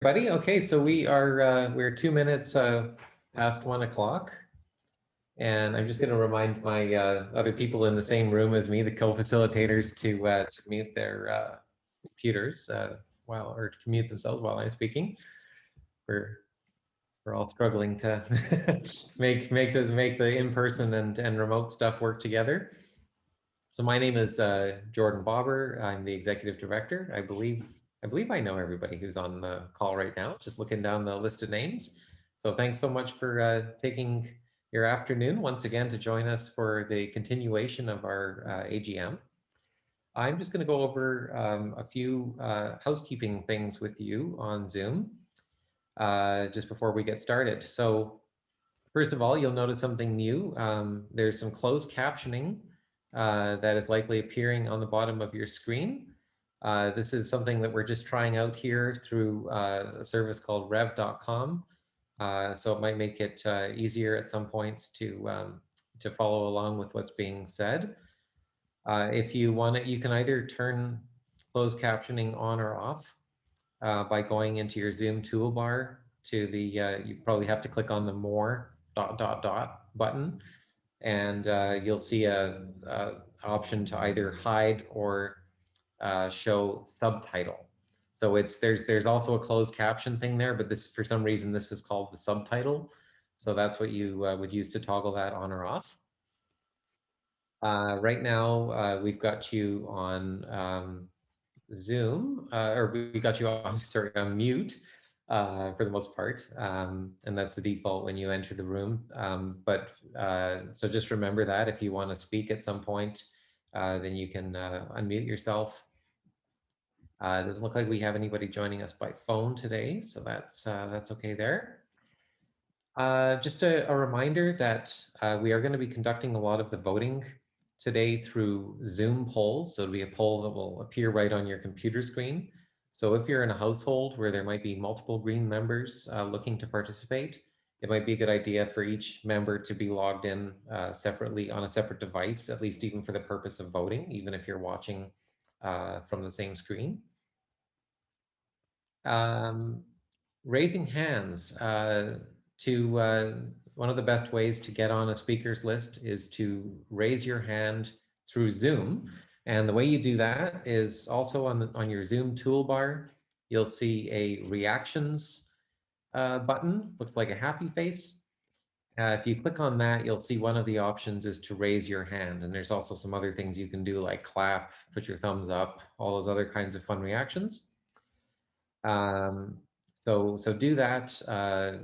Everybody, okay, so we're 2 minutes past 1 o'clock, and I'm just going to remind my other people in the same room as me, the co-facilitators, to mute their computers or to mute themselves while I'm speaking. We're all struggling to make the in-person and remote stuff work together. So my name is Jordan Bobber. I'm the executive director. I believe I know everybody who's on the call right now, just looking down the list of names. So thanks so much for taking your afternoon once again to join us for the continuation of our AGM. I'm just going to go over a few housekeeping things with you on Zoom just before we get started. So first of all, you'll notice something new. There's some closed captioning that is likely appearing on the bottom of your screen. This is something that we're just trying out here through a service called rev.com. So it might make it easier at some points to follow along with what's being said. If you want it, you can either turn closed captioning on or off by going into your Zoom toolbar to the, you probably have to click on the more ... button, and you'll see a option to either hide or show subtitle. So there's also a closed caption thing there, but this, for some reason, this is called the subtitle. So that's what you would use to toggle that on or off. Right now, we've got you on Zoom, or we got you on, sorry, on mute for the most part, and that's the default when you enter the room. So just remember that if you want to speak at some point, then you can unmute yourself. It doesn't look like we have anybody joining us by phone today, so that's okay there. Just a reminder that we are going to be conducting a lot of the voting today through Zoom polls. So it'll be a poll that will appear right on your computer screen. So if you're in a household where there might be multiple Green members looking to participate, it might be a good idea for each member to be logged in separately on a separate device, at least even for the purpose of voting, even if you're watching from the same screen. Raising hands. One of the best ways to get on a speakers list is to raise your hand through Zoom. And the way you do that is also on your Zoom toolbar. You'll see a reactions button, looks like a happy face. If you click on that, you'll see one of the options is to raise your hand. And there's also some other things you can do, like clap, put your thumbs up, all those other kinds of fun reactions. So do that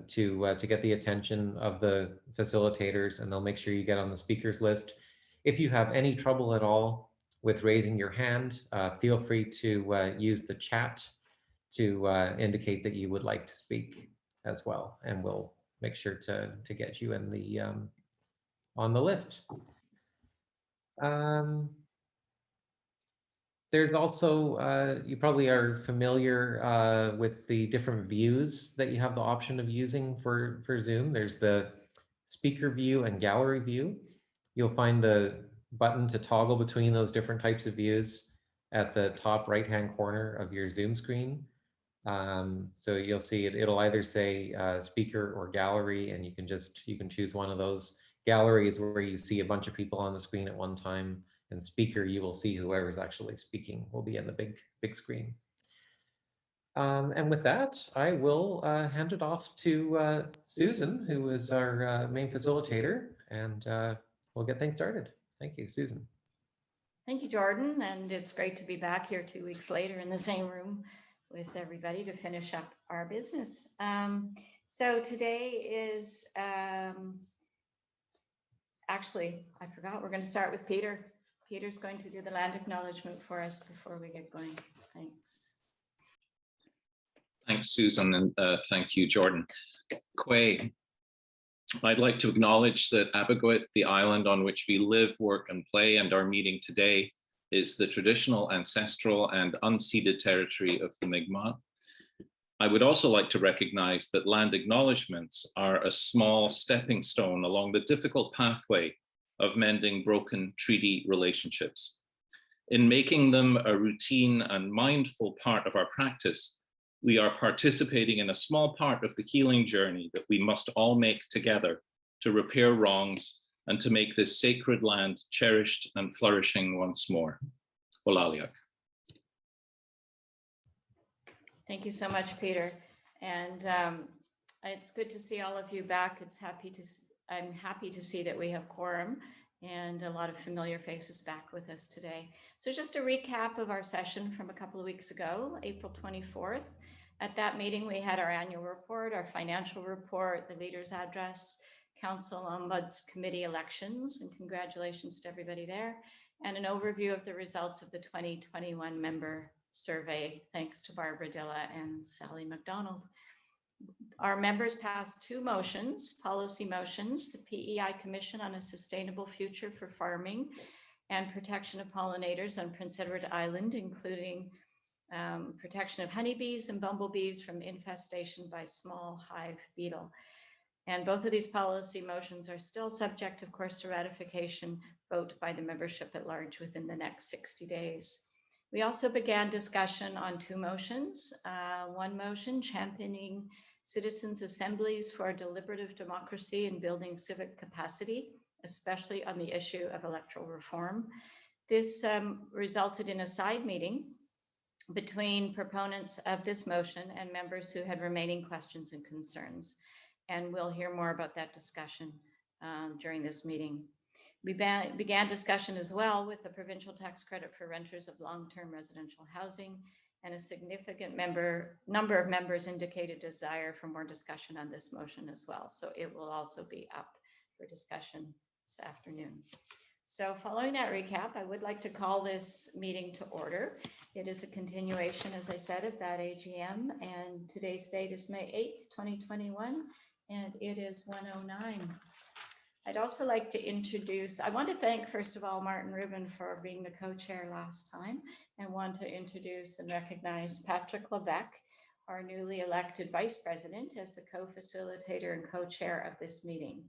to get the attention of the facilitators, and they'll make sure you get on the speakers list. If you have any trouble at all with raising your hand, feel free to use the chat to indicate that you would like to speak as well, and we'll make sure to get you in the on the list. There's also, you probably are familiar with the different views that you have the option of using for Zoom. There's the speaker view and gallery view. You'll find the button to toggle between those different types of views at the top right-hand corner of your Zoom screen. So you'll see it'll either say speaker or gallery, and you can choose one of those. Gallery is where you see a bunch of people on the screen at one time. And speaker, you will see whoever's actually speaking will be in the big screen. And with that, I will hand it off to Susan, who is our main facilitator, and we'll get things started. Thank you, Susan. Thank you, Jordan, and it's great to be back here 2 weeks later in the same room with everybody to finish up our business. So today is, actually, I forgot, we're going to start with Peter. Peter's going to do the land acknowledgement for us before we get going. Thanks. Thanks, Susan, and thank you, Jordan. Quay, I'd like to acknowledge that Abegoit, the island on which we live, work, and play, and our meeting today, is the traditional, ancestral, and unceded territory of the Mi'kmaq. I would also like to recognize that land acknowledgements are a small stepping stone along the difficult pathway of mending broken treaty relationships. In making them a routine and mindful part of our practice, We are participating in a small part of the healing journey that we must all make together to repair wrongs and to make this sacred land cherished and flourishing once more. Olaliak. Thank you so much, Peter. And it's good to see all of you back. I'm happy to see that we have quorum and a lot of familiar faces back with us today. So just a recap of our session from a couple of weeks ago, April 24th. At that meeting, we had our annual report, our financial report, the leader's address, Council Ombuds Committee elections, and congratulations to everybody there, and an overview of the results of the 2021 member survey, thanks to Barbara Dilla and Sally McDonald. Our members passed two motions, policy motions, the PEI Commission on a Sustainable Future for Farming and Protection of Pollinators on Prince Edward Island, including protection of honeybees and bumblebees from infestation by small hive beetle. And both of these policy motions are still subject, of course, to ratification vote by the membership at large within the next 60 days. We also began discussion on two motions. One motion championing citizens' assemblies for deliberative democracy and building civic capacity, especially on the issue of electoral reform. This resulted in a side meeting between proponents of this motion and members who had remaining questions and concerns. And we'll hear more about that discussion during this meeting. We began discussion as well with the provincial tax credit for renters of long-term residential housing, and a significant number of members indicated desire for more discussion on this motion as well. So it will also be up for discussion this afternoon. So following that recap, I would like to call this meeting to order. It is a continuation, as I said, of that AGM, and today's date is May 8th, 2021, and it is 1:09. I'd also like to introduce, I want to thank, first of all, Martin Rubin for being the co-chair last time, and want to introduce and recognize Patrick Levesque, our newly elected vice president, as the co-facilitator and co-chair of this meeting.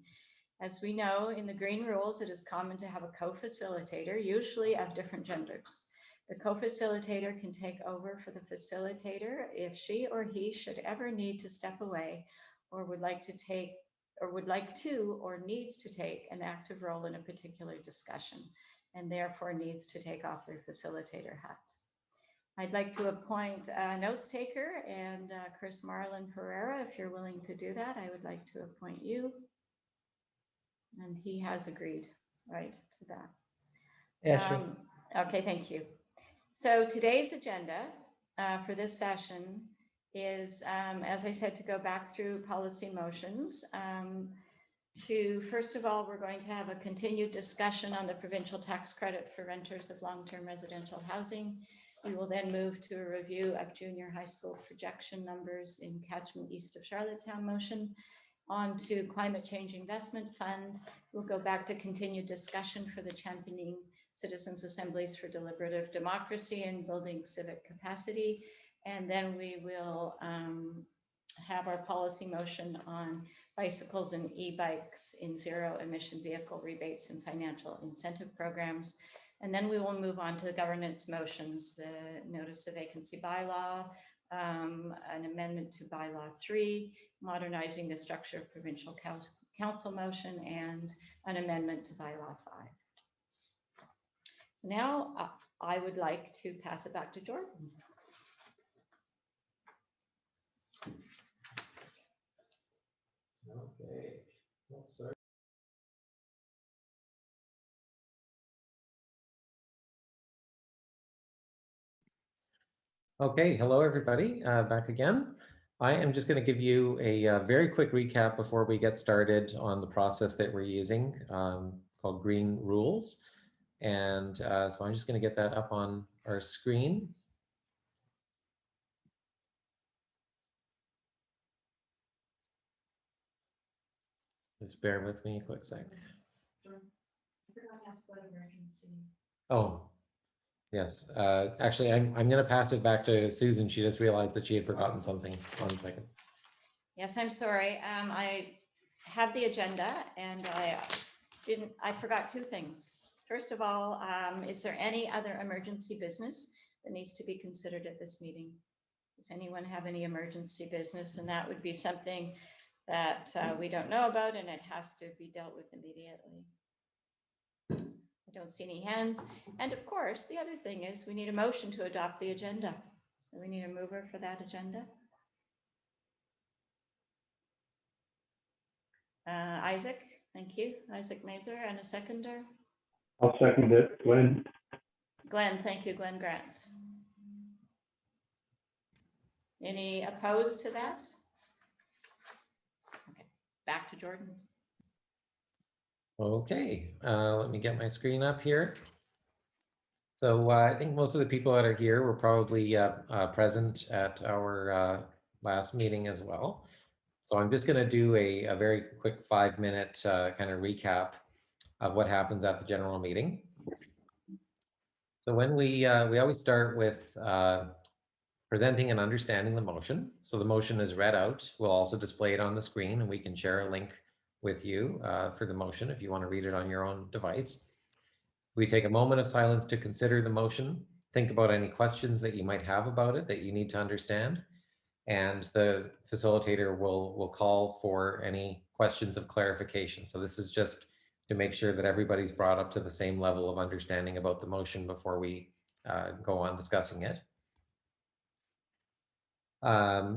As we know, in the green rules, it is common to have a co-facilitator, usually of different genders. The co-facilitator can take over for the facilitator if she or he should ever need to step away or would like to take or needs to take an active role in a particular discussion, and therefore needs to take off their facilitator hat. I'd like to appoint a notes taker, and Chris Marlon Pereira, if you're willing to do that, I would like to appoint you. And he has agreed, right, to that. Yeah, sure. Okay, thank you. So today's agenda for this session is, as I said, to go back through policy motions. First of all, we're going to have a continued discussion on the provincial tax credit for renters of long-term residential housing. We will then move to a review of junior high school projection numbers in Catchment east of Charlottetown motion. On to climate change investment fund. We'll go back to continued discussion for the championing citizens assemblies for deliberative democracy and building civic capacity. And then we will have our policy motion on bicycles and e-bikes in zero-emission vehicle rebates and financial incentive programs. And then we will move on to the governance motions, the notice of vacancy bylaw, an amendment to Bylaw 3, modernizing the structure of provincial council motion, and an amendment to Bylaw 5. So now I would like to pass it back to Jordan. Okay. Oh, sorry. Okay, hello everybody, back again. I am just going to give you a very quick recap before we get started on the process that we're using called Green Rules. And so I'm just going to get that up on our screen. Just bear with me a quick sec. I forgot to ask about emergency. Oh, yes. Actually, I'm going to pass it back to Susan. She just realized that she had forgotten something. 1 second. Yes, I'm sorry. I have the agenda and I forgot two things. First of all, is there any other emergency business that needs to be considered at this meeting? Does anyone have any emergency business? And that would be something that we don't know about, and it has to be dealt with immediately. I don't see any hands. And of course, the other thing is we need a motion to adopt the agenda. So we need a mover for that agenda. Isaac, thank you. Isaac Mazer, and a seconder. I'll second it, Glenn. Glenn, thank you, Glenn Grant. Any opposed to that? Okay, back to Jordan. Okay, let me get my screen up here. So I think most of the people that are here were probably present at our last meeting as well. So I'm just going to do a very quick 5-minute kind of recap of what happens at the general meeting. So when we always start with presenting and understanding the motion. So the motion is read out. We'll also display it on the screen, and we can share a link with you for the motion if you want to read it on your own device. We take a moment of silence to consider the motion, think about any questions that you might have about it that you need to understand, and the facilitator will call for any questions of clarification. So this is just to make sure that everybody's brought up to the same level of understanding about the motion before we go on discussing it.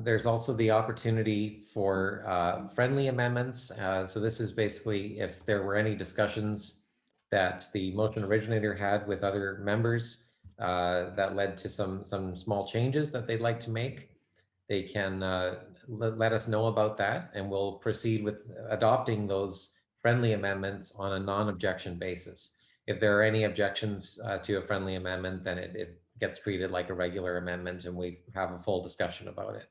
There's also the opportunity for friendly amendments. So this is basically if there were any discussions that the motion originator had with other members that led to some small changes that they'd like to make, they can let us know about that, and we'll proceed with adopting those friendly amendments on a non-objection basis. If there are any objections to a friendly amendment, then it gets treated like a regular amendment, and we have a full discussion about it.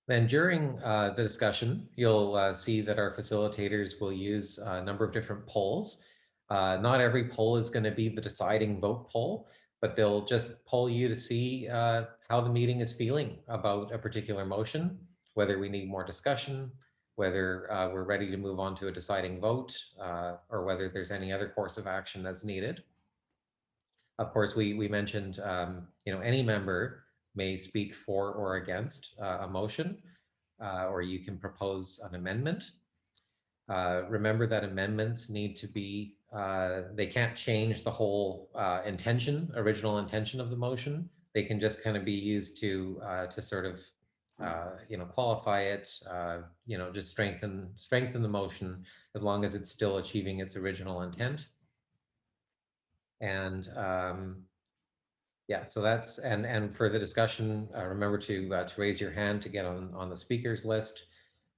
Then during the discussion, you'll see that our facilitators will use a number of different polls. Not every poll is going to be the deciding vote poll, but they'll just poll you to see how the meeting is feeling about a particular motion, whether we need more discussion, whether we're ready to move on to a deciding vote, or whether there's any other course of action that's needed. Of course, we mentioned, any member may speak for or against a motion, or you can propose an amendment. Remember that amendments need to be, they can't change the whole original intention of the motion. They can just kind of be used to sort of, qualify it, just strengthen the motion as long as it's still achieving its original intent. And yeah, so that's, and for the discussion, remember to raise your hand to get on the speakers list.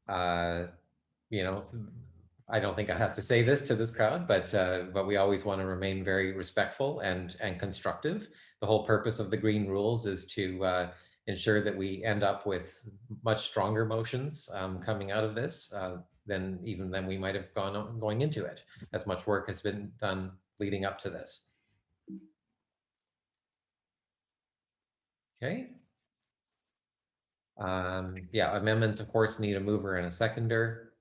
I don't think I have to say this to this crowd, but we always want to remain very respectful and constructive. The whole purpose of the green rules is to ensure that we end up with much stronger motions coming out of this than we might have going into it, as much work has been done leading up to this. Okay. Yeah, amendments, of course, need a mover and a seconder.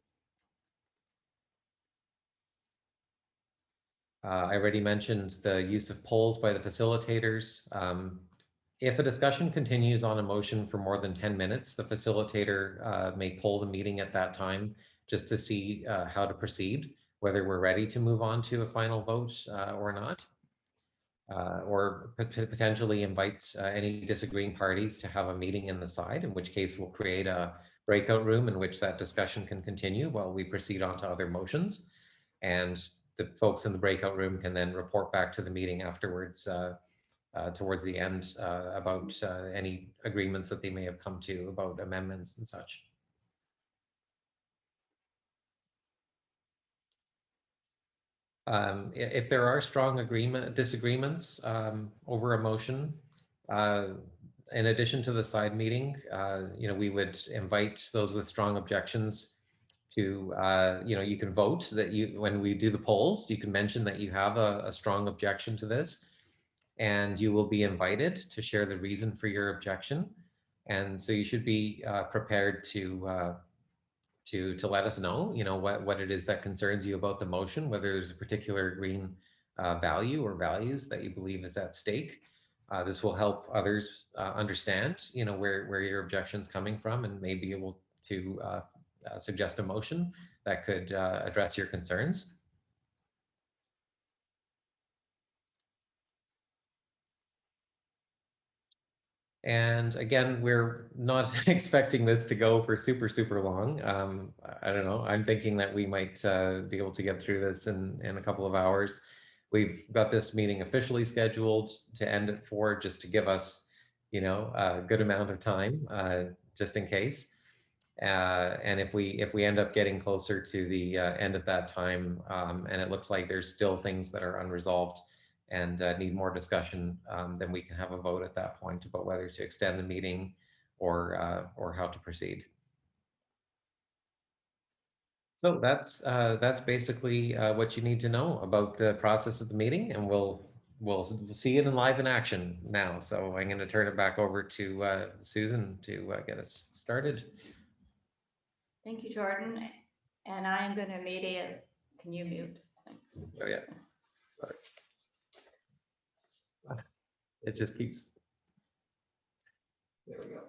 I already mentioned the use of polls by the facilitators. If a discussion continues on a motion for more than 10 minutes, the facilitator may poll the meeting at that time just to see how to proceed, whether we're ready to move on to a final vote or not. Or potentially invite any disagreeing parties to have a meeting in the side, in which case we'll create a breakout room in which that discussion can continue while we proceed on to other motions. And the folks in the breakout room can then report back to the meeting afterwards towards the end about any agreements that they may have come to about amendments and such. If there are strong disagreements over a motion, in addition to the side meeting, we would invite those with strong objections to, you can vote that when we do the polls, you can mention that you have a strong objection to this, and you will be invited to share the reason for your objection. And so you should be prepared to let us know, what it is that concerns you about the motion, whether there's a particular green value or values that you believe is at stake, This will help others understand, where your objection's coming from, and may be able to suggest a motion that could address your concerns. And again, we're not expecting this to go for super, super long. I don't know. I'm thinking that we might be able to get through this in a couple of hours. We've got this meeting officially scheduled to end at 4, just to give us, a good amount of time, just in case. And if we end up getting closer to the end of that time, and it looks like there's still things that are unresolved and need more discussion, then we can have a vote at that point about whether to extend the meeting or how to proceed. So that's basically what you need to know about the process of the meeting, and we'll see it in live in action now. So I'm going to turn it back over to Susan to get us started. Thank you, Jordan. And I am going to mediate. Can you mute? Thanks. Oh yeah. Sorry. It just keeps. There we go.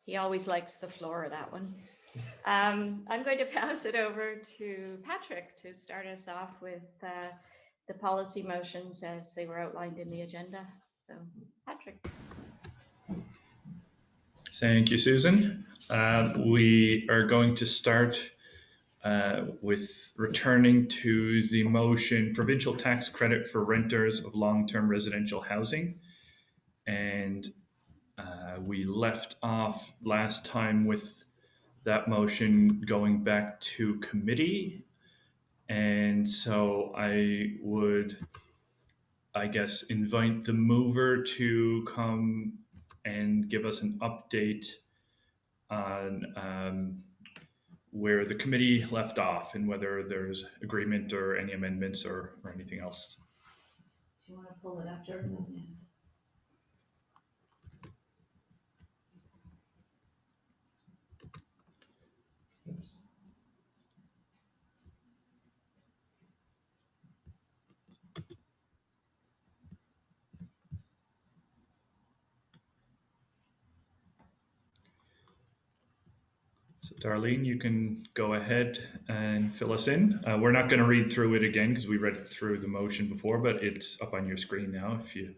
He always likes the floor, that one. I'm going to pass it over to Patrick to start us off with the policy motions as they were outlined in the agenda. So, Patrick. Thank you, Susan. We are going to start with returning to the motion provincial tax credit for renters of long-term residential housing. And we left off last time with that motion going back to committee. And so I would, I guess, invite the mover to come and give us an update on where the committee left off and whether there's agreement or any amendments or anything else. Do you want to pull it up, Jordan? Yeah. So Darlene, you can go ahead and fill us in. We're not going to read through it again because we read through the motion before, but it's up on your screen now if you,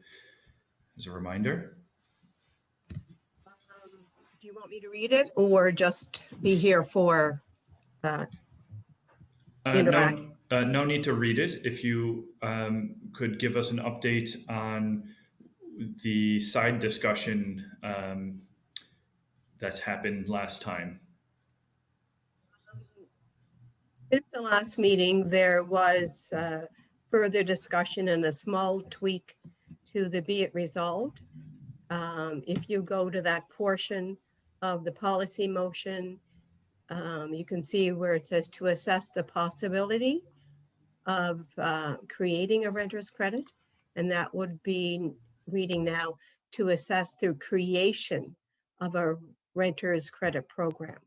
as a reminder. Do you want me to read it or just be here for interact? No need to read it. If you could give us an update on the side discussion that happened last time. Since the last meeting, there was further discussion and a small tweak to the be it resolved. If you go to that portion of the policy motion, you can see where it says to assess the possibility of creating a renter's credit. And that would be reading now to assess through creation of a renter's credit program.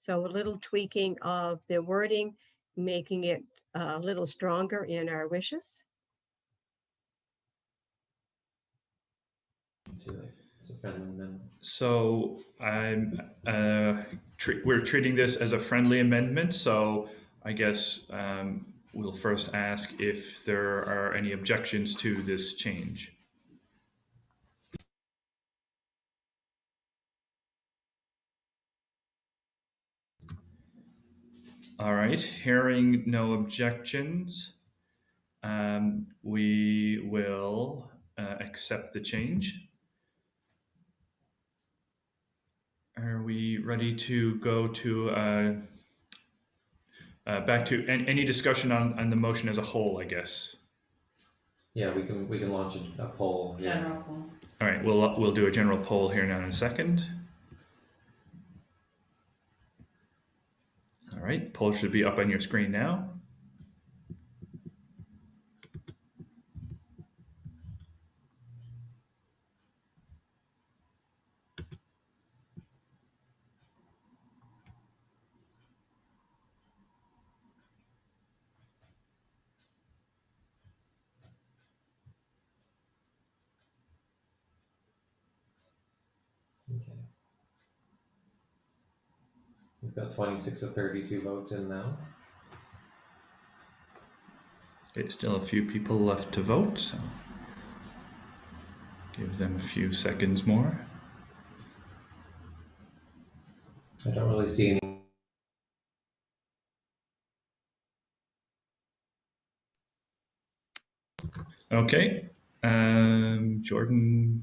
So a little tweaking of the wording, making it a little stronger in our wishes. So we're treating this as a friendly amendment. So I guess we'll first ask if there are any objections to this change. All right, hearing no objections, we will accept the change. Are we ready to go to back to any discussion on the motion as a whole, I guess? Yeah, we can launch a poll. General poll. All right, we'll do a general poll here now in a second. All right, poll should be up on your screen now. Okay. We've got 26 of 32 votes in now. Okay, still a few people left to vote, so give them a few seconds more. I don't really see any. Okay, Jordan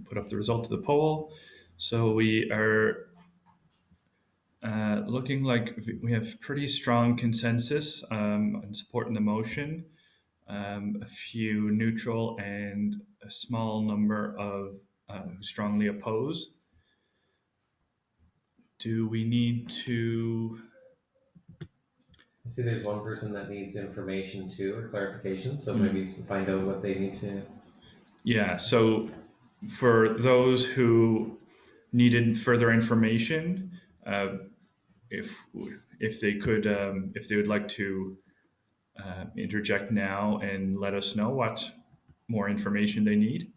put up the result of the poll. So we are looking like we have pretty strong consensus in supporting the motion. A few neutral and a small number of who strongly oppose. Do we need to? I see there's one person that needs information too, or clarification, so maybe find out what they need to. Yeah, so for those who needed further information, if they could, if they would like to interject now and let us know what more information they need.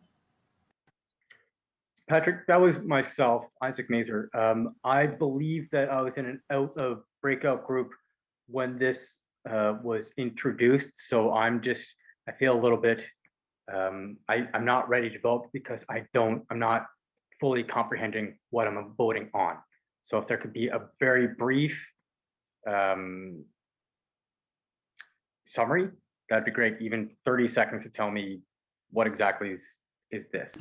Patrick, that was myself, Isaac Mazer. I believe that I was in an out of breakout group when this was introduced. So I feel a little bit, I'm not ready to vote because I'm not fully comprehending what I'm voting on. So if there could be a very brief summary, that'd be great. Even 30 seconds to tell me what exactly is this.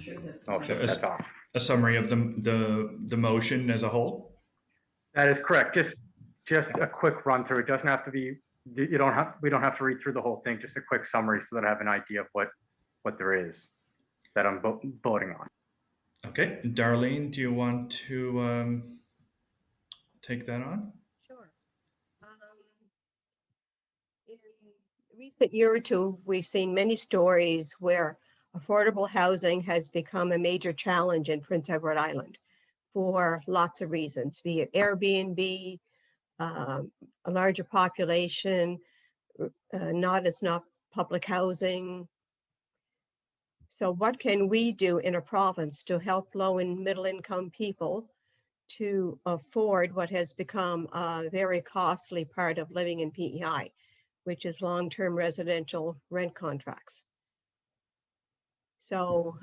Okay, that's off. A summary of the motion as a whole. That is correct. Just a quick run through. It doesn't have to be. We don't have to read through the whole thing. Just a quick summary so that I have an idea of what there is that I'm voting on. Okay, Darlene, do you want to take that on? Sure. In recent year or two, we've seen many stories where affordable housing has become a major challenge in Prince Edward Island for lots of reasons, be it Airbnb, a larger population, not public housing. So what can we do in a province to help low and middle income people to afford what has become a very costly part of living in PEI, which is long-term residential rent contracts? So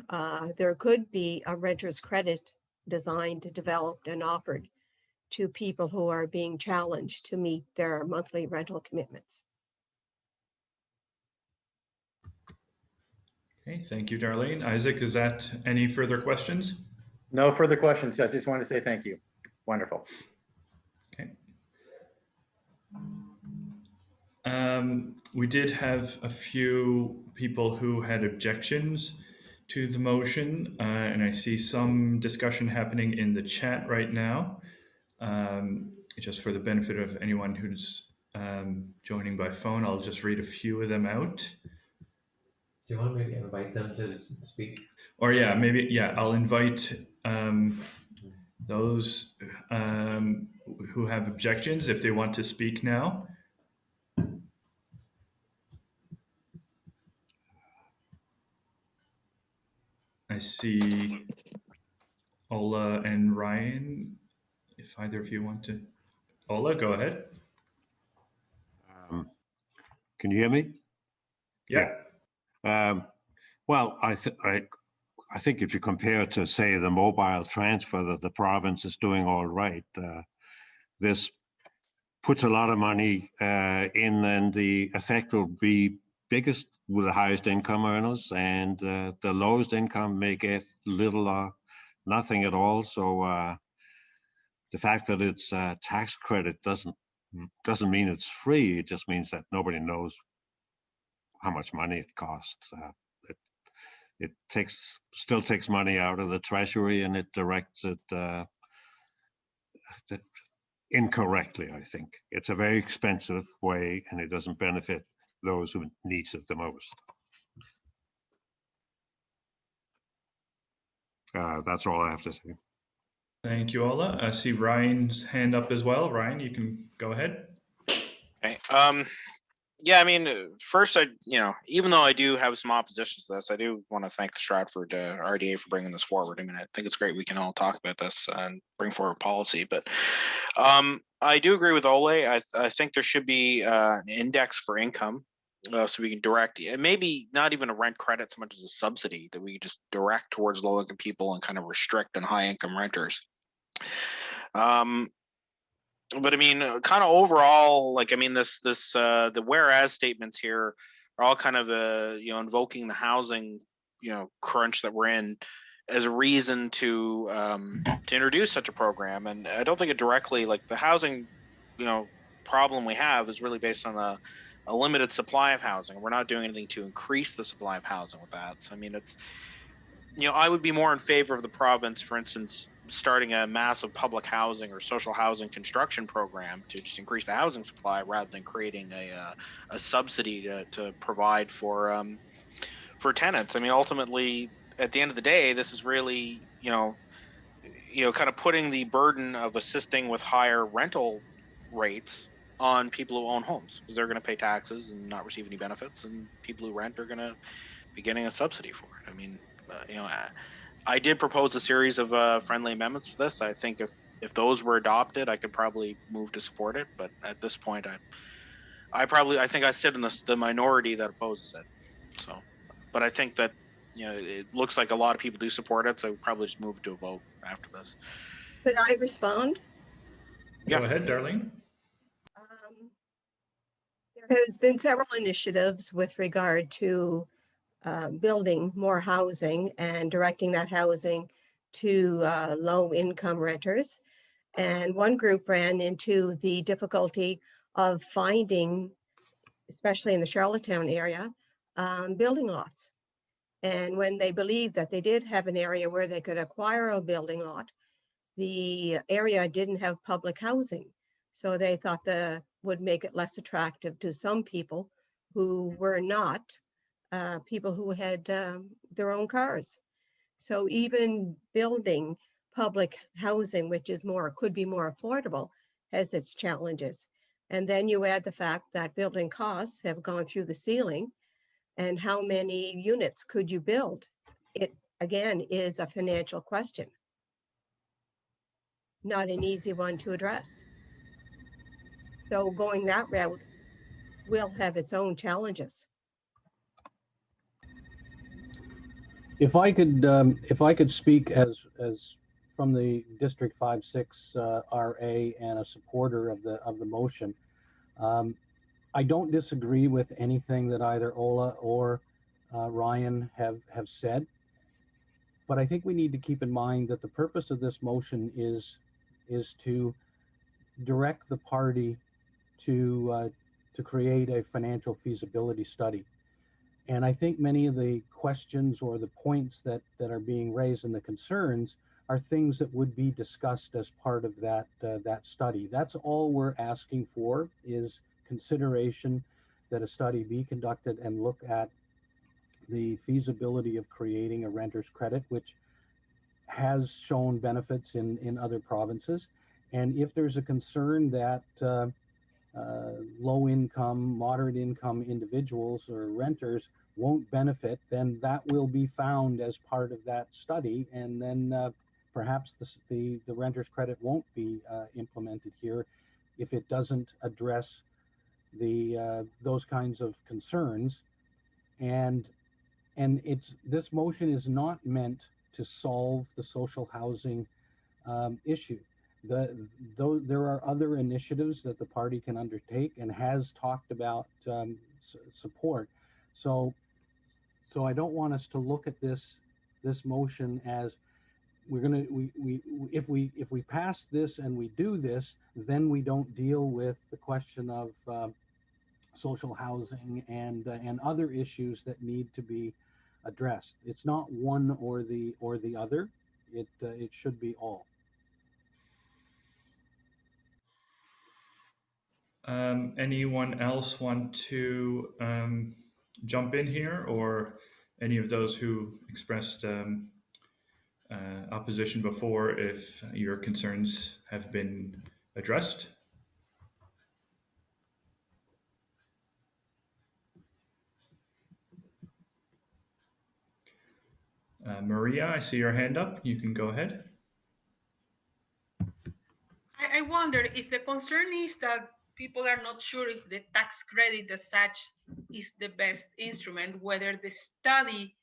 there could be a renter's credit designed, developed, and offered to people who are being challenged to meet their monthly rental commitments. Okay, thank you, Darlene. Isaac, is that any further questions? No further questions. I just wanted to say thank you. Wonderful. Okay. We did have a few people who had objections to the motion, and I see some discussion happening in the chat right now. Just for the benefit of anyone who's joining by phone, I'll just read a few of them out. Do you want to maybe invite them to speak? Or yeah, maybe, yeah, I'll invite those who have objections if they want to speak now. I see Ola and Ryan. If either of you want to. Ola, go ahead. Can you hear me? Yeah. Well, I think if you compare to, say, the mobile transfer that the province is doing all right, this puts a lot of money in, and the effect will be biggest with the highest income earners, and the lowest income may get little or nothing at all. So the fact that it's a tax credit doesn't mean it's free. It just means that nobody knows how much money it costs. It still takes money out of the treasury, and it directs it incorrectly, I think. It's a very expensive way, and it doesn't benefit those who need it the most. That's all I have to say. Thank you, Ola. I see Ryan's hand up as well. Ryan, you can go ahead. Okay. Yeah, I mean, first, even though I do have some oppositions to this, I do want to thank the Stratford RDA for bringing this forward. I mean, I think it's great we can all talk about this and bring forward policy. But I do agree with Ole. I think there should be an index for income, so we can direct, maybe not even a rent credit so much as a subsidy that we just direct towards low-income people and kind of restrict on high-income renters. But I mean, kind of overall, like, I mean, the whereas statements here are all kind of invoking the housing, crunch that we're in as a reason to introduce such a program. And I don't think it directly, like, the housing, problem we have is really based on a limited supply of housing. We're not doing anything to increase the supply of housing with that. So I mean, it's, I would be more in favor of the province, for instance, starting a massive public housing or social housing construction program to just increase the housing supply rather than creating a subsidy to provide for tenants. I mean, ultimately, at the end of the day, this is really, kind of putting the burden of assisting with higher rental rates on people who own homes, because they're going to pay taxes and not receive any benefits, and people who rent are going to be getting a subsidy for it. I mean, I did propose a series of friendly amendments to this. I think if those were adopted, I could probably move to support it. But at this point, I think I sit in the minority that opposes it. So, but I think that, it looks like a lot of people do support it, so probably just move to a vote after this. Could I respond? Go Yeah. ahead, Darlene. There has been several initiatives with regard to building more housing and directing that housing to low-income renters. And one group ran into the difficulty of finding, especially in the Charlottetown area, building lots. And when they believed that they did have an area where they could acquire a building lot, the area didn't have public housing. So they thought that would make it less attractive to some people who were not people who had their own cars. So even building public housing, which is could be more affordable, has its challenges. And then you add the fact that building costs have gone through the ceiling, and how many units could you build? It, again, is a financial question. Not an easy one to address. So going that route will have its own challenges. If I could speak as from the District 5-6 RA and a supporter of the motion, I don't disagree with anything that either Ola or Ryan have said, but I think we need to keep in mind that the purpose of this motion is to direct the party to create a financial feasibility study. And I think many of the questions or the points that are being raised and the concerns are things that would be discussed as part of that study. That's all we're asking for, is consideration that a study be conducted and look at the feasibility of creating a renter's credit, which has shown benefits in other provinces. And if there's a concern that low income, moderate income individuals or renters won't benefit, then that will be found as part of that study. And then perhaps the renter's credit won't be implemented here if it doesn't address those kinds of concerns. And this motion is not meant to solve the social housing issue. Though there are other initiatives that the party can undertake and has talked about support. So I don't want us to look at this motion as if we pass this and we do this, then we don't deal with the question of social housing and other issues that need to be addressed. It's not one or the other. It should be all. Anyone else want to jump in here, or any of those who expressed opposition before, if your concerns have been addressed? Maria, I see your hand up. You can go ahead. I wonder if the concern is that people are not sure if the tax credit as such is the best instrument, whether the study,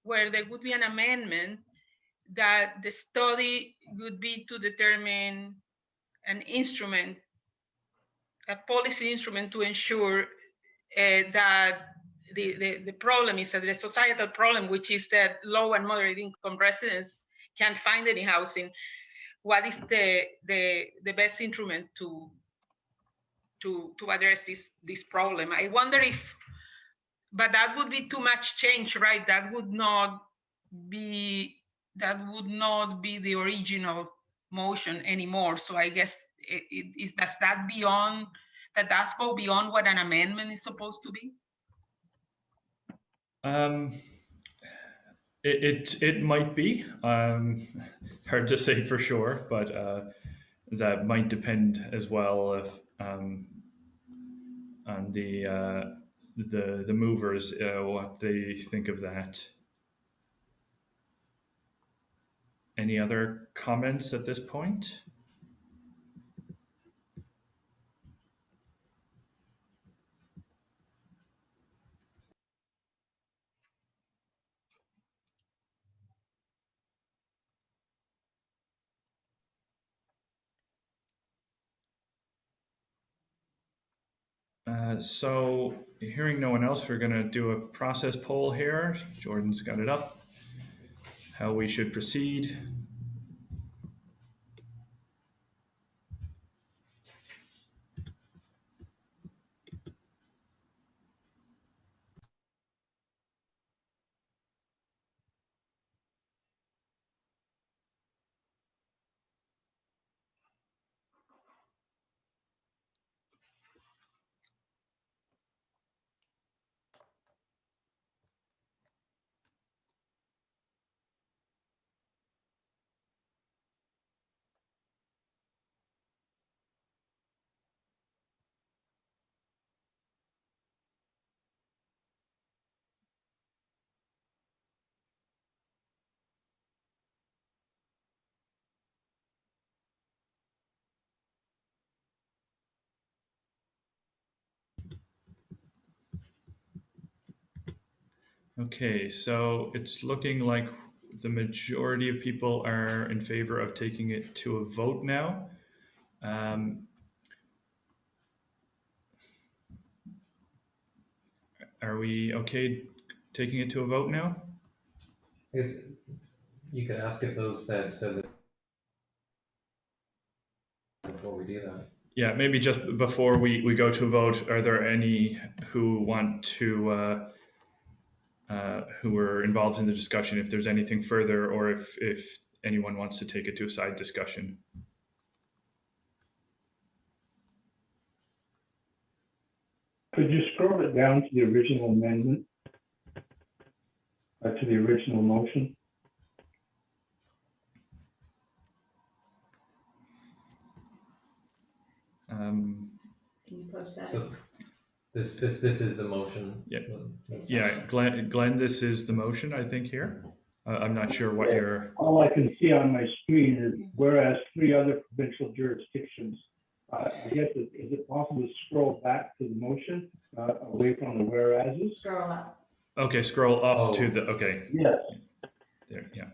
where there would be an amendment, that the study would be to determine an instrument, a policy instrument to ensure that the problem is that the societal problem, which is that low and moderate income residents can't find any housing. What is the best instrument to address this problem? I wonder if, but that would be too much change, right? That would not be the original motion anymore. So I guess does that go beyond what an amendment is supposed to be? It might be. Hard to say for sure, but that might depend as well if, on the movers, what they think of that. Any other comments at this point? So hearing no one else, we're going to do a process poll here. Jordan's got it up. How we should proceed. Okay, so it's looking like the majority of people are in favor of taking it to a vote now. Are we okay taking it to a vote now? I guess you could ask if those that said that before we do that. Yeah, maybe just before we go to a vote, are there any who want to, who were involved in the discussion, if there's anything further, or if anyone wants to take it to a side discussion? Could you scroll it down to the original amendment? To the original motion? Can you post that? So this is the motion. Yeah, yeah, Glenn, this is the motion, I think, here. I'm not sure what you're... All I can see on my screen is whereas 3 other provincial jurisdictions. I guess, is it possible to scroll back to the motion, away from the whereases? Scroll up. Okay, scroll up to the, okay. Yes. There, yeah.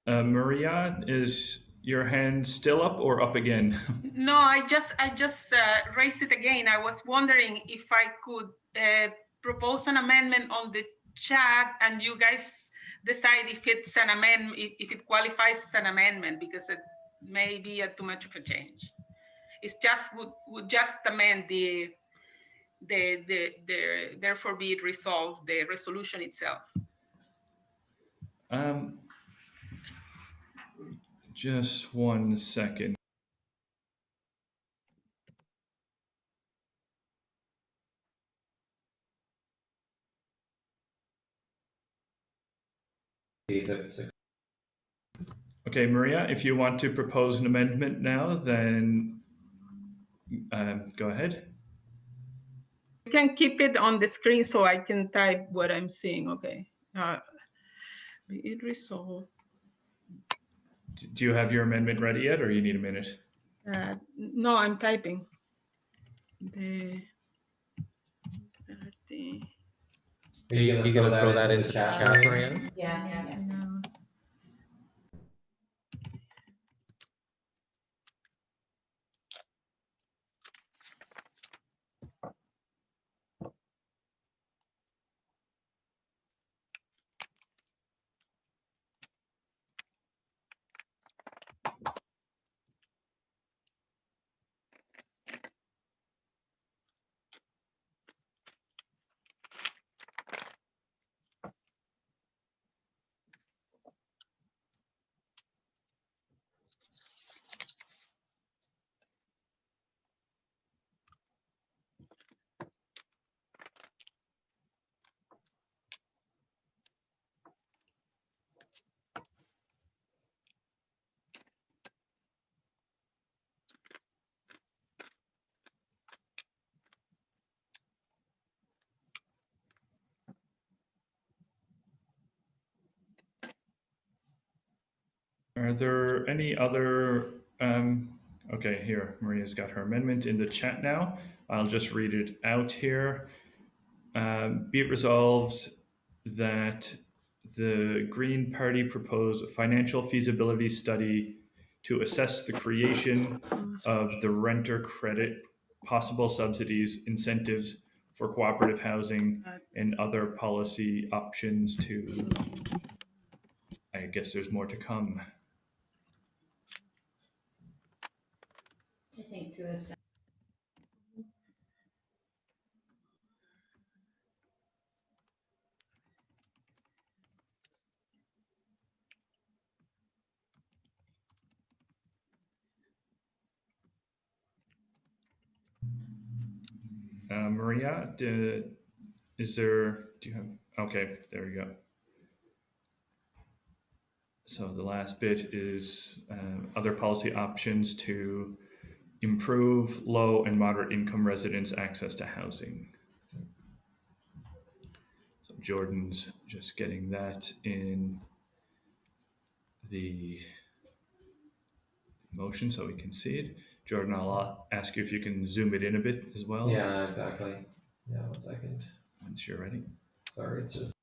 Maria, is your hand still up or up again? No, I just raised it again. I was wondering if I could propose an amendment on the chat, and you guys decide if it's an amendment, if it qualifies as an amendment, because it may be too much of a change. It's just would just amend the therefore be it resolved, the resolution itself. Just 1 second. That Okay, Maria, if you want to propose an amendment now, then go ahead. You can keep it on the screen so I can type what I'm seeing. Okay. Be it resolved. Do you have your amendment ready yet, or you need a minute? No, I'm typing. Are you gonna throw that into the chat, Maria? Yeah. Are there any other, okay, here, Maria's got her amendment in the chat now. I'll just read it out here. Be it resolved that the Green Party propose a financial feasibility study to assess the creation of the renter credit, possible subsidies, incentives for cooperative housing, and other policy options to, I guess there's more to come. I think to assess. Maria, do you have, okay, there you go. So the last bit is other policy options to improve low and moderate income residents' access to housing. So Jordan's just getting that in the motion so we can see it. Jordan, I'll ask you if you can zoom it in a bit as well. Yeah, exactly. Yeah, 1 second. Once you're ready. Sorry, it's just.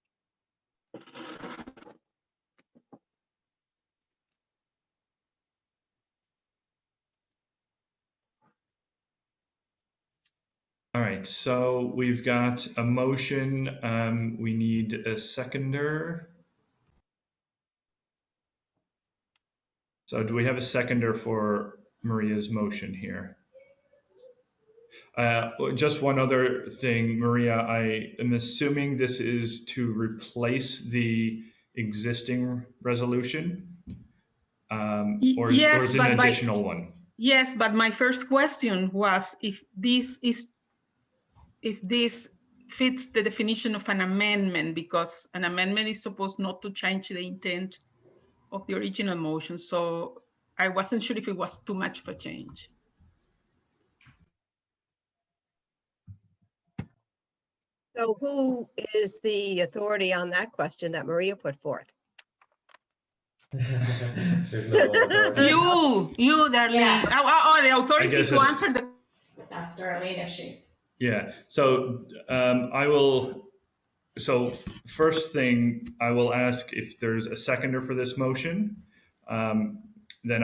All right, so we've got a motion. We need a seconder. So do we have a seconder for Maria's motion here? Just one other thing, Maria, I am assuming this is to replace the existing resolution, or is it an additional one? Yes, but my first question was if this fits the definition of an amendment, because an amendment is supposed not to change the intent of the original motion. So I wasn't sure if it was too much of a change. So who is the authority on that question that Maria put forth? There's no authority. You, Darlene. Yeah. The authority to answer the. That's Darlene if she. Yeah. So So first thing, I will ask if there's a seconder for this motion. Then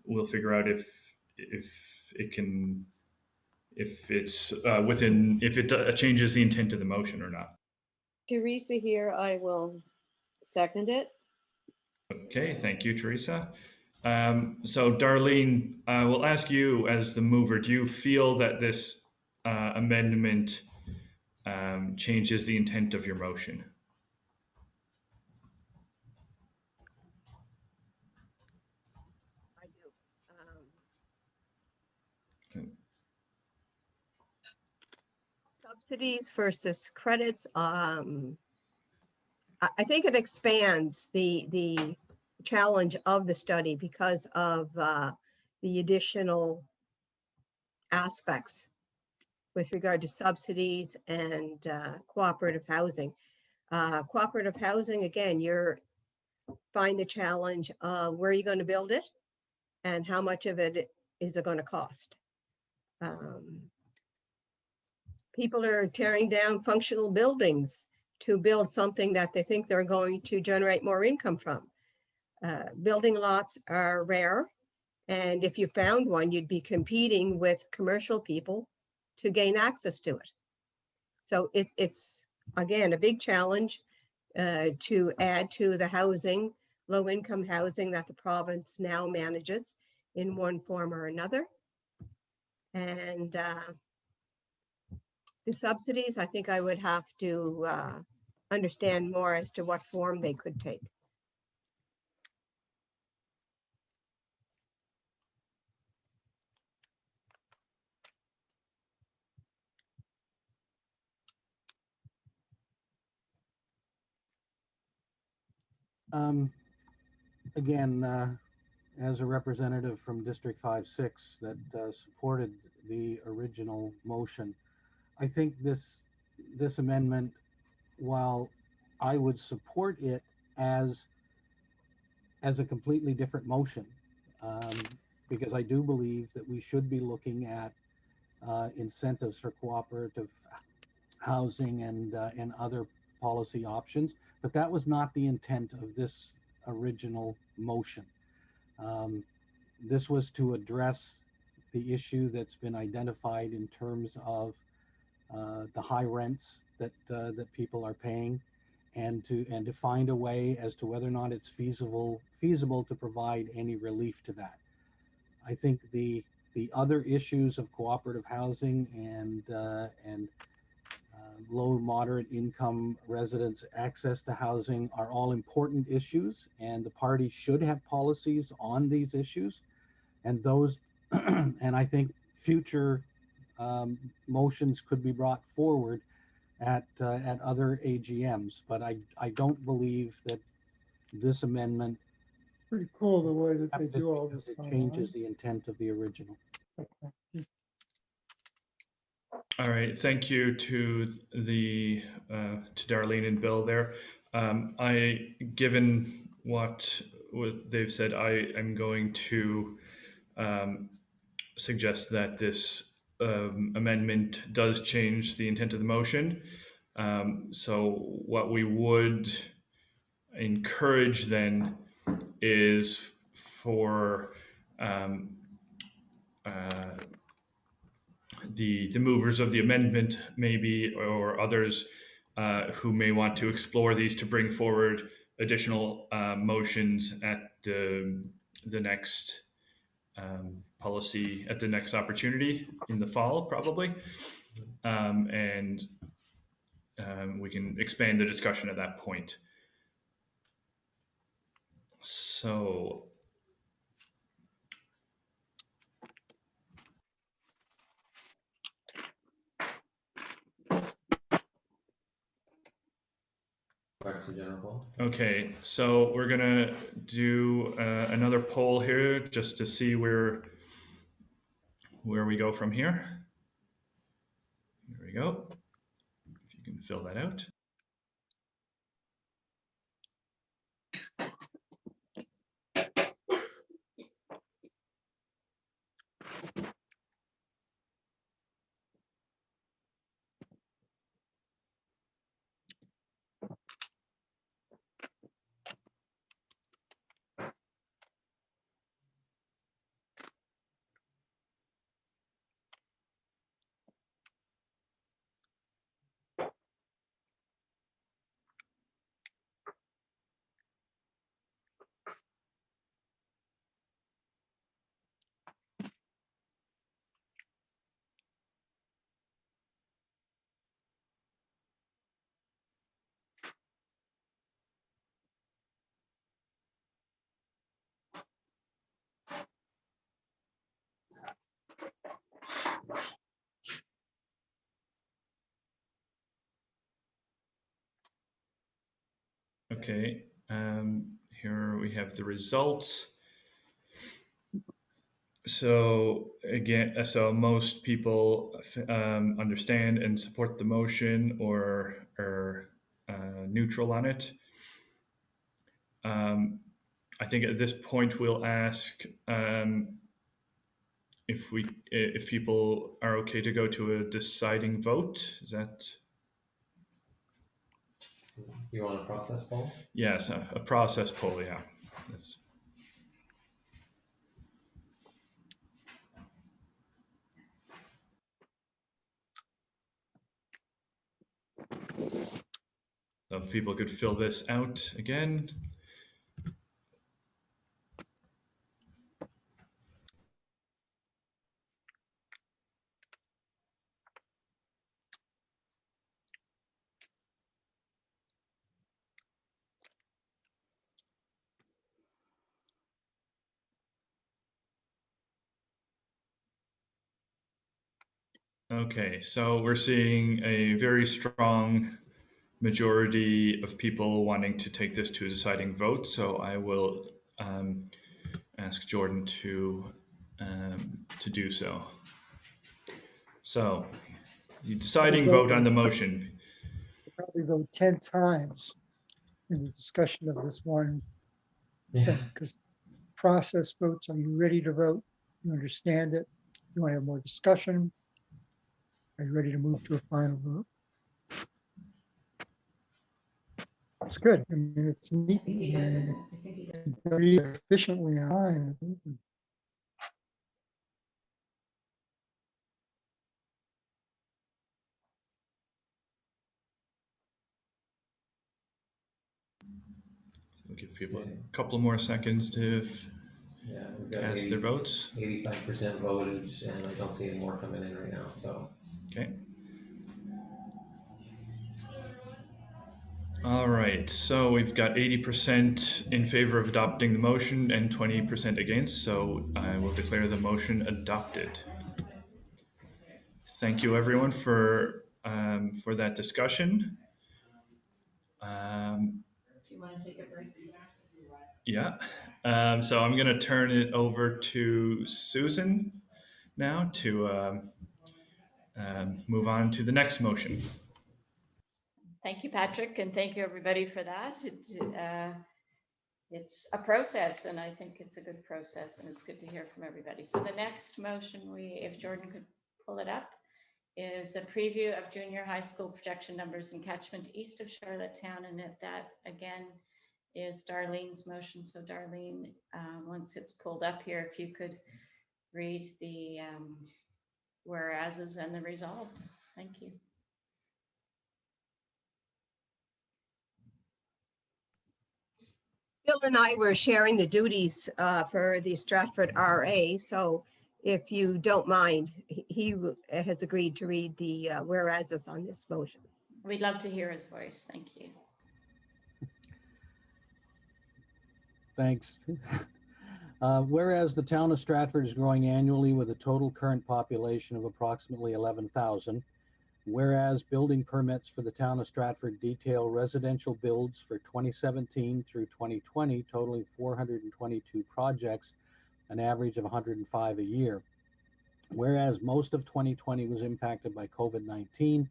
we'll figure out if it changes the intent of the motion or not. Teresa here, I will second it. Okay, thank you, Teresa. So Darlene, I will ask you as the mover, do you feel that this amendment changes the intent of your motion? I do. Subsidies versus credits. I think it expands the challenge of the study because of the additional aspects with regard to subsidies and cooperative housing. Cooperative housing, again, you're find the challenge of where you're going to build it and how much of it is it going to cost. People are tearing down functional buildings to build something that they think they're going to generate more income from. Building lots are rare, and if you found one, you'd be competing with commercial people to gain access to it. So it's again, a big challenge to add to the housing, low-income housing that the province now manages in one form or another. And the subsidies, I think I would have to understand more as to what form they could take. Again, as a representative from District 5-6 that supported the original motion, I think this amendment, while I would support it as a completely different motion, because I do believe that we should be looking at incentives for cooperative housing and other policy options, but that was not the intent of this original motion. This was to address the issue that's been identified in terms of the high rents that people are paying, and to find a way as to whether or not it's feasible to provide any relief to that. I think the other issues of cooperative housing and low moderate income residents' access to housing are all important issues, and the party should have policies on these issues, and those and I think future motions could be brought forward at other AGMs, but I don't believe that this amendment Pretty cool the way that they do all this. changes the intent of the original. Okay. All right, thank you to Darlene and Bill there. Given what they've said, I am going to suggest that this amendment does change the intent of the motion. So what we would encourage then is for the movers of the amendment, maybe, or others who may want to explore these, to bring forward additional motions at the next policy, at the next opportunity in the fall, probably. And we can expand the discussion at that point. So okay, so we're gonna do another poll here just to see where we go from here. Here we go. If you can fill that out. Okay, here we have the results. So again, so most people understand and support the motion or are neutral on it. I think at this point we'll ask if people are okay to go to a deciding vote. Is that? You want a process poll? Yes, a process poll. Yeah. That's, so if people could fill this out again. Okay, so we're seeing a very strong majority of people wanting to take this to a deciding vote. So I will ask Jordan to do so. So the deciding vote on the motion. Probably vote 10 times in the discussion of this one thing, because process votes, are you ready to vote? You understand it? You want to have more discussion? Are you ready to move to a final vote? It's good. I mean, it's neat. I think he does it. I think he does. Very efficiently aligned. We'll give people a couple more seconds to cast their votes. 85% voted, and I don't see any more coming in right now. So okay. All right, so we've got 80% in favor of adopting the motion and 20% against, so I will declare the motion adopted. Thank you everyone for that discussion. Do you want to take a break? Yeah, so I'm gonna turn it over to Susan now to move on to the next motion. Thank you, Patrick, and thank you everybody for that. It's a process, and I think it's a good process, and it's good to hear from everybody. So the next motion, if Jordan could pull it up, is a preview of junior high school projection numbers in catchment east of Charlottetown, and that again is Darlene's motion. So Darlene, once it's pulled up here, if you could read the whereases and the resolve. Thank you. Bill and I were sharing the duties for the Stratford RA. So if you don't mind, he has agreed to read the whereases on this motion. We'd love to hear his voice. Thank you. Thanks. Whereas the town of Stratford is growing annually with a total current population of approximately 11,000. Whereas building permits for the town of Stratford detail residential builds for 2017 through 2020, totaling 422 projects, an average of 105 a year. Whereas most of 2020 was impacted by COVID-19,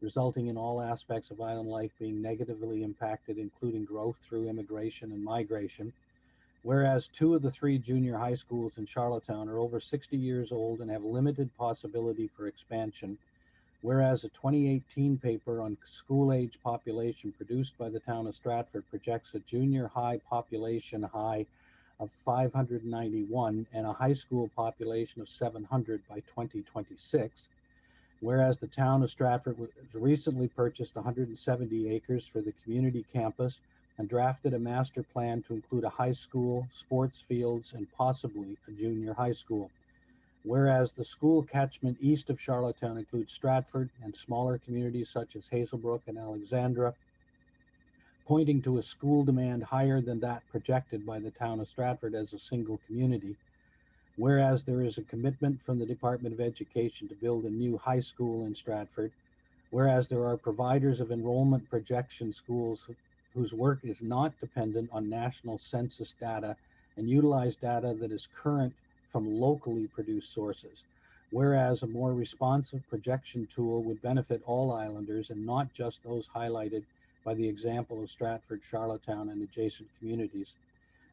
resulting in all aspects of island life being negatively impacted, including growth through immigration and migration. Whereas 2 of the 3 junior high schools in Charlottetown are over 60 years old and have limited possibility for expansion. Whereas a 2018 paper on school-age population produced by the town of Stratford projects a junior high population high of 591 and a high school population of 700 by 2026. Whereas the town of Stratford has recently purchased 170 acres for the community campus and drafted a master plan to include a high school, sports fields, and possibly a junior high school. Whereas the school catchment east of Charlottetown includes Stratford and smaller communities such as Hazelbrook and Alexandra, pointing to a school demand higher than that projected by the town of Stratford as a single community. Whereas there is a commitment from the Department of Education to build a new high school in Stratford. Whereas there are providers of enrollment projection schools whose work is not dependent on national census data and utilize data that is current from locally produced sources. Whereas a more responsive projection tool would benefit all islanders and not just those highlighted by the example of Stratford, Charlottetown, and adjacent communities.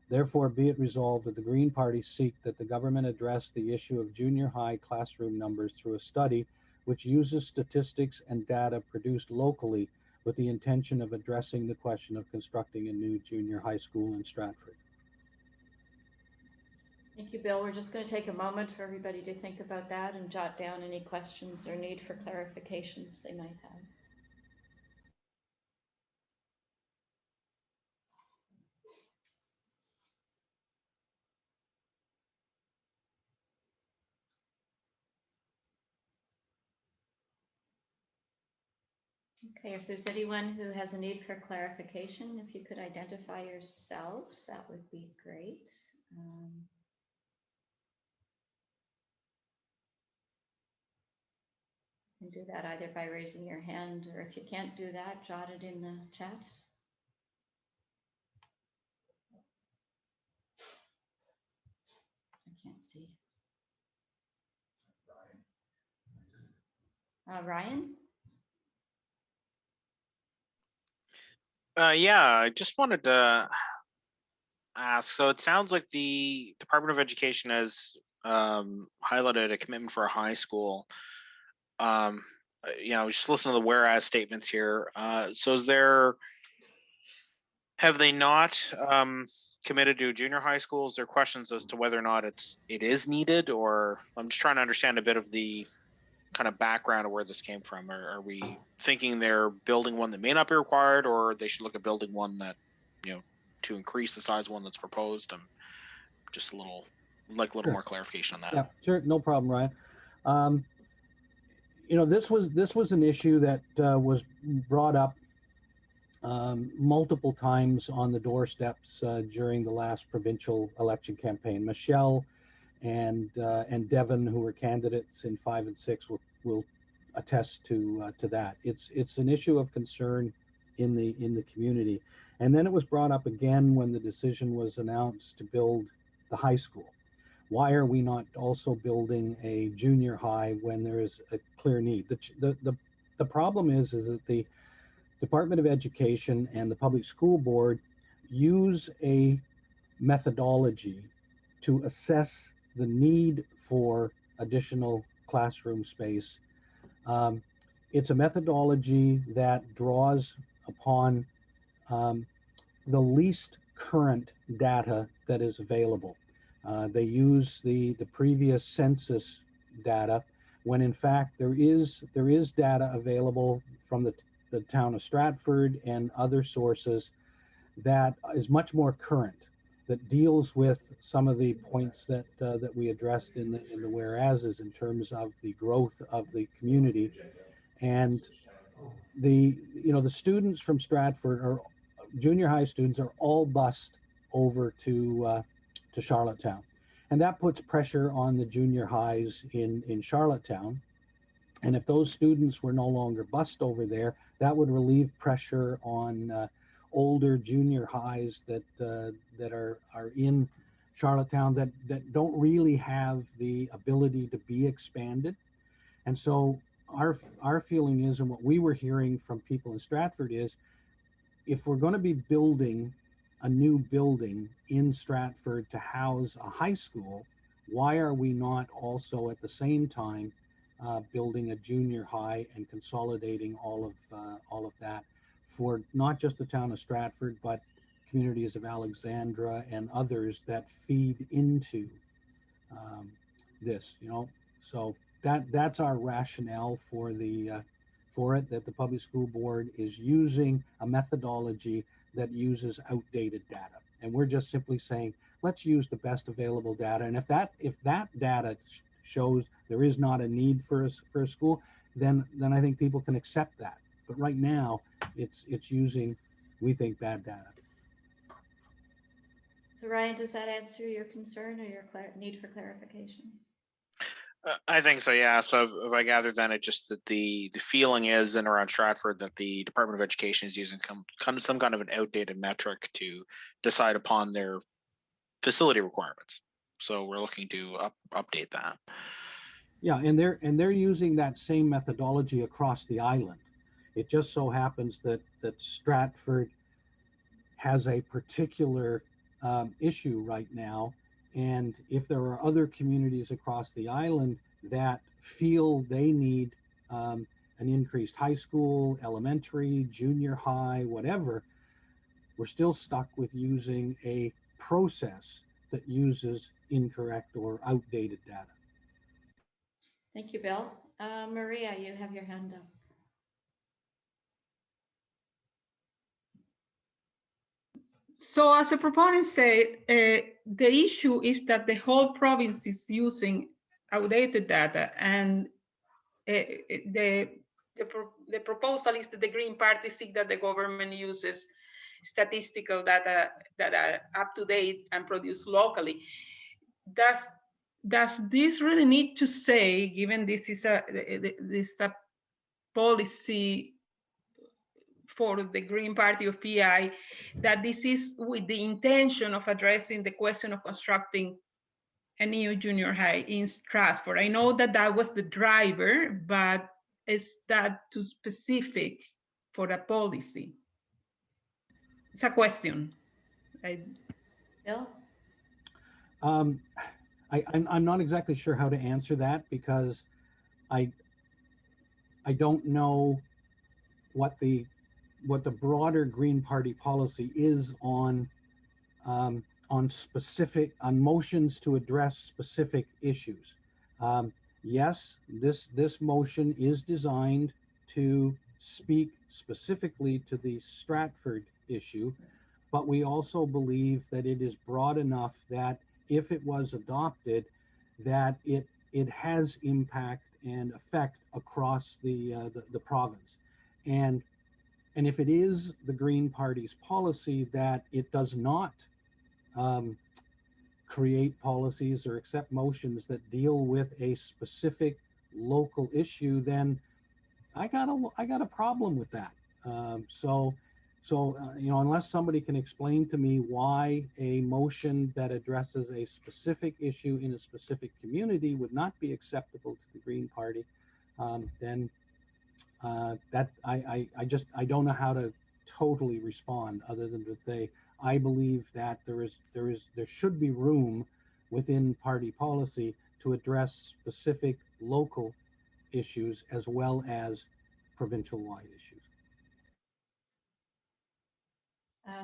Therefore, be it resolved that the Green Party seek that the government address the issue of junior high classroom numbers through a study which uses statistics and data produced locally with the intention of addressing the question of constructing a new junior high school in Stratford. Thank you, Bill. We're just going to take a moment for everybody to think about that and jot down any questions or need for clarifications they might have. Okay, if there's anyone who has a need for clarification, if you could identify yourselves, that would be great. You can do that either by raising your hand, or if you can't do that, jot it in the chat. I can't see. Ryan? Yeah, I just wanted to ask. So it sounds like the Department of Education has highlighted a commitment for a high school. Just listen to the whereas statements here. So have they not committed to junior high schools? There are questions as to whether or not it is needed, or I'm just trying to understand a bit of the kind of background of where this came from. Are we thinking they're building one that may not be required, or they should look at building one that, to increase the size of one that's proposed? I'm just a little more clarification on that. Yeah, sure, no problem, Ryan. This was an issue that was brought up multiple times on the doorsteps during the last provincial election campaign. Michelle and Devin, who were candidates in 5 and 6, will attest to that. It's an issue of concern in the community, and then it was brought up again when the decision was announced to build the high school. Why are we not also building a junior high when there is a clear need? The problem is that the Department of Education and the Public School Board use a methodology to assess the need for additional classroom space. It's a methodology that draws upon the least current data that is available. They use the previous census data when in fact there is data available from the town of Stratford and other sources that is much more current, that deals with some of the points that we addressed in the whereases in terms of the growth of the community. And the students from Stratford, or junior high students, are all bused over to Charlottetown, and that puts pressure on the junior highs in Charlottetown. And if those students were no longer bused over there, that would relieve pressure on older junior highs that are in Charlottetown that don't really have the ability to be expanded. And so our feeling is, and what we were hearing from people in Stratford is, if we're going to be building a new building in Stratford to house a high school, why are we not also at the same time building a junior high and consolidating all of that for not just the town of Stratford, but communities of Alexandra and others that feed into this, So that's our rationale for it, that the Public School Board is using a methodology that uses outdated data. And we're just simply saying, let's use the best available data. And if that data shows there is not a need for a school, then I think people can accept that. But right now, it's using, we think, bad data. So Ryan, does that answer your concern or your need for clarification? I think so, yeah. So if I gather then it just that the feeling is in around Stratford that the Department of Education is using some kind of an outdated metric to decide upon their facility requirements. So we're looking to update that. Yeah, and they're using that same methodology across the island. It just so happens that Stratford has a particular issue right now, and if there are other communities across the island that feel they need an increased high school, elementary, junior high, whatever, we're still stuck with using a process that uses incorrect or outdated data. Thank you, Bill. Maria, you have your hand up. So as the proponent said, the issue is that the whole province is using outdated data, and the proposal is that the Green Party seek that the government uses statistical data that are up to date and produced locally. Does this really need to say, given this is a policy for the Green Party of PEI, that this is with the intention of addressing the question of constructing a new junior high in Stratford? I know that that was the driver, but is that too specific for a policy? It's a question. Bill? I'm not exactly sure how to answer that, because I don't know what the broader Green Party policy is on motions to address specific issues. Yes, this motion is designed to speak specifically to the Stratford issue, but we also believe that it is broad enough that if it was adopted, that it has impact and effect across the province. And if it is the Green Party's policy that it does not create policies or accept motions that deal with a specific local issue, then I got a problem with that. So unless somebody can explain to me why a motion that addresses a specific issue in a specific community would not be acceptable to the Green Party, then that I don't know how to totally respond other than to say I believe that there should be room within party policy to address specific local issues as well as provincial-wide issues.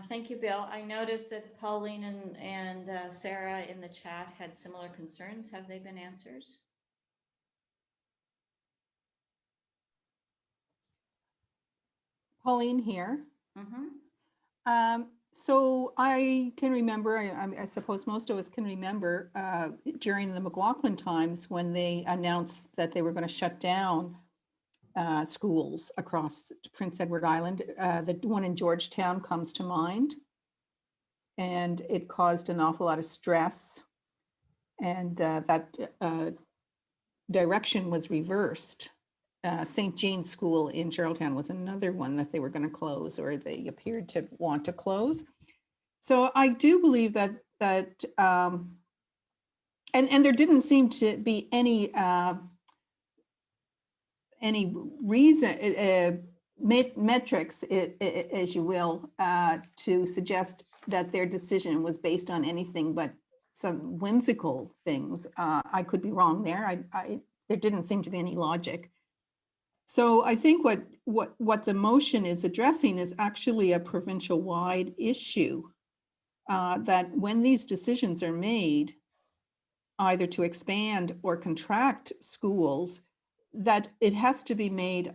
Thank you, Bill. I noticed that Pauline and Sarah in the chat had similar concerns. Have they been answered? Pauline here. Mm-hmm. So I can remember, I suppose most of us can remember during the McLaughlin times when they announced that they were going to shut down schools across Prince Edward Island. The one in Georgetown comes to mind, and it caused an awful lot of stress, and that direction was reversed. St. Jean's School in Charlottetown was another one that they were going to close, or they appeared to want to close. So I do believe that and there didn't seem to be any reason, metrics, as you will, to suggest that their decision was based on anything but some whimsical things. I could be wrong there. There didn't seem to be any logic. So I think what the motion is addressing is actually a provincial-wide issue, that when these decisions are made, either to expand or contract schools, that it has to be made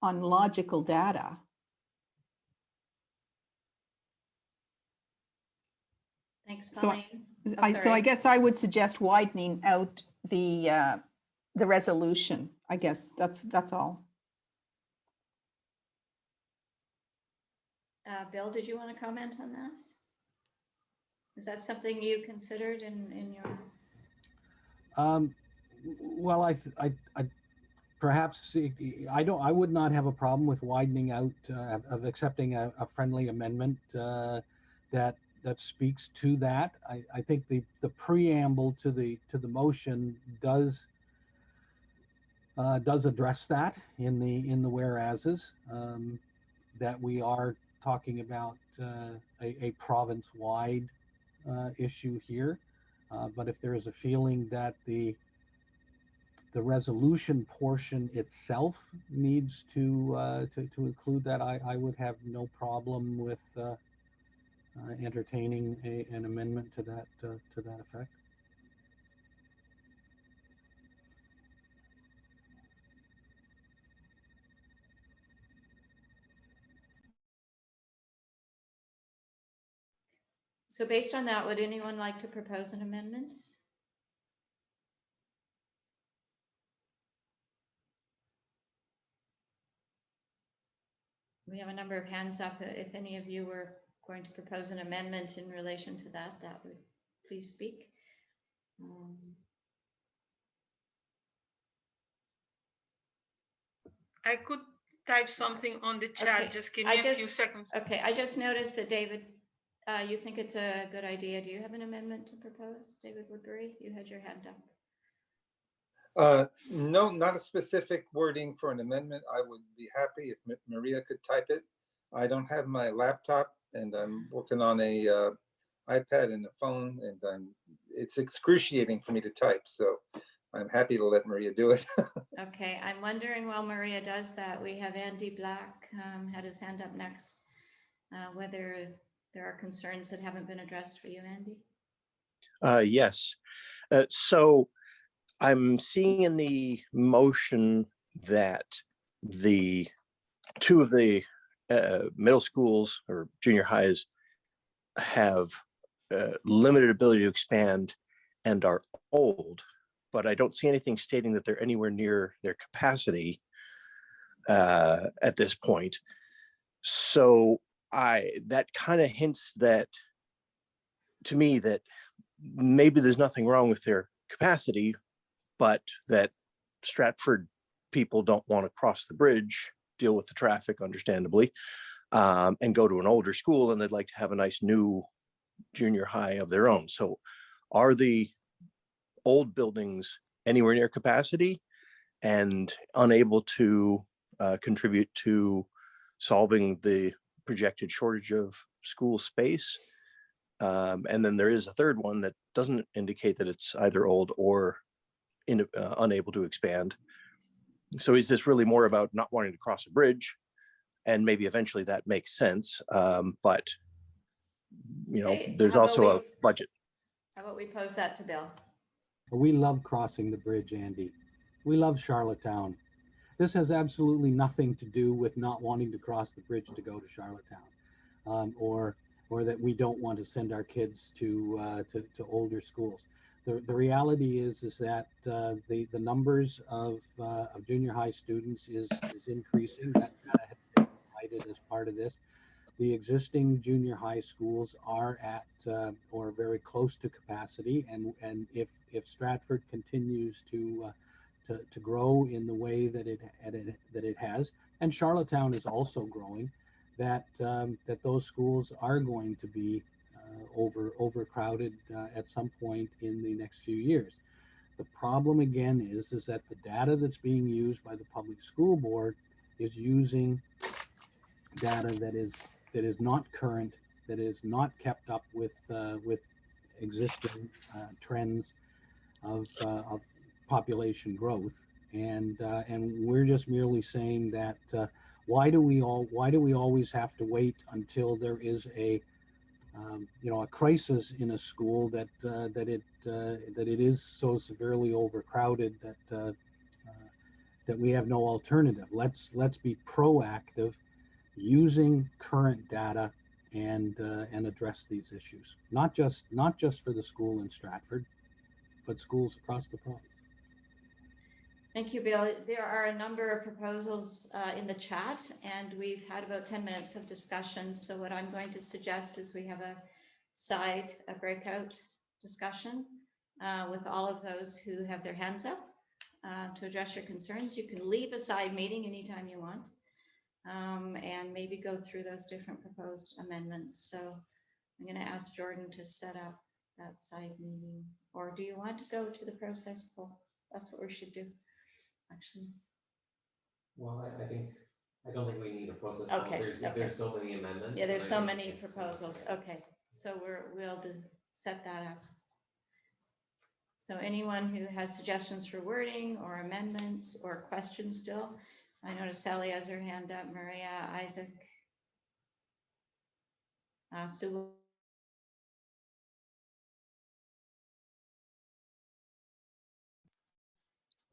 on logical data. Thanks, Pauline. So I guess I would suggest widening out the resolution. I guess that's all. Bill, did you want to comment on that? Is that something you considered in your? Well, perhaps I would not have a problem with widening out, of accepting a friendly amendment that speaks to that. I think the preamble to the motion does address that in the whereases, that we are talking about a province-wide issue here. But if there is a feeling that the resolution portion itself needs to include that, I would have no problem with entertaining an amendment to that effect. So based on that, would anyone like to propose an amendment? We have a number of hands up. If any of you were going to propose an amendment in relation to that, that would please speak. I could type something on the chat. Okay. Just give me a few seconds. Okay, I just noticed that David, you think it's a good idea. Do you have an amendment to propose? David Woodbury, you had your hand up. No, not a specific wording for an amendment. I would be happy if Maria could type it. I don't have my laptop and I'm working on a iPad and a phone, and it's excruciating for me to type. So I'm happy to let Maria do it. Okay, I'm wondering while Maria does that, we have Andy Black had his hand up next, whether there are concerns that haven't been addressed for you, Andy. Yes. So I'm seeing in the motion that the two of the middle schools or junior highs have limited ability to expand and are old, but I don't see anything stating that they're anywhere near their capacity at this point. So that kind of hints that to me that maybe there's nothing wrong with their capacity, but that Stratford people don't want to cross the bridge, deal with the traffic, understandably, and go to an older school, and they'd like to have a nice new junior high of their own. So are the old buildings anywhere near capacity and unable to contribute to solving the projected shortage of school space? And then there is a third one that doesn't indicate that it's either old or unable to expand. So is this really more about not wanting to cross a bridge? And maybe eventually that makes sense. But, you know, there's also a budget. How about we pose that to Bill? We love crossing the bridge, Andy. We love Charlottetown. This has absolutely nothing to do with not wanting to cross the bridge to go to Charlottetown, or that we don't want to send our kids to older schools. The reality is that the numbers of junior high students is increasing. That has been highlighted as part of this. The existing junior high schools are at or very close to capacity, and if Stratford continues to grow in the way that it has, and Charlottetown is also growing, that those schools are going to be overcrowded at some point in the next few years. The problem again is that the data that's being used by the public school board is using data that is not current, that is not kept up with existing trends of population growth, and we're just merely saying that why do we always have to wait until there is a crisis in a school that it is so severely overcrowded that we have no alternative. Let's be proactive, using current data and address these issues. Not just for the school in Stratford, but schools across the province. Thank you, Bill. There are a number of proposals in the chat, and we've had about 10 minutes of discussion. So what I'm going to suggest is we have a breakout discussion with all of those who have their hands up. to address your concerns. You can leave a side meeting anytime you want, and maybe go through those different proposed amendments. So I'm going to ask Jordan to set up that side meeting. Or do you want to go to the process poll? That's what we should do, actually. Well, I don't think we need a process. Okay, There's so many amendments. Yeah, there's so many proposals. Okay, so we'll set that up. So anyone who has suggestions for wording or amendments or questions still, I noticed Sally has her hand up, Maria, Isaac, Sue.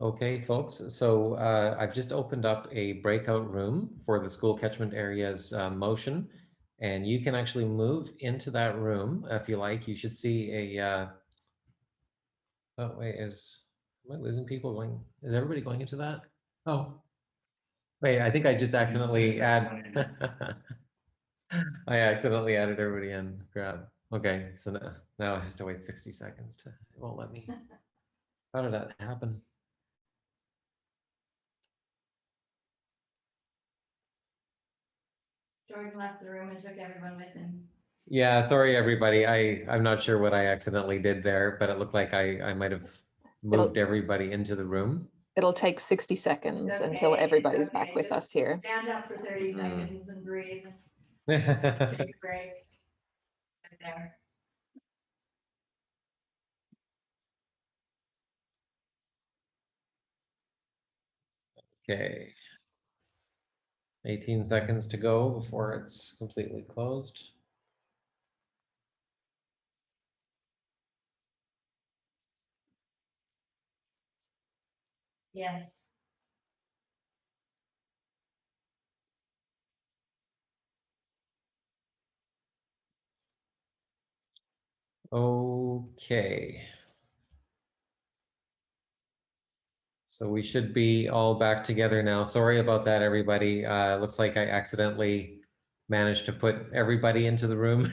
Okay, folks, so I've just opened up a breakout room for the school catchment areas motion, and you can actually move into that room if you like. You should see a, oh wait, am I losing people going? Is everybody going into that? Oh, wait, I think I just accidentally I accidentally added everybody in. Grab. Okay, so now it has to wait 60 seconds it won't let me. How did that happen? Jordan left the room and took everyone with him. Yeah, sorry, everybody. I'm not sure what I accidentally did there, but it looked like I might have moved everybody into the room. It'll take 60 seconds until everybody's back with us here. Stand up for 30 seconds and breathe. Okay. Take a break. Right there. Okay. 18 seconds to go before it's completely closed. Yes. Okay. So we should be all back together now. Sorry about that, everybody. Looks like I accidentally managed to put everybody into the room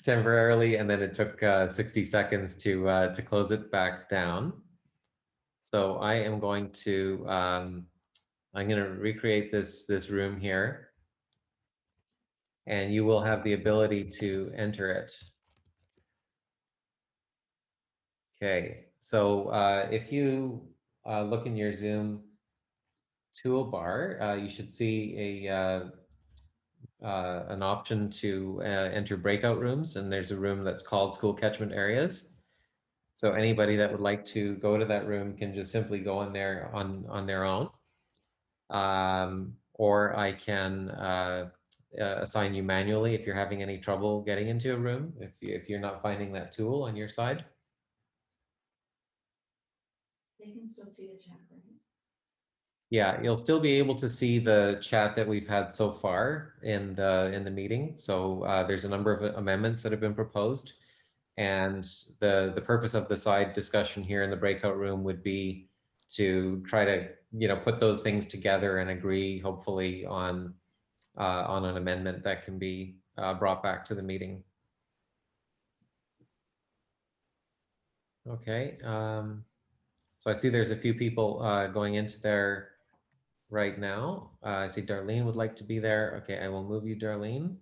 temporarily, and then it took 60 seconds to close it back down. So I am going to I'm going to recreate this room here, and you will have the ability to enter it. Okay, so if you look in your Zoom toolbar, you should see an option to enter breakout rooms, and there's a room that's called School Catchment Areas. So anybody that would like to go to that room can just simply go in there on their own. Or I can assign you manually if you're having any trouble getting into a room, if you're not finding that tool on your side. They can still see the chat, right? Yeah, you'll still be able to see the chat that we've had so far in the meeting. So there's a number of amendments that have been proposed, and the purpose of the side discussion here in the breakout room would be to try to put those things together and agree, hopefully, on an amendment that can be brought back to the meeting. Okay. So I see there's a few people going into there right now. I see Darlene would like to be there. Okay, I will move you, Darlene.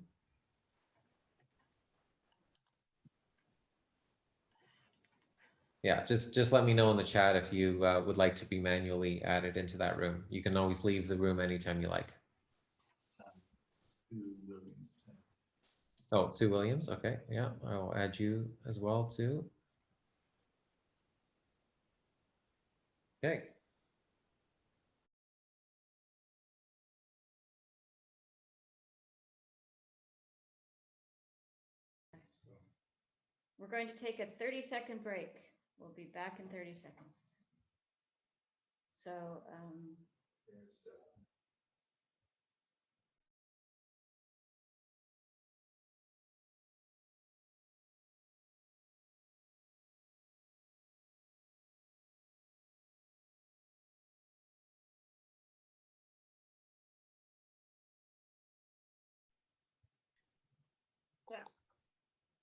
Yeah, just let me know in the chat if you would like to be manually added into that room. You can always leave the room anytime you like. Oh, Sue Williams. Okay, yeah, I'll add you as well, Sue. Okay. We're going to take a 30-second break. We'll be back in 30 seconds. So,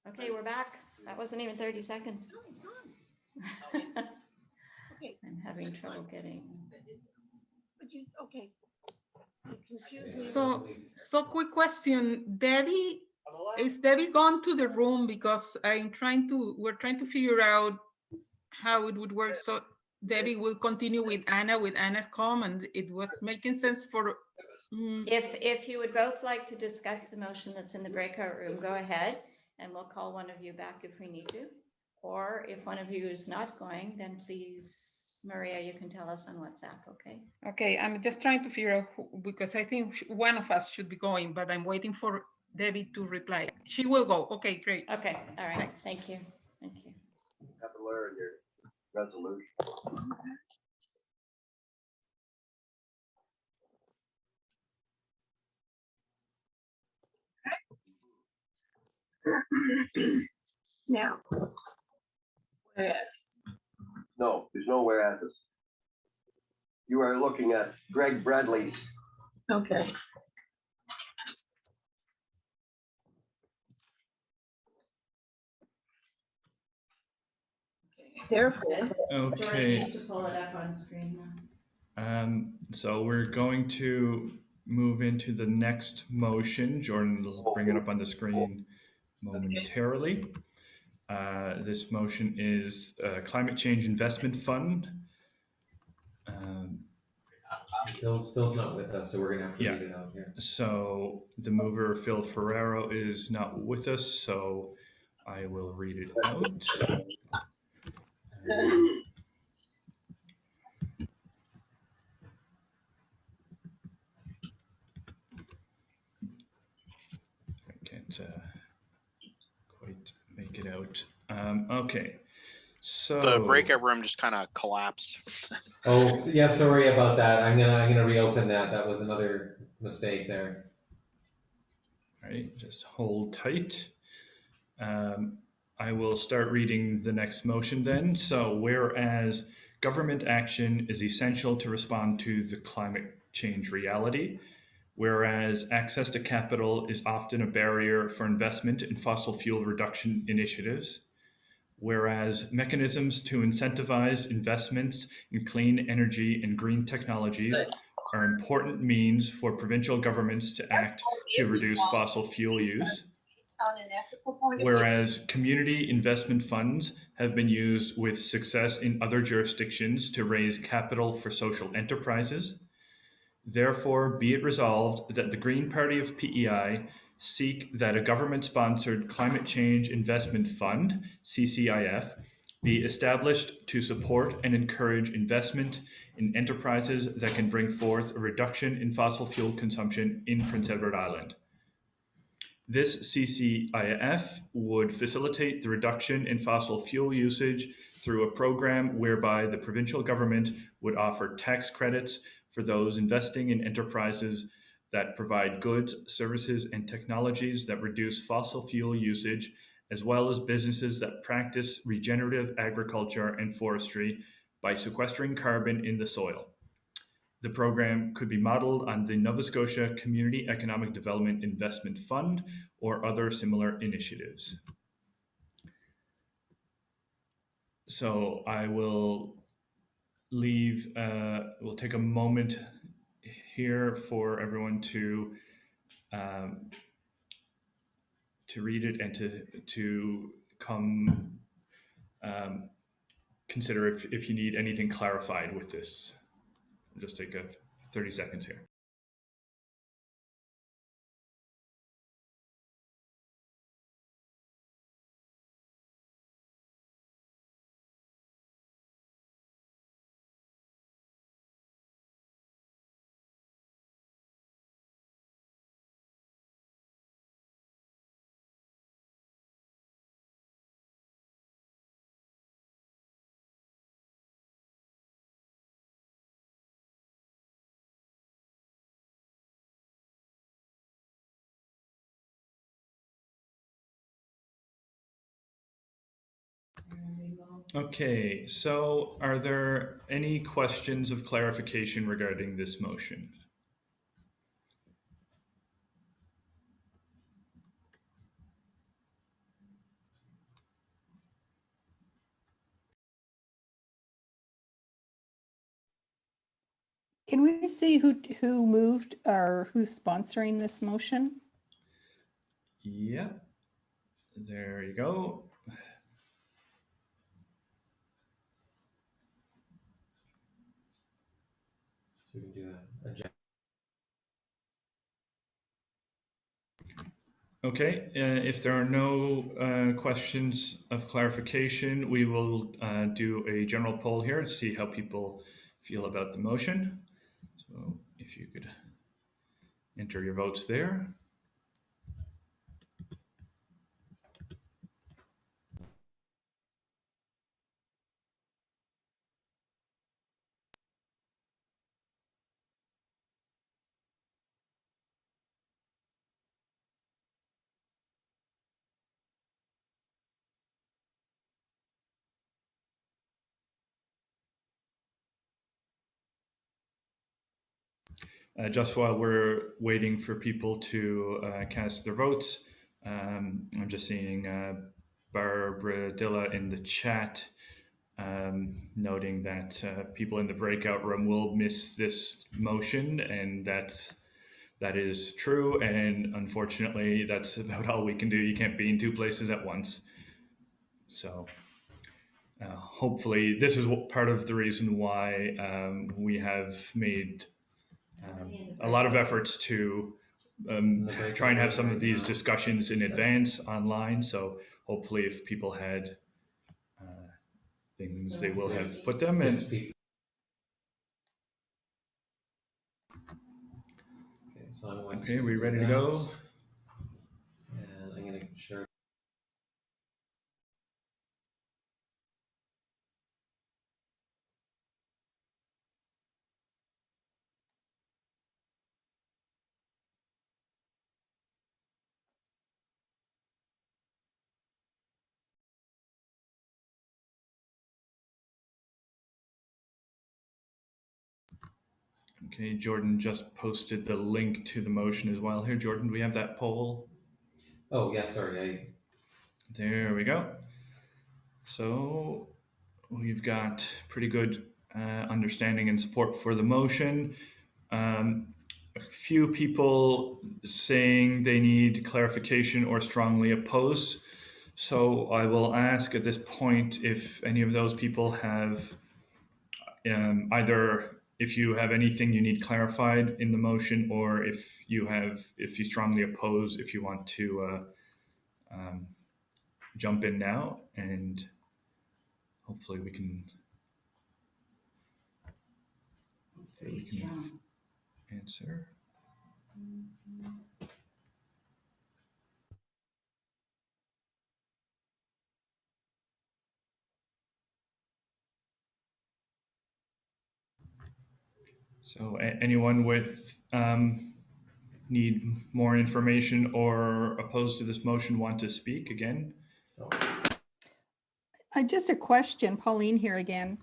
okay, we're back. That wasn't even 30 seconds. Okay. I'm having trouble getting. But okay. So quick question, Debbie, is Debbie gone to the room? Because we're trying to figure out how it would work. So Debbie will continue with Anna's comment. It was making sense for. If you would both like to discuss the motion that's in the breakout room, go ahead, and we'll call one of you back if we need to. Or if one of you is not going, then please, Maria, you can tell us on WhatsApp, okay? Okay, I'm just trying to figure out because I think one of us should be going, but I'm waiting for Debbie to reply. She will go. Okay, great. Okay, all right. Thank you. Thank you. Have to learn your resolution. Now, No, there's no whereas. You are looking at Greg Bradley's. Okay. Therefore, Okay. Jordan needs to pull it up on screen now. So we're going to move into the next motion. Jordan will bring it up on the screen momentarily. This motion is Climate Change Investment Fund. Phil's not with us, so we're gonna have to read it out here. So the mover, Phil Ferrero, is not with us, so I will read it out. I can't quite make it out. Okay, so The breakout room just kind of collapsed. Oh, yeah, sorry about that. I'm gonna reopen that. That was another mistake there. All right, just hold tight. I will start reading the next motion then. So whereas government action is essential to respond to the climate change reality, whereas access to capital is often a barrier for investment in fossil fuel reduction initiatives, whereas mechanisms to incentivize investments in clean energy and green technologies are important means for provincial governments to act to reduce fossil fuel use, whereas community investment funds have been used with success in other jurisdictions to raise capital for social enterprises. Therefore, be it resolved that the Green Party of PEI seek that a government-sponsored Climate Change Investment Fund, CCIF, be established to support and encourage investment in enterprises that can bring forth a reduction in fossil fuel consumption in Prince Edward Island. This CCIF would facilitate the reduction in fossil fuel usage through a program whereby the provincial government would offer tax credits for those investing in enterprises that provide goods, services, and technologies that reduce fossil fuel usage, as well as businesses that practice regenerative agriculture and forestry by sequestering carbon in the soil. The program could be modeled on the Nova Scotia Community Economic Development Investment Fund or other similar initiatives. So I will leave, we'll take a moment here for everyone to read it and to come consider if you need anything clarified with this. I'll just take 30 seconds here. Okay, so are there any questions of clarification regarding this motion? Can we see who moved or who's sponsoring this motion? Yeah, there you go. So we can do a Okay, if there are no questions of clarification, we will do a general poll here to see how people feel about the motion. So if you could enter your votes there. Just while we're waiting for people to cast their votes, I'm just seeing Barbara Dilla in the chat, noting that people in the breakout room will miss this motion, and that is true. And unfortunately, that's about all we can do. You can't be in two places at once. So hopefully, this is part of the reason why we have made a lot of efforts to try and have some of these discussions in advance online. So hopefully if people had things, they will have put them in. Okay, so I'm going Okay, to we do ready to that. go? And I'm going to share. Okay, Jordan just posted the link to the motion as well. Here, Jordan, do we have that poll? Oh, yeah, sorry. There we go. So we've got pretty good understanding and support for the motion. A few people saying they need clarification or strongly oppose. So I will ask at this point if any of those people have either if you have anything you need clarified in the motion, or if you strongly oppose, if you want to jump in now, and hopefully we can answer. So anyone with need more information or opposed to this motion want to speak again? Just a question, Pauline here again.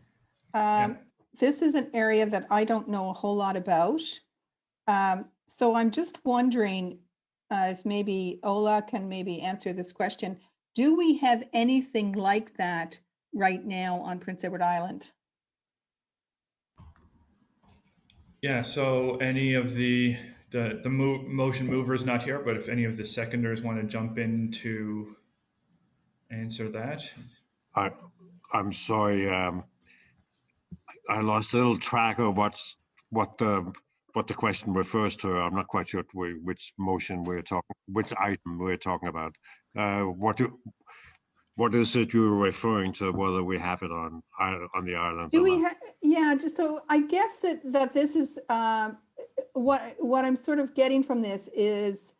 This is an area that I don't know a whole lot about. So I'm just wondering if maybe Ola can maybe answer this question. Do we have anything like that right now on Prince Edward Island? Yeah, so any of the motion mover is not here, but if any of the seconders want to jump in to answer that. I'm sorry, I lost a little track of what the question refers to. I'm not quite sure which motion which item we're talking about. What is it you're referring to? Whether we have it on the island? Do we have? Yeah, just so I guess that this is what I'm sort of getting from this is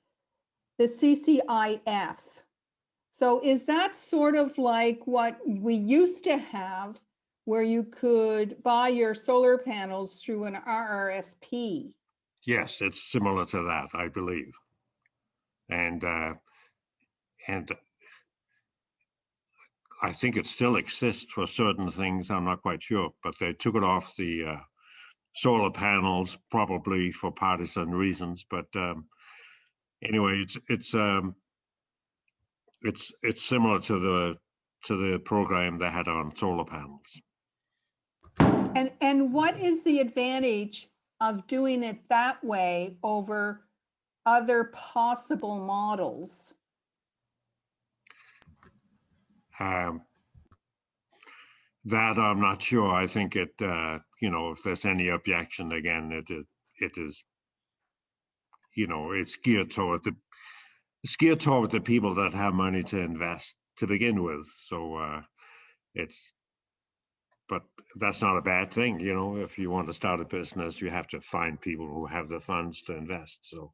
the CCIF. So is that sort of like what we used to have, where you could buy your solar panels through an RRSP? Yes, it's similar to that, I believe. And I think it still exists for certain things. I'm not quite sure, but they took it off the solar panels, probably for partisan reasons. But anyway, it's similar to the program they had on solar panels. And what is the advantage of doing it that way over other possible models? That I'm not sure. I think it, if there's any objection, again, it is, it's geared toward the people that have money to invest to begin with. So but that's not a bad thing. If you want to start a business, you have to find people who have the funds to invest. So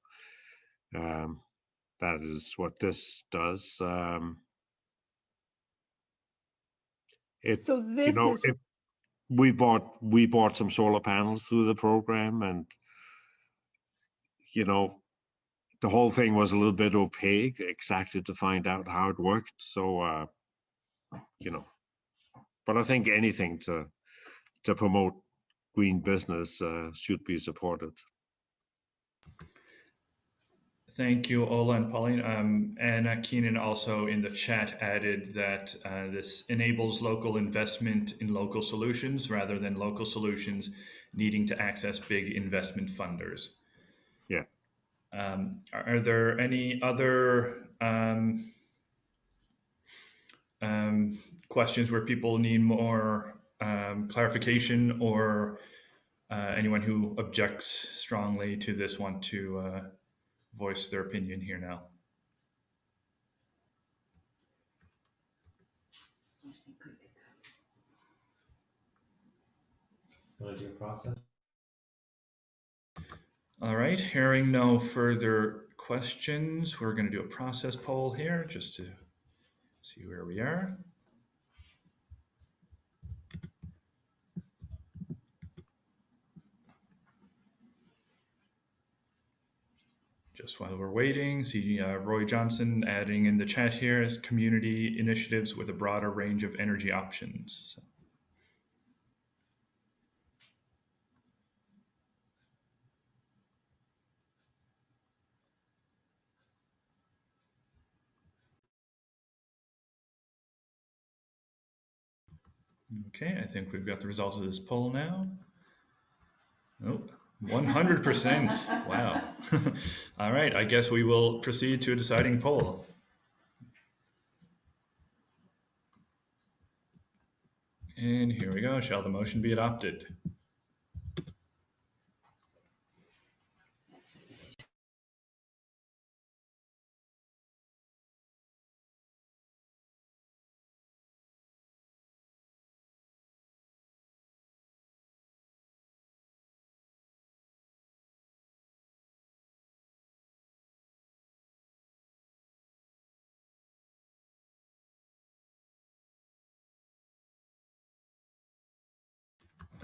that is what this does. So this is. We bought some solar panels through the program, and the whole thing was a little bit opaque, exactly to find out how it worked. So but I think anything to promote green business should be supported. Thank you, Ola and Pauline. Anna Keenan also in the chat added that this enables local investment in local solutions rather than local solutions needing to access big investment funders. Yeah. Are there any other questions where people need more clarification, or anyone who objects strongly to this want to voice their opinion here now? Want to do a process? All right, hearing no further questions, we're going to do a process poll here just to see where we are. Just while we're waiting, see Roy Johnson adding in the chat here as community initiatives with a broader range of energy options. So. Okay, I think we've got the results of this poll now. Oh, 100%. Wow. All right, I guess we will proceed to a deciding poll. And here we go. Shall the motion be adopted?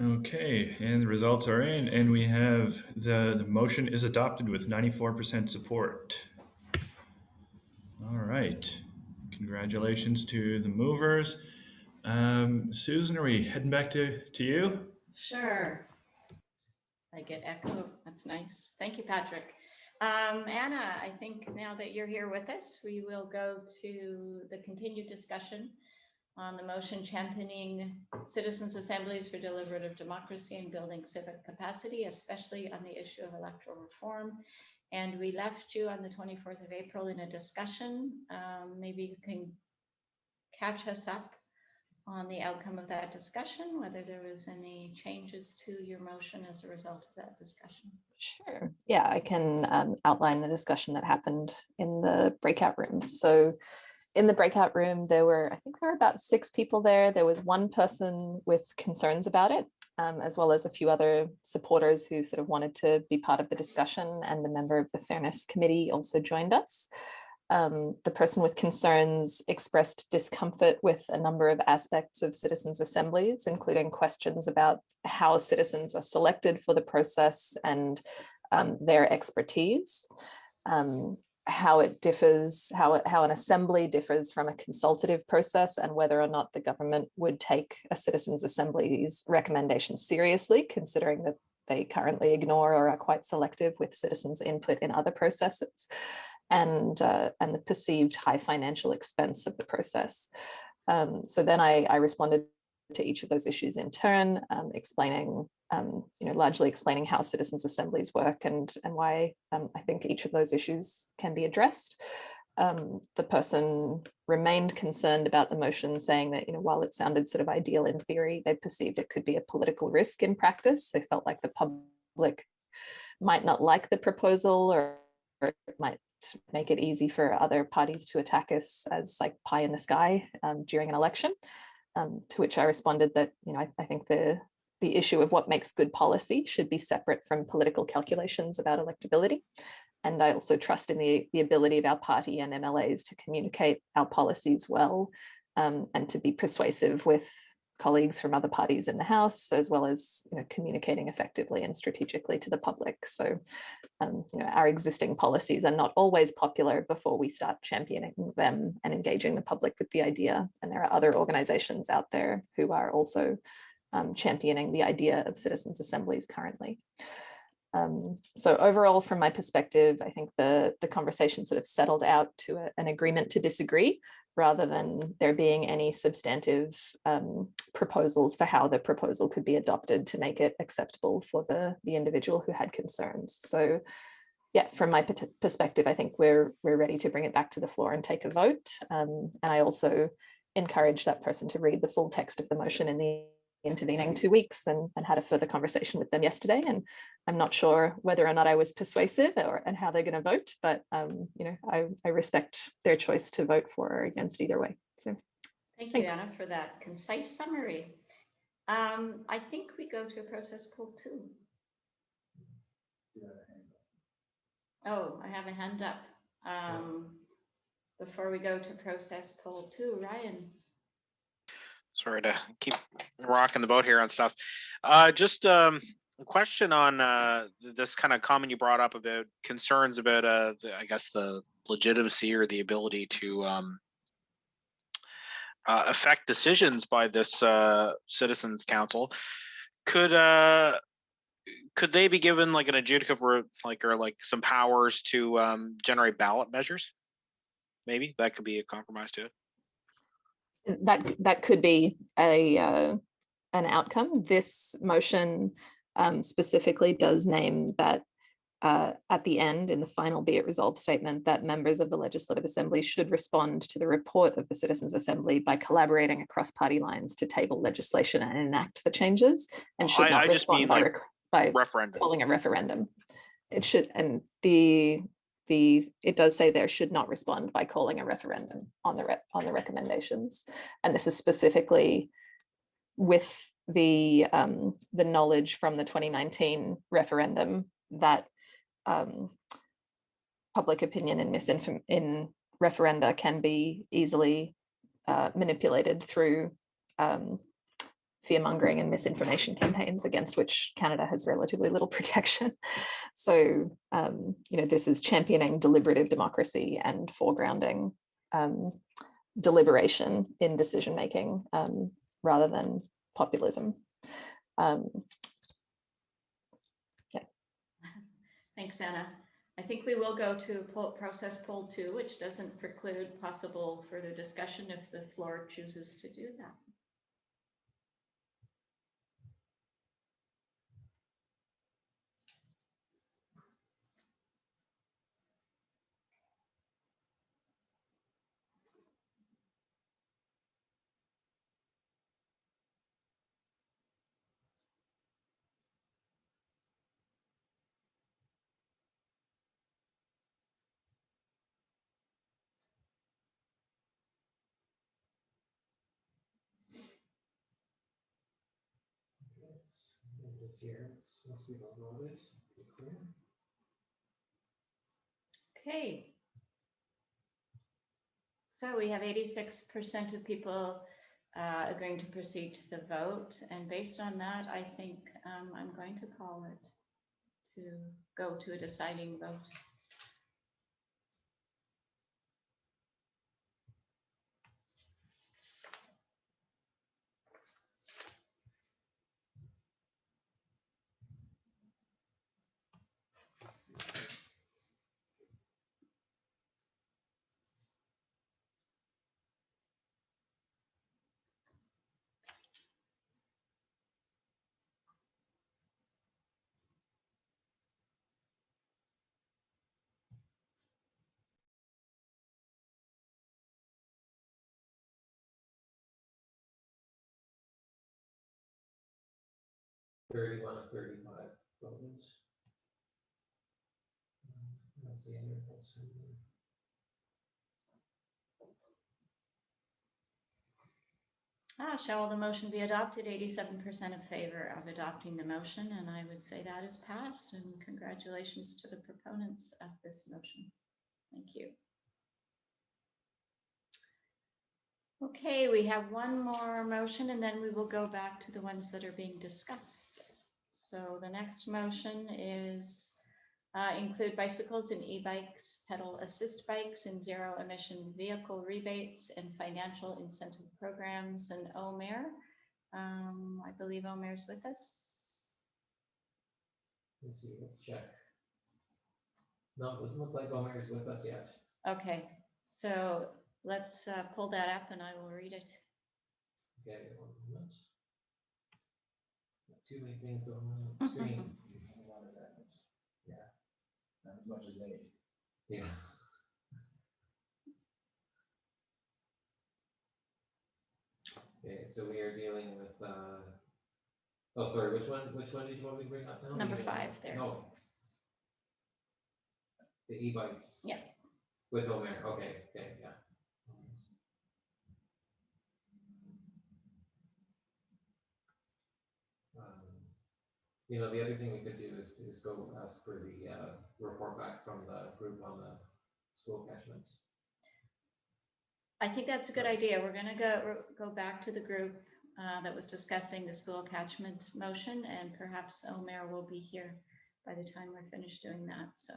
Okay, and the results are in, and we have the motion is adopted with 94% support. All right, congratulations to the movers. Susan, are we heading back to you? Sure. I get echo. That's nice. Thank you, Patrick. Anna, I think now that you're here with us, we will go to the continued discussion on the motion championing citizens' assemblies for deliberative democracy and building civic capacity, especially on the issue of electoral reform. And we left you on the 24th of April in a discussion. Maybe you can catch us up on the outcome of that discussion, whether there was any changes to your motion as a result of that discussion. Sure. Yeah, I can outline the discussion that happened in the breakout room. So in the breakout room, I think there were about 6 people there. There was one person with concerns about it, as well as a few other supporters who sort of wanted to be part of the discussion, and a member of the Fairness Committee also joined us. The person with concerns expressed discomfort with a number of aspects of citizens' assemblies, including questions about how citizens are selected for the process and their expertise, how it differs, how an assembly differs from a consultative process, and whether or not the government would take a citizens' assembly's recommendations seriously, considering that they currently ignore or are quite selective with citizens' input in other processes. And the perceived high financial expense of the process. So then I responded to each of those issues in turn, explaining, largely explaining how citizens assemblies work and why I think each of those issues can be addressed. The person remained concerned about the motion, saying that, while it sounded sort of ideal in theory, they perceived it could be a political risk in practice. They felt like the public might not like the proposal, or it might make it easy for other parties to attack us as like pie in the sky during an election. To which I responded that, I think the issue of what makes good policy should be separate from political calculations about electability. And I also trust in the ability of our party and MLAs to communicate our policies well, and to be persuasive with colleagues from other parties in the House, as well as communicating effectively and strategically to the public. So our existing policies are not always popular before we start championing them and engaging the public with the idea. And there are other organizations out there who are also championing the idea of citizens assemblies currently. So overall, from my perspective, I think the conversation sort of settled out to an agreement to disagree, rather than there being any substantive proposals for how the proposal could be adopted to make it acceptable for the individual who had concerns. So yeah, from my perspective, I think we're ready to bring it back to the floor and take a vote. And I also encourage that person to read the full text of the motion in the intervening 2 weeks, and had a further conversation with them yesterday. And I'm not sure whether or not I was persuasive and how they're going to vote, but I respect their choice to vote for or against either way. So thank you, Anna, for that concise summary. I think we go to process poll 2. Oh, I have a hand up. Before we go to process poll 2, Ryan. Sorry to keep rocking the boat here on stuff. Just a question on this kind of comment you brought up about concerns about, I guess, the legitimacy or the ability to affect decisions by this citizens council. Could they be given like an adjudicative or like some powers to generate ballot measures? Maybe that could be a compromise to it. That could be an outcome. This motion specifically does name that at the end, in the final be it resolved statement, that members of the Legislative Assembly should respond to the report of the Citizens Assembly by collaborating across party lines to table legislation and enact the changes, and should not respond by referendum. Calling a referendum. It should, and it does say there should not respond by calling a referendum on the recommendations, and this is specifically with the knowledge from the 2019 referendum that public opinion in referenda can be easily manipulated through fear-mongering and misinformation campaigns, against which Canada has relatively little protection. So, this is championing deliberative democracy and foregrounding deliberation in decision-making rather than populism. Yeah. Thanks, Anna. I think we will go to process poll 2, which doesn't preclude possible further discussion if the floor chooses to do that. Okay. So we have 86% of people agreeing to proceed to the vote. And based on that, I think I'm going to call it to go to a deciding vote. 31 of 35 voted. Let's see, shall the motion be adopted? 87% in favor of adopting the motion, and I would say that is passed, and congratulations to the proponents of this motion. Thank you. Okay, we have one more motion, and then we will go back to the ones that are being discussed. So the next motion is include bicycles and e-bikes, pedal assist bikes, and zero-emission vehicle rebates and financial incentive programs. And Omer, I believe Omer's with us. Let's see, let's check. No, it doesn't look like Omer's with us yet. Okay, so let's pull that up and I will read it. Okay, 1 moment. Too many things going on the screen. Yeah. Not as much as they. Yeah. Okay, so we are dealing with, oh, sorry, which one did you want me to bring up now? Number 5 there. No. The e-bikes. Yeah. With Omer, okay, yeah. You know, the other thing we could do is go ask for the report back from the group on the school catchment. I think that's a good idea. We're going to go back to the group that was discussing the school catchment motion, and perhaps Omer will be here by the time we're finished doing that. So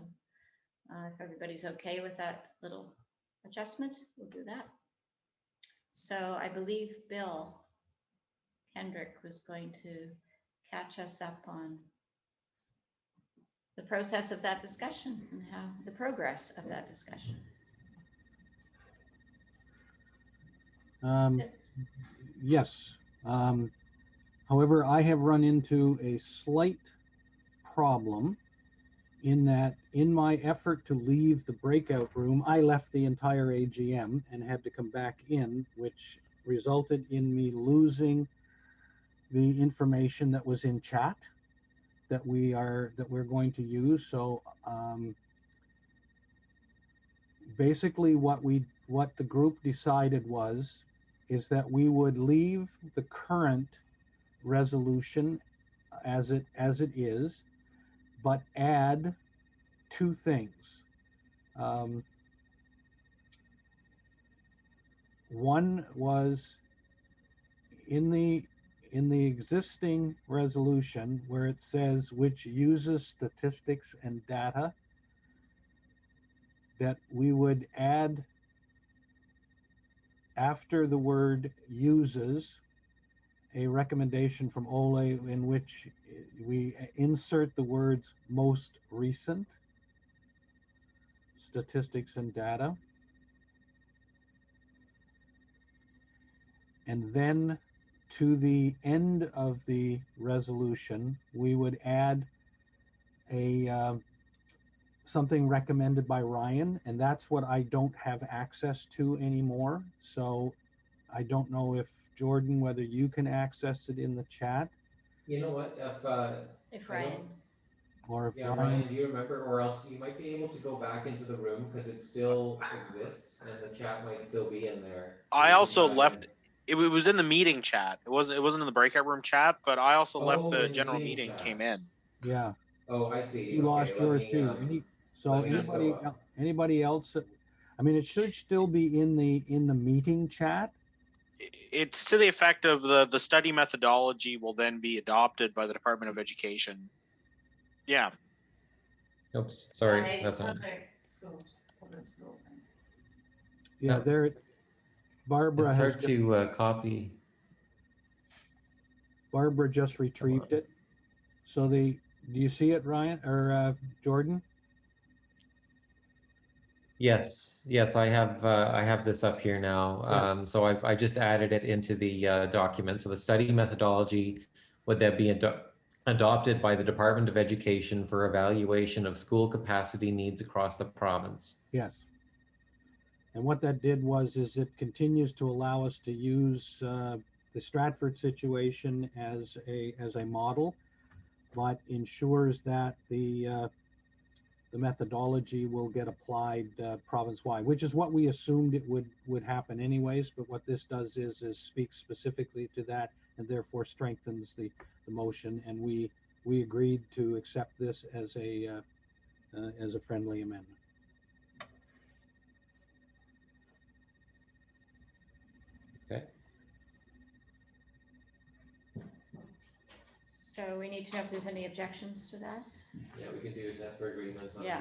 if everybody's okay with that little adjustment, we'll do that. So I believe Bill Kendrick was going to catch us up on the process of that discussion and how the progress of that discussion. Yes. However, I have run into a slight problem in that in my effort to leave the breakout room, I left the entire AGM and had to come back in, which resulted in me losing the information that was in chat that we're going to use. So basically what the group decided is that we would leave the current resolution as it is, but add 2 things. One was in the existing resolution where it says which uses statistics and data, that we would add after the word uses a recommendation from Ole in which we insert the words most recent statistics and data. And then to the end of the resolution, we would add a something recommended by Ryan, and that's what I don't have access to anymore. So I don't know if Jordan, whether you can access it in the chat. You know what, if Ryan. Or if yeah, Ryan, do you remember, or else you might be able to go back into the room because it still exists and the chat might still be in there. So I also left. It was in the meeting chat. It wasn't in the breakout room chat, but I also left the general meeting, came in. Yeah. Oh, I see. You lost yours too. Anybody else? I mean, it should still be in the meeting chat. It's to the effect of the study methodology will then be adopted by the Department of Education. Yeah. Oops, sorry, that's on. Yeah, there. Barbara it's has hard to copy. Barbara just retrieved it. So do you see it, Ryan or Jordan? Yes, I have this up here now. Yeah. So I just added it into the document. So the study methodology would then be adopted by the Department of Education for evaluation of school capacity needs across the province. Yes. And what that did is it continues to allow us to use the Stratford situation as a model, but ensures that the methodology will get applied province-wide, which is what we assumed it would happen anyways. But what this does is speaks specifically to that, and therefore strengthens the motion. And we agreed to accept this as a friendly amendment. Okay. So we need to know if there's any objections to that. Yeah, we could do a test for agreement on Yeah.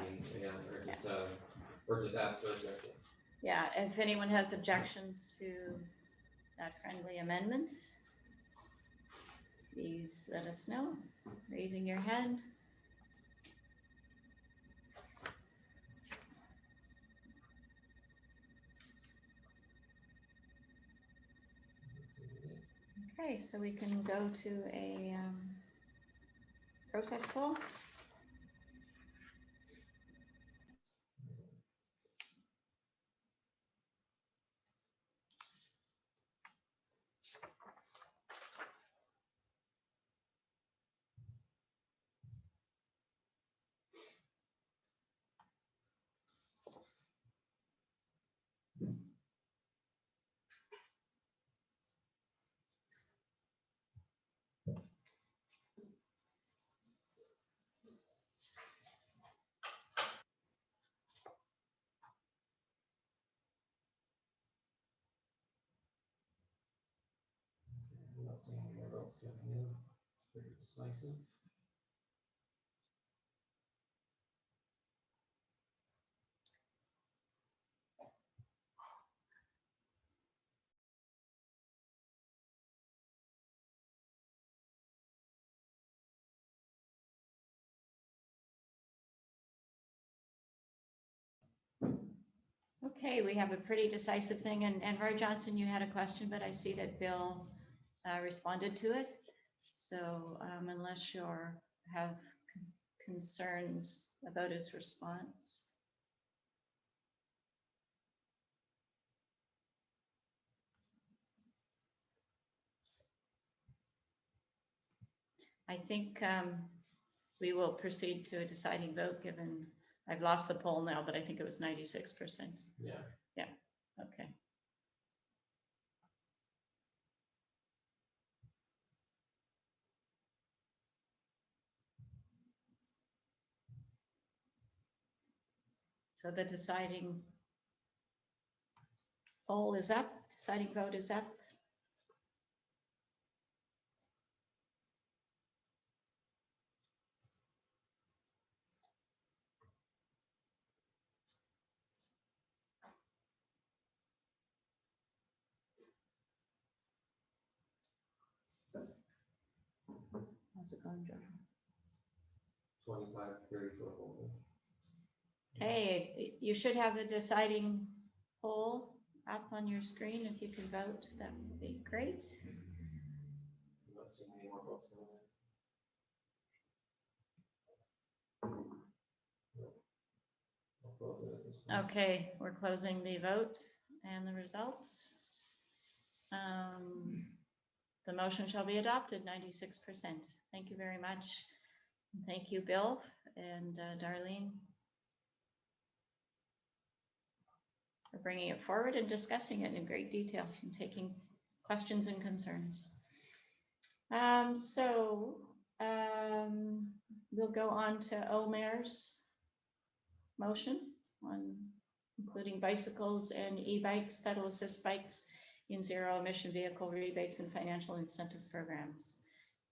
or just ask for objections. Yeah, if anyone has objections to that friendly amendment, please let us know, raising your hand. Okay, so we can go to a process poll. I'm not seeing any more votes coming in. It's pretty decisive. Okay, we have a pretty decisive thing, and Roy Johnson, you had a question, but I see that Bill responded to it. So unless you have concerns about his response. I think we will proceed to a deciding vote, given I've lost the poll now, but I think it was 96%. Yeah. Yeah, okay. So the deciding poll is up, deciding vote is up. How's it going, John? 25-34. Hey, you should have a deciding poll up on your screen. If you can vote, that would be great. I'm not seeing any more votes coming in. I'll close it at this point. Okay, we're closing the vote and the results. The motion shall be adopted, 96%. Thank you very much. Thank you, Bill and Darlene, for bringing it forward and discussing it in great detail and taking questions and concerns. We'll go on to Omer's motion on including bicycles and e-bikes, pedal assist bikes in zero emission vehicle rebates and financial incentive programs.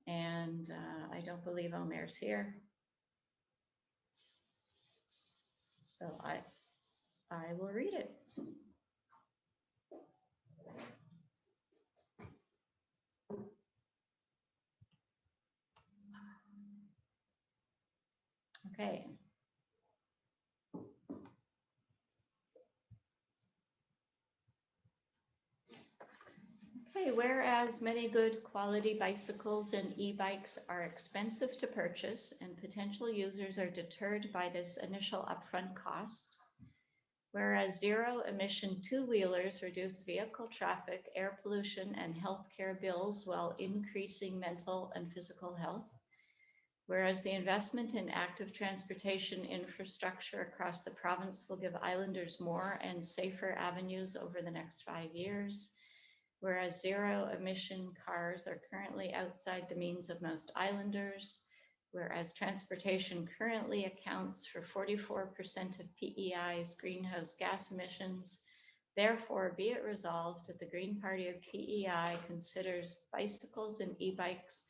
And I don't believe Omer's here. So I will read it. Okay. Okay, whereas many good quality bicycles and e-bikes are expensive to purchase and potential users are deterred by this initial upfront cost, whereas zero-emission two-wheelers reduce vehicle traffic, air pollution, and healthcare bills while increasing mental and physical health, Whereas the investment in active transportation infrastructure across the province will give islanders more and safer avenues over the next 5 years. Whereas zero-emission cars are currently outside the means of most islanders. Whereas transportation currently accounts for 44% of PEI's greenhouse gas emissions. Therefore, be it resolved that the Green Party of PEI considers bicycles and e-bikes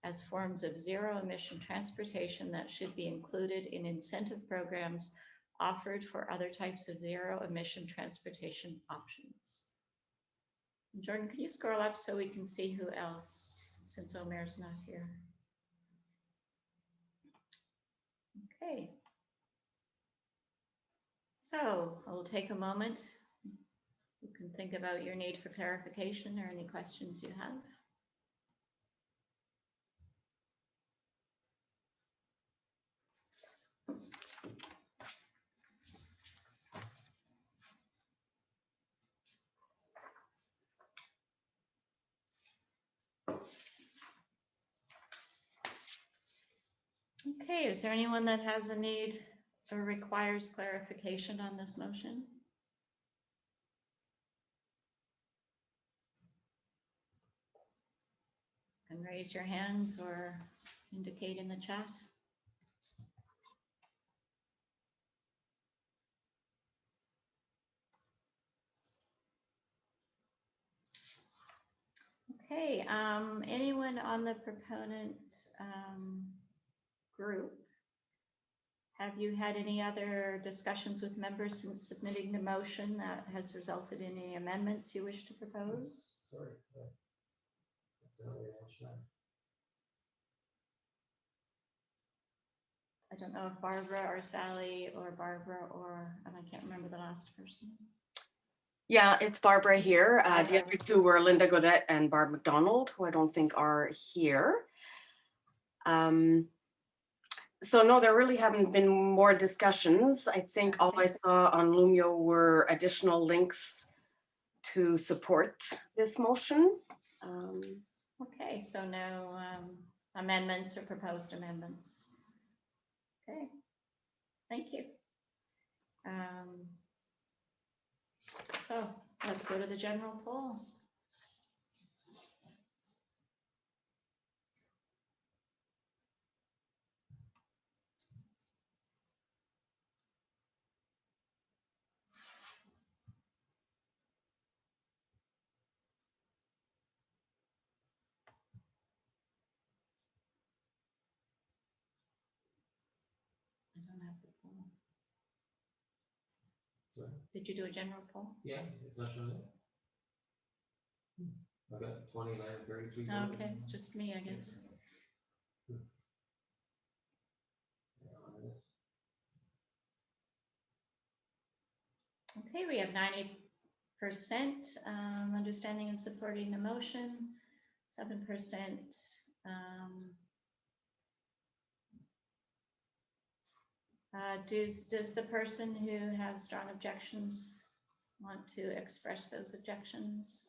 as forms of zero-emission transportation that should be included in incentive programs offered for other types of zero-emission transportation options. Jordan, can you scroll up so we can see who else, since Omer's not here? Okay. So I'll take a moment. You can think about your need for clarification or any questions you have. Okay, is there anyone that has a need or requires clarification on this motion? You can raise your hands or indicate in the chat. Okay, anyone on the proponent group? Have you had any other discussions with members since submitting the motion that has resulted in any amendments you wish to propose? Sorry. That's another action item. I don't know if Barbara or Sally or Barbara or, and I can't remember the last person. Yeah, it's Barbara here. Hi, The other two were Linda Godette and Barb McDonald, who I don't think are here. So no, there really haven't been more discussions. I think all I saw on Lumio were additional links to support this motion. Okay, so no amendments or proposed amendments. Okay, thank you. So let's go to the general poll. I don't have the poll. Sorry. Did you do a general poll? Yeah, it's not showing it. I've got 29, 33. Okay, it's just me, I guess. Okay, we have 90% understanding and supporting the motion, 7% does the person who has strong objections want to express those objections?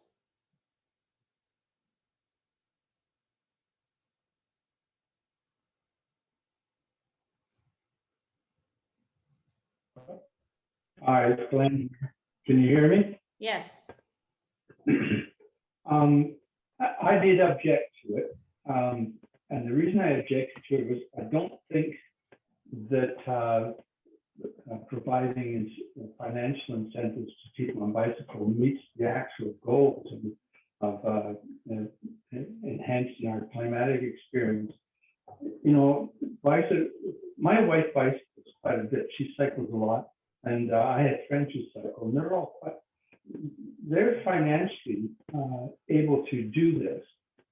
Hi, it's Glenn. Can you hear me? Yes. I did object to it. And the reason I objected to it was I don't think that providing financial incentives to people on bicycle meets the actual goals of enhancing our climatic experience. You know, my wife bicycles quite a bit. She cycles a lot, and I had friends who cycle, and they're financially able to do this.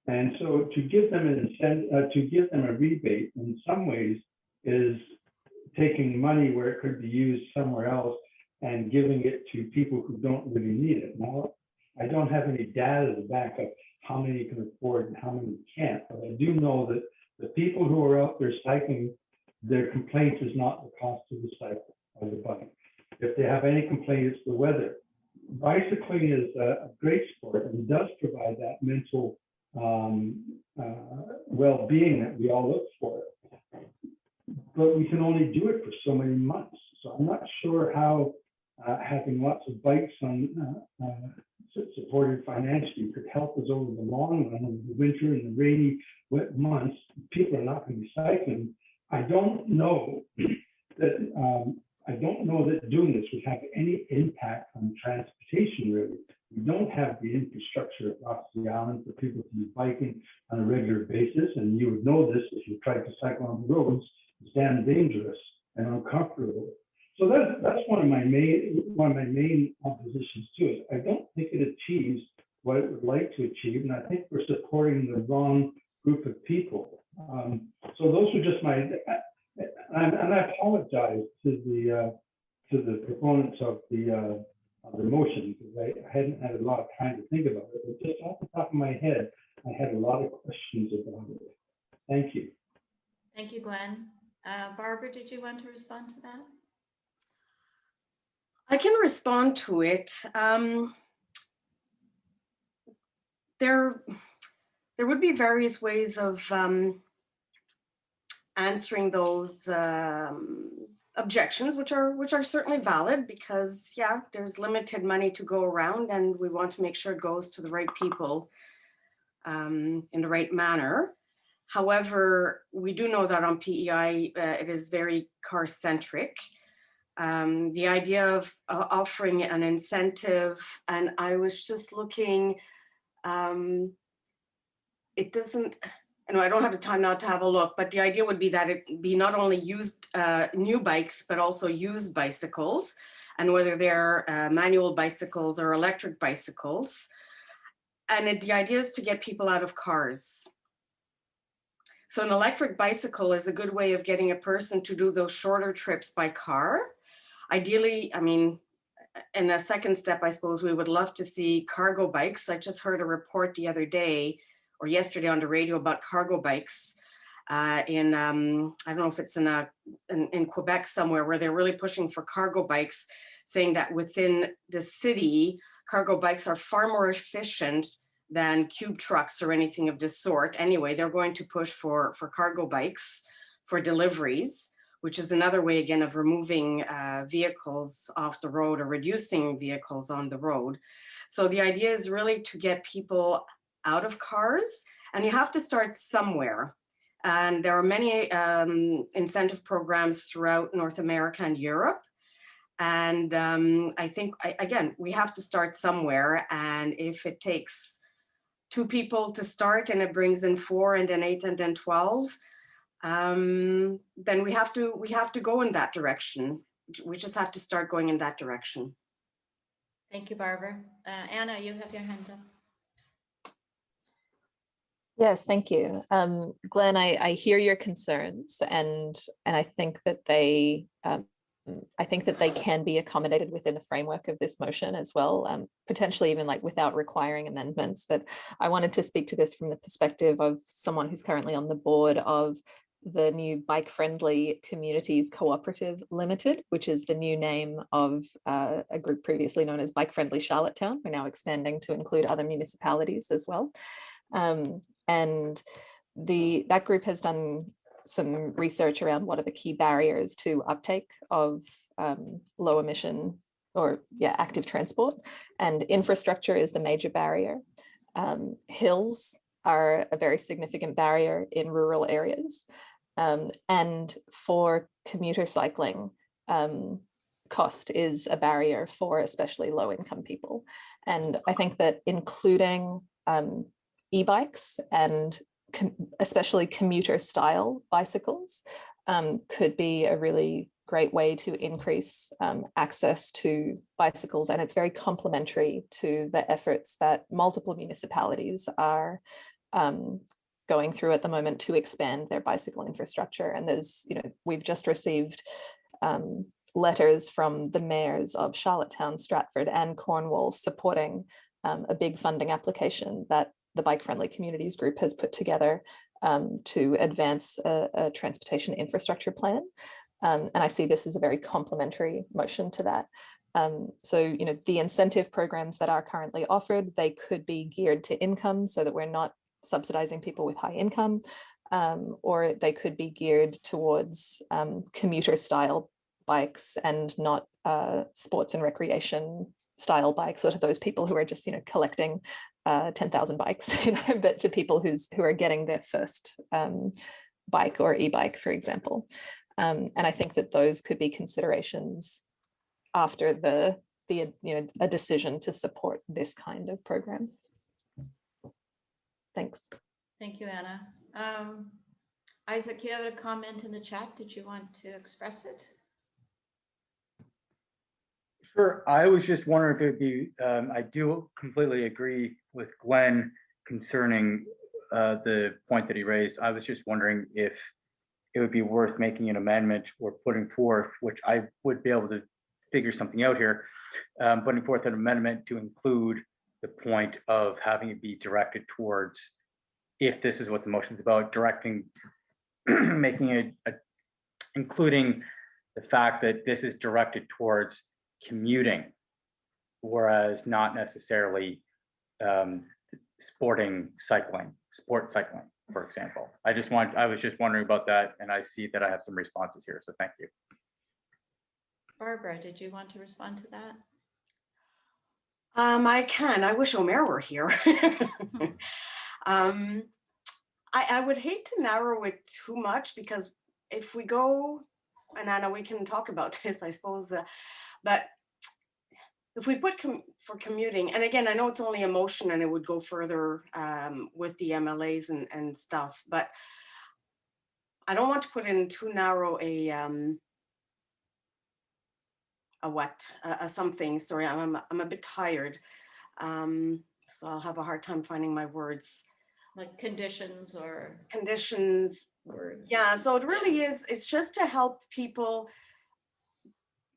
And so to give them an incentive, to give them a rebate in some ways is taking money where it could be used somewhere else and giving it to people who don't really need it. Now, I don't have any data to back up how many can afford and how many can't, but I do know that the people who are out there cycling, their complaint is not the cost of the cycle or the bike. If they have any complaint, it's the weather. Bicycling is a great sport and does provide that mental well-being that we all look for. but we can only do it for so many months. So I'm not sure how having lots of bikes on supported financially could help us over the long run, over the winter and the rainy, wet months. People are not going to be cycling. I don't know that doing this would have any impact on transportation, really. We don't have the infrastructure across the island for people to be biking on a regular basis, and you would know this if you tried to cycle on the roads. It's damn dangerous and uncomfortable. So that's one of my main oppositions to it. I don't think it achieves what it would like to achieve, and I think we're supporting the wrong group of people. So those were just my, and I apologize to the proponents of the motion, because I hadn't had a lot of time to think about it. But just off the top of my head, I had a lot of questions about it. Thank you. Thank you, Glenn. Barbara, did you want to respond to that? I can respond to it. There would be various ways of answering those objections, which are certainly valid, because yeah, there's limited money to go around, and we want to make sure it goes to the right people in the right manner. However, we do know that on PEI, it is very car-centric. The idea of offering an incentive, and I was just looking, it doesn't, I don't have the time now to have a look, but the idea would be that it be not only used new bikes, but also used bicycles, and whether they're manual bicycles or electric bicycles. And the idea is to get people out of cars. So an electric bicycle is a good way of getting a person to do those shorter trips by car. Ideally, I mean, in a second step, I suppose we would love to see cargo bikes. I just heard a report the other day or yesterday on the radio about cargo bikes in, I don't know if it's in Quebec somewhere, where they're really pushing for cargo bikes, saying that within the city, cargo bikes are far more efficient than cube trucks or anything of this sort. Anyway, they're going to push for cargo bikes for deliveries, which is another way, again, of removing vehicles off the road or reducing vehicles on the road. So the idea is really to get people out of cars, and you have to start somewhere. And there are many incentive programs throughout North America and Europe. And I think, again, we have to start somewhere. And if it takes 2 people to start and it brings in 4 and then 8 and then 12, then we have to go in that direction. We just have to start going in that direction. Thank you, Barbara. Anna, you have your hand up. Yes, thank you. Glenn, I hear your concerns, and I think that they can be accommodated within the framework of this motion as well, potentially even like without requiring amendments. But I wanted to speak to this from the perspective of someone who's currently on the board of the new Bike Friendly Communities Cooperative Limited, which is the new name of a group previously known as Bike Friendly Charlottetown. We're now expanding to include other municipalities as well. And that group has done some research around what are the key barriers to uptake of low emission or active transport, and infrastructure is the major barrier. Hills are a very significant barrier in rural areas, and for commuter cycling, cost is a barrier for especially low income people. And I think that including e-bikes and especially commuter style bicycles could be a really great way to increase access to bicycles. And it's very complementary to the efforts that multiple municipalities are going through at the moment to expand their bicycle infrastructure. And there's, we've just received letters from the mayors of Charlottetown, Stratford and Cornwall supporting a big funding application that the Bike Friendly Communities group has put together to advance a transportation infrastructure plan. And I see this as a very complementary motion to that. So, the incentive programs that are currently offered, they could be geared to income so that we're not subsidizing people with high income. or they could be geared towards commuter style bikes and not sports and recreation style bikes, or to those people who are just, collecting 10,000 bikes, but to people who are getting their first bike or e-bike, for example. And I think that those could be considerations after a decision to support this kind of program. Thanks. Thank you, Anna. Isaac, you have a comment in the chat. Did you want to express it? Sure. I was just wondering if it'd be, I do completely agree with Glenn concerning the point that he raised. I was just wondering if it would be worth making an amendment or putting forth, which I would be able to figure something out here, putting forth an amendment to include the point of having it be directed towards, if this is what the motion's about, directing, making it, including the fact that this is directed towards commuting, whereas not necessarily sport cycling, for example. I was just wondering about that, and I see that I have some responses here, so thank you. Barbara, did you want to respond to that? I can. I wish Omer were here. I would hate to narrow it too much, because if we go, and Anna, we can talk about this, I suppose, but if we put for commuting, and again, I know it's only a motion and it would go further with the MLAs and stuff, but I don't want to put in too narrow a something. Sorry, I'm a bit tired, so I'll have a hard time finding my words. Like conditions or conditions. Words. Yeah, so it really is. It's just to help people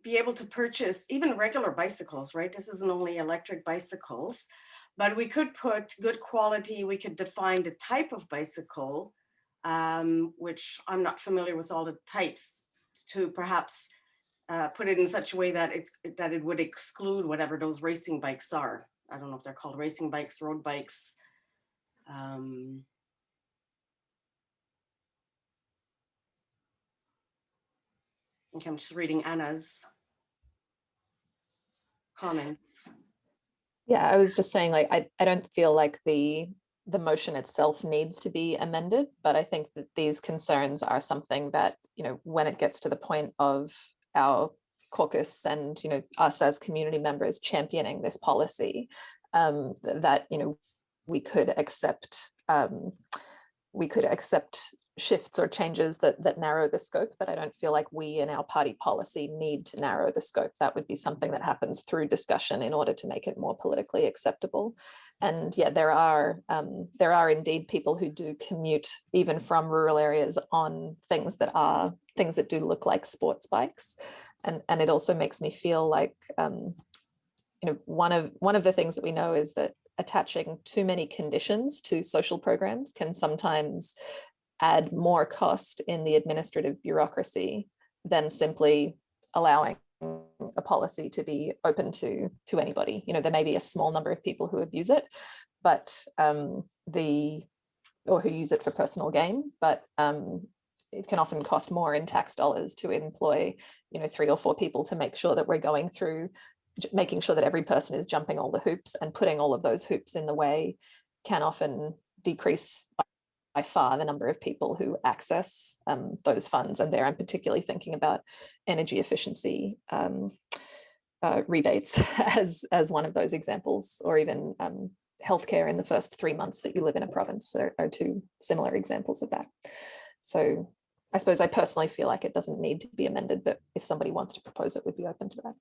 be able to purchase even regular bicycles, right? This isn't only electric bicycles, but we could put good quality. We could define the type of bicycle, which I'm not familiar with all the types, to perhaps put it in such a way that it would exclude whatever those racing bikes are. I don't know if they're called racing bikes, road bikes. Okay, I'm just reading Anna's comments. Yeah, I was just saying, like, I don't feel like the motion itself needs to be amended, but I think that these concerns are something that, when it gets to the point of our caucus and, us as community members championing this policy, that, we could accept shifts or changes that narrow the scope, but I don't feel like we in our party policy need to narrow the scope. That would be something that happens through discussion in order to make it more politically acceptable. And yeah, there are indeed people who do commute even from rural areas on things that do look like sports bikes. And it also makes me feel like, one of the things that we know is that attaching too many conditions to social programs can sometimes add more cost in the administrative bureaucracy than simply allowing a policy to be open to anybody. There may be a small number of people who abuse it, but or who use it for personal gain, but it can often cost more in tax dollars to employ 3 or 4 people to make sure that we're going through, making sure that every person is jumping all the hoops, and putting all of those hoops in the way can often decrease by far the number of people who access those funds. And there I'm particularly thinking about energy efficiency rebates as one of those examples, or even healthcare in the first 3 months that you live in a province are 2 similar examples of that. So I suppose I personally feel like it doesn't need to be amended, but if somebody wants to propose it, we'd be open to that.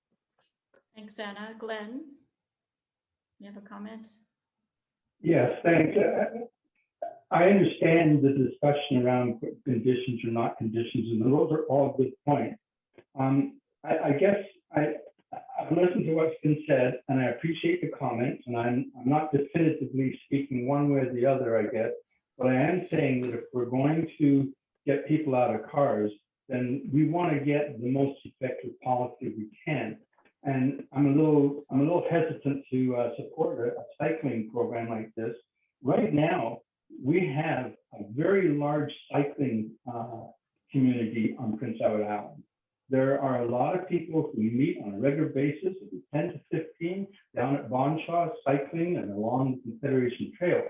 Thanks, Anna. Glenn, you have a comment? Yes, thanks. I understand the discussion around conditions or not conditions, and those are all good points. I guess I've listened to what's been said, and I appreciate the comments, and I'm not definitively speaking one way or the other, I guess, but I am saying that if we're going to get people out of cars, then we want to get the most effective policy we can. And I'm a little hesitant to support a cycling program like this. Right now, we have a very large cycling community on Prince Edward Island. There are a lot of people who meet on a regular basis, 10 to 15, down at Bonshaw, cycling and along the Confederation Trail.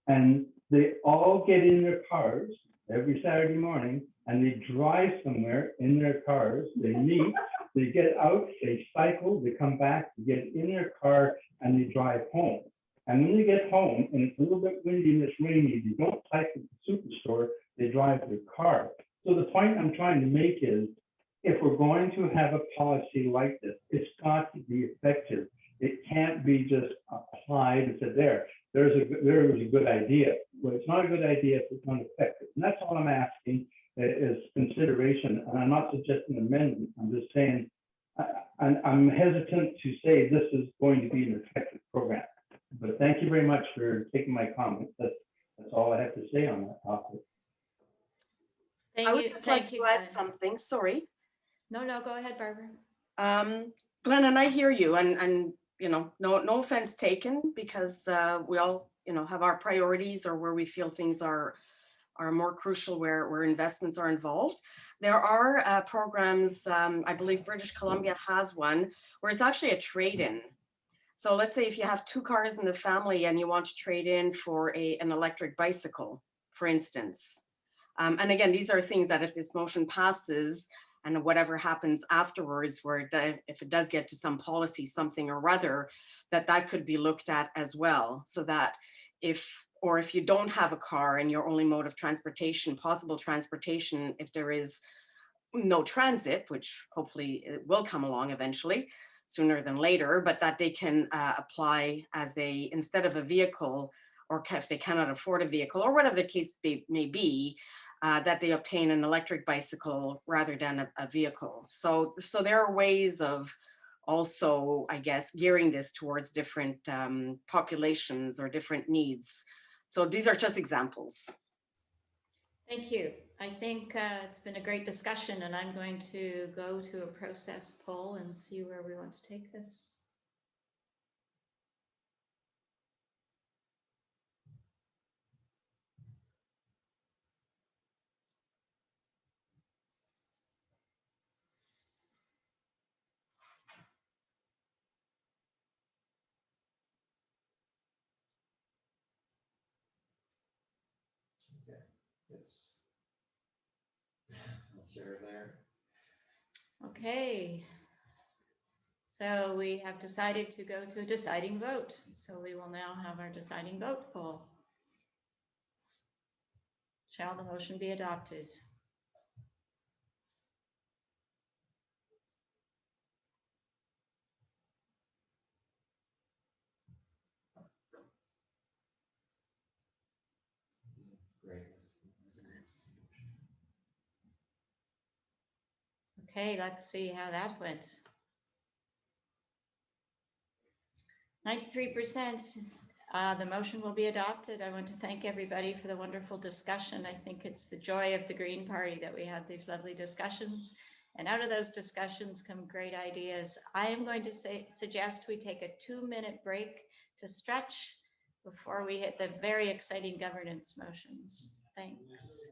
And they all get in their cars every Saturday morning and they drive somewhere in their cars. They meet, they get out, they cycle, they come back, they get in their car and they drive home. And when they get home and it's a little bit windy and it's rainy, they don't cycle to the superstore, they drive their car. So the point I'm trying to make is, if we're going to have a policy like this, it's got to be effective. It can't be just applied and said, there was a good idea. Well, it's not a good idea if it's not effective. And that's all I'm asking is consideration. And I'm not suggesting amendment. I'm just saying, I'm hesitant to say this is going to be an effective program. But thank you very much for taking my comments. That's all I have to say on that topic. I would just like to add something, sorry. No, go ahead, Barbara. Glenn, and I hear you, and you know, no offense taken, because we all, you know, have our priorities or where we feel things are more crucial, where investments are involved. There are programs, I believe British Columbia has one, where it's actually a trade-in. So let's say if you have 2 cars in the family and you want to trade in for an electric bicycle, for instance. And again, these are things that if this motion passes, and whatever happens afterwards, where if it does get to some policy, something or other, that could be looked at as well. So that if you don't have a car and your only mode of transportation, possible transportation, if there is no transit, which hopefully it will come along eventually, sooner than later, but that they can apply as instead of a vehicle, or if they cannot afford a vehicle, or whatever the case may be, that they obtain an electric bicycle rather than a vehicle. So there are ways of also, I guess, gearing this towards different populations or different needs. So these are just examples. Thank you. I think it's been a great discussion, and I'm going to go to a process poll and see where we want to take this. It's share there. Okay. So we have decided to go to a deciding vote. So we will now have our deciding vote poll. Shall the motion be adopted? Okay, let's see how that went. 93%. The motion will be adopted. I want to thank everybody for the wonderful discussion. I think it's the joy of the Green Party that we have these lovely discussions. And out of those discussions come great ideas. I am going to suggest we take a 2-minute break to stretch before we hit the very exciting governance motions. Thanks.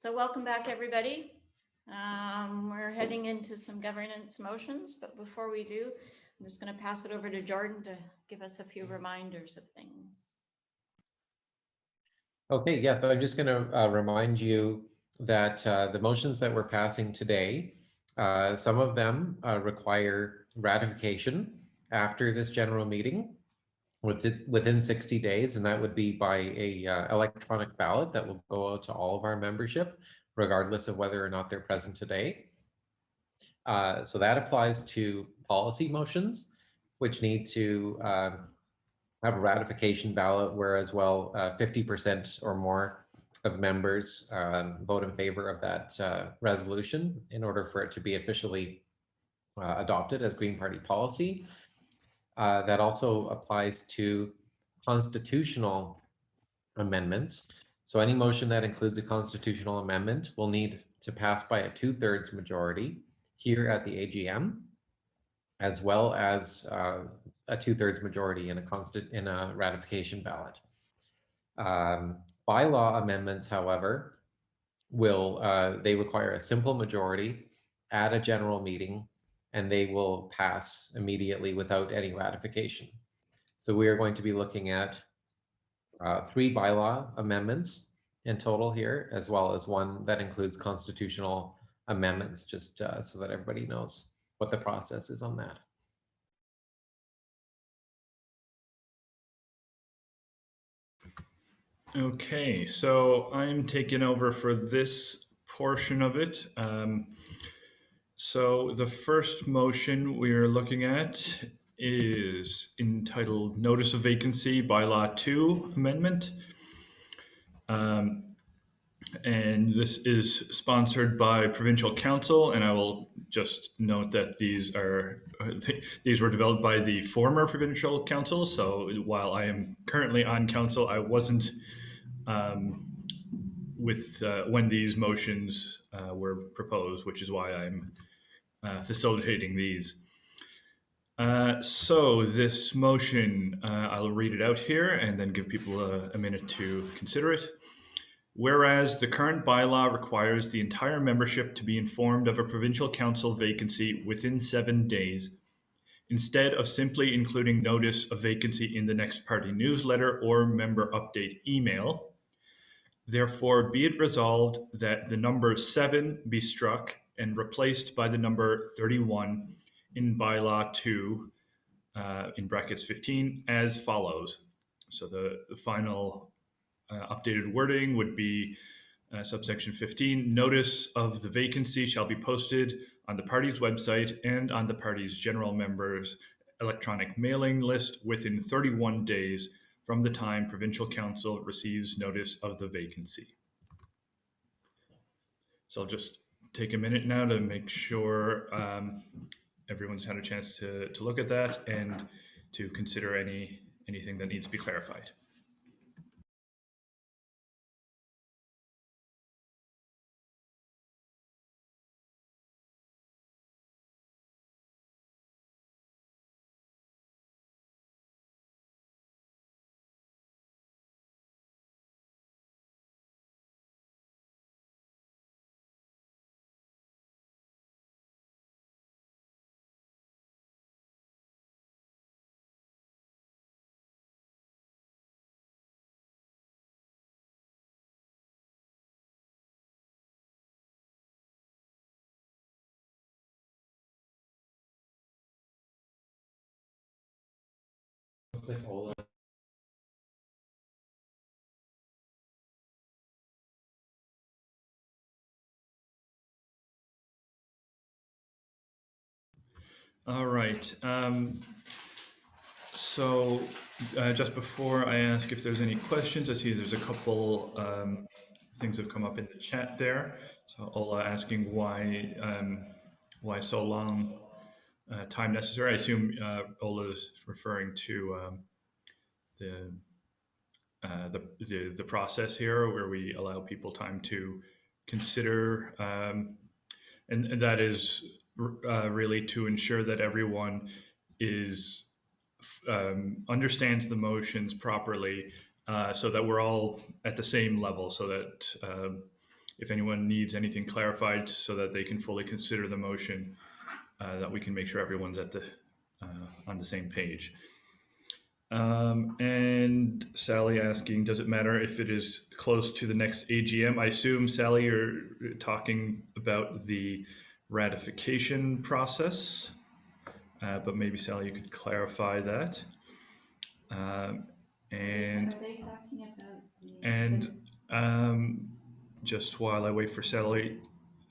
So welcome back, everybody. We're heading into some governance motions, but before we do, I'm just going to pass it over to Jordan to give us a few reminders of things. Okay, yes, I'm just going to remind you that the motions that we're passing today, some of them require ratification after this general meeting within 60 days, and that would be by a electronic ballot that will go out to all of our membership, regardless of whether or not they're present today. So that applies to policy motions, which need to have a ratification ballot, where as well 50% or more of members vote in favor of that resolution in order for it to be officially adopted as Green Party policy. That also applies to constitutional amendments. So any motion that includes a constitutional amendment will need to pass by a 2/3 majority here at the AGM, as well as a 2/3 majority in a ratification ballot. Bylaw amendments, however, will they require a simple majority at a general meeting, and they will pass immediately without any ratification. So we are going to be looking at 3 bylaw amendments in total here, as well as one that includes constitutional amendments, just so that everybody knows what the process is on that. Okay, so I'm taking over for this portion of it. So the first motion we're looking at is entitled Notice of Vacancy Bylaw 2 Amendment. And this is sponsored by Provincial Council, and I will just note that these were developed by the former Provincial Council. So while I am currently on council, I wasn't when these motions were proposed, which is why I'm facilitating these. So this motion, I'll read it out here and then give people a minute to consider it. Whereas the current bylaw requires the entire membership to be informed of a provincial council vacancy within 7 days, instead of simply including notice of vacancy in the next party newsletter or member update email. Therefore, be it resolved that the number 7 be struck and replaced by the number 31 in Bylaw 2, in brackets 15, as follows. So the final updated wording would be subsection 15, notice of the vacancy shall be posted on the party's website and on the party's general members electronic mailing list within 31 days from the time Provincial Council receives notice of the vacancy. So I'll just take a minute now to make sure everyone's had a chance to look at that and to consider anything that needs to be clarified. Looks like Ola. All right. So just before I ask if there's any questions, I see there's a couple things have come up in the chat there. So Ola asking why so long time necessary. I assume Ola is referring to the process here, where we allow people time to consider, and that is really to ensure that everyone is understands the motions properly, so that we're all at the same level, so that if anyone needs anything clarified so that they can fully consider the motion, that we can make sure everyone's at the on the same page. And Sally asking, does it matter if it is close to the next AGM? I assume, Sally, you're talking about the ratification process, but maybe Sally, you could clarify that. Just while I wait for Sally.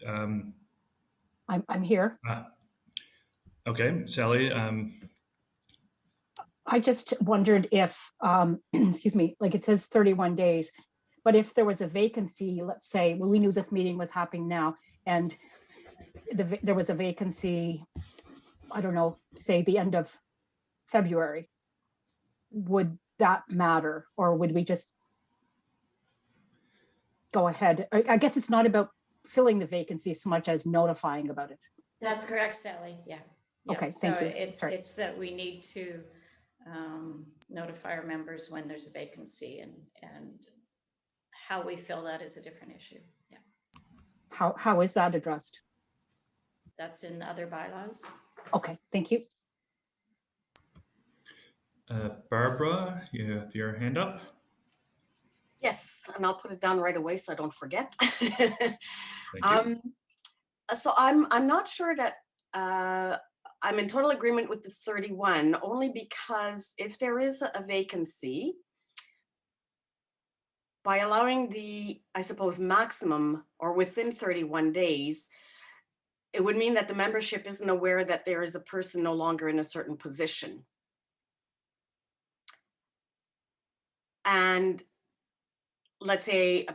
I'm here. Okay, Sally. I just wondered if, excuse me, like it says 31 days, but if there was a vacancy, let's say, well, we knew this meeting was happening now, and there was a vacancy, I don't know, say the end of February, would that matter, or would we just go ahead? I guess it's not about filling the vacancy so much as notifying about it. That's correct, Sally. Yeah. Okay, so thank you. It's that we need to notify our members when there's a vacancy, and how we fill that is a different issue. Yeah. How is that addressed? That's in other bylaws. Okay, thank you. Barbara, you have your hand up. Yes, and I'll put it down right away so I don't forget. So I'm not sure that I'm in total agreement with the 31, only because if there is a vacancy, by allowing the, I suppose, maximum or within 31 days, it would mean that the membership isn't aware that there is a person no longer in a certain position. And let's say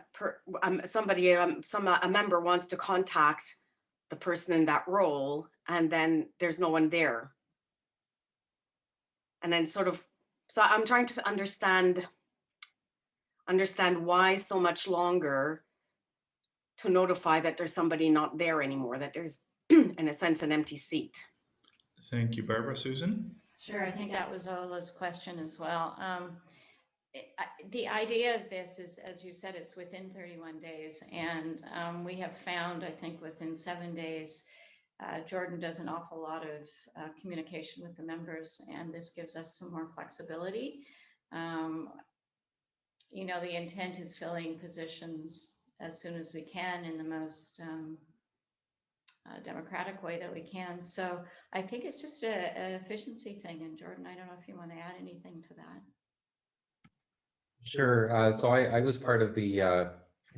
a member wants to contact the person in that role, and then there's no one there. And then so I'm trying to understand why so much longer to notify that there's somebody not there anymore, that there's, in a sense, an empty seat. Thank you, Barbara. Susan? Sure, I think that was Ola's question as well. The idea of this is, as you said, it's within 31 days. And we have found, I think within 7 days, Jordan does an awful lot of communication with the members, and this gives us some more flexibility. You know, the intent is filling positions as soon as we can in the most democratic way that we can. So I think it's just an efficiency thing. And Jordan, I don't know if you want to add anything to that. Sure. So I was part of the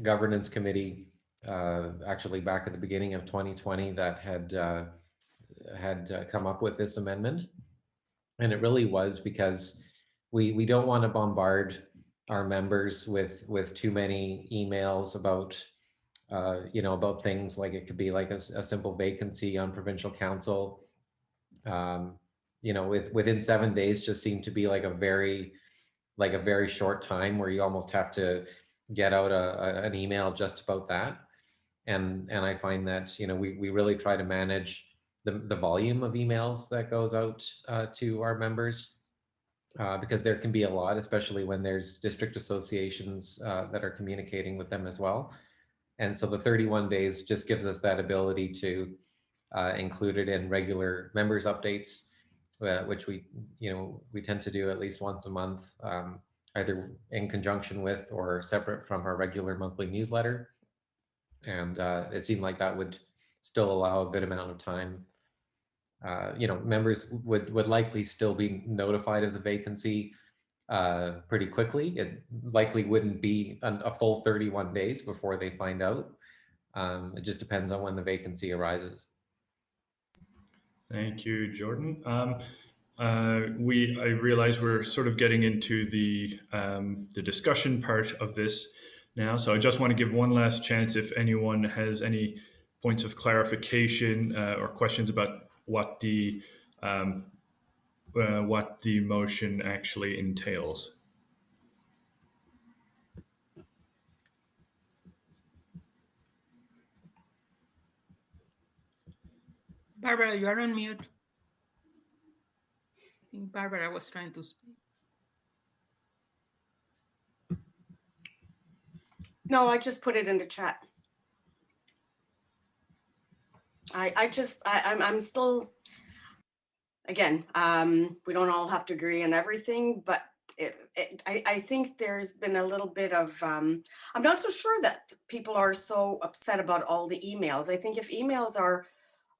governance committee actually back at the beginning of 2020 that had come up with this amendment. And it really was because we don't want to bombard our members with too many emails about you know, about things like, it could be like a simple vacancy on provincial council. You know, within 7 days just seemed to be like a very short time where you almost have to get out an email just about that. And I find that, you know, we really try to manage the volume of emails that goes out to our members, because there can be a lot, especially when there's district associations that are communicating with them as well. And so the 31 days just gives us that ability to include it in regular members updates, which we tend to do at least once a month, either in conjunction with or separate from our regular monthly newsletter. And it seemed like that would still allow a good amount of time. You know, members would likely still be notified of the vacancy pretty quickly. It likely wouldn't be a full 31 days before they find out. It just depends on when the vacancy arises. Thank you, Jordan. I realize we're sort of getting into the discussion part of this now, so I just want to give one last chance if anyone has any points of clarification or questions about what the motion actually entails. Barbara, you are on mute. I think Barbara was trying to speak. No, I just put it in the chat. I'm still, again, we don't all have to agree on everything, but I think there's been a little bit of, I'm not so sure that people are so upset about all the emails. I think if emails are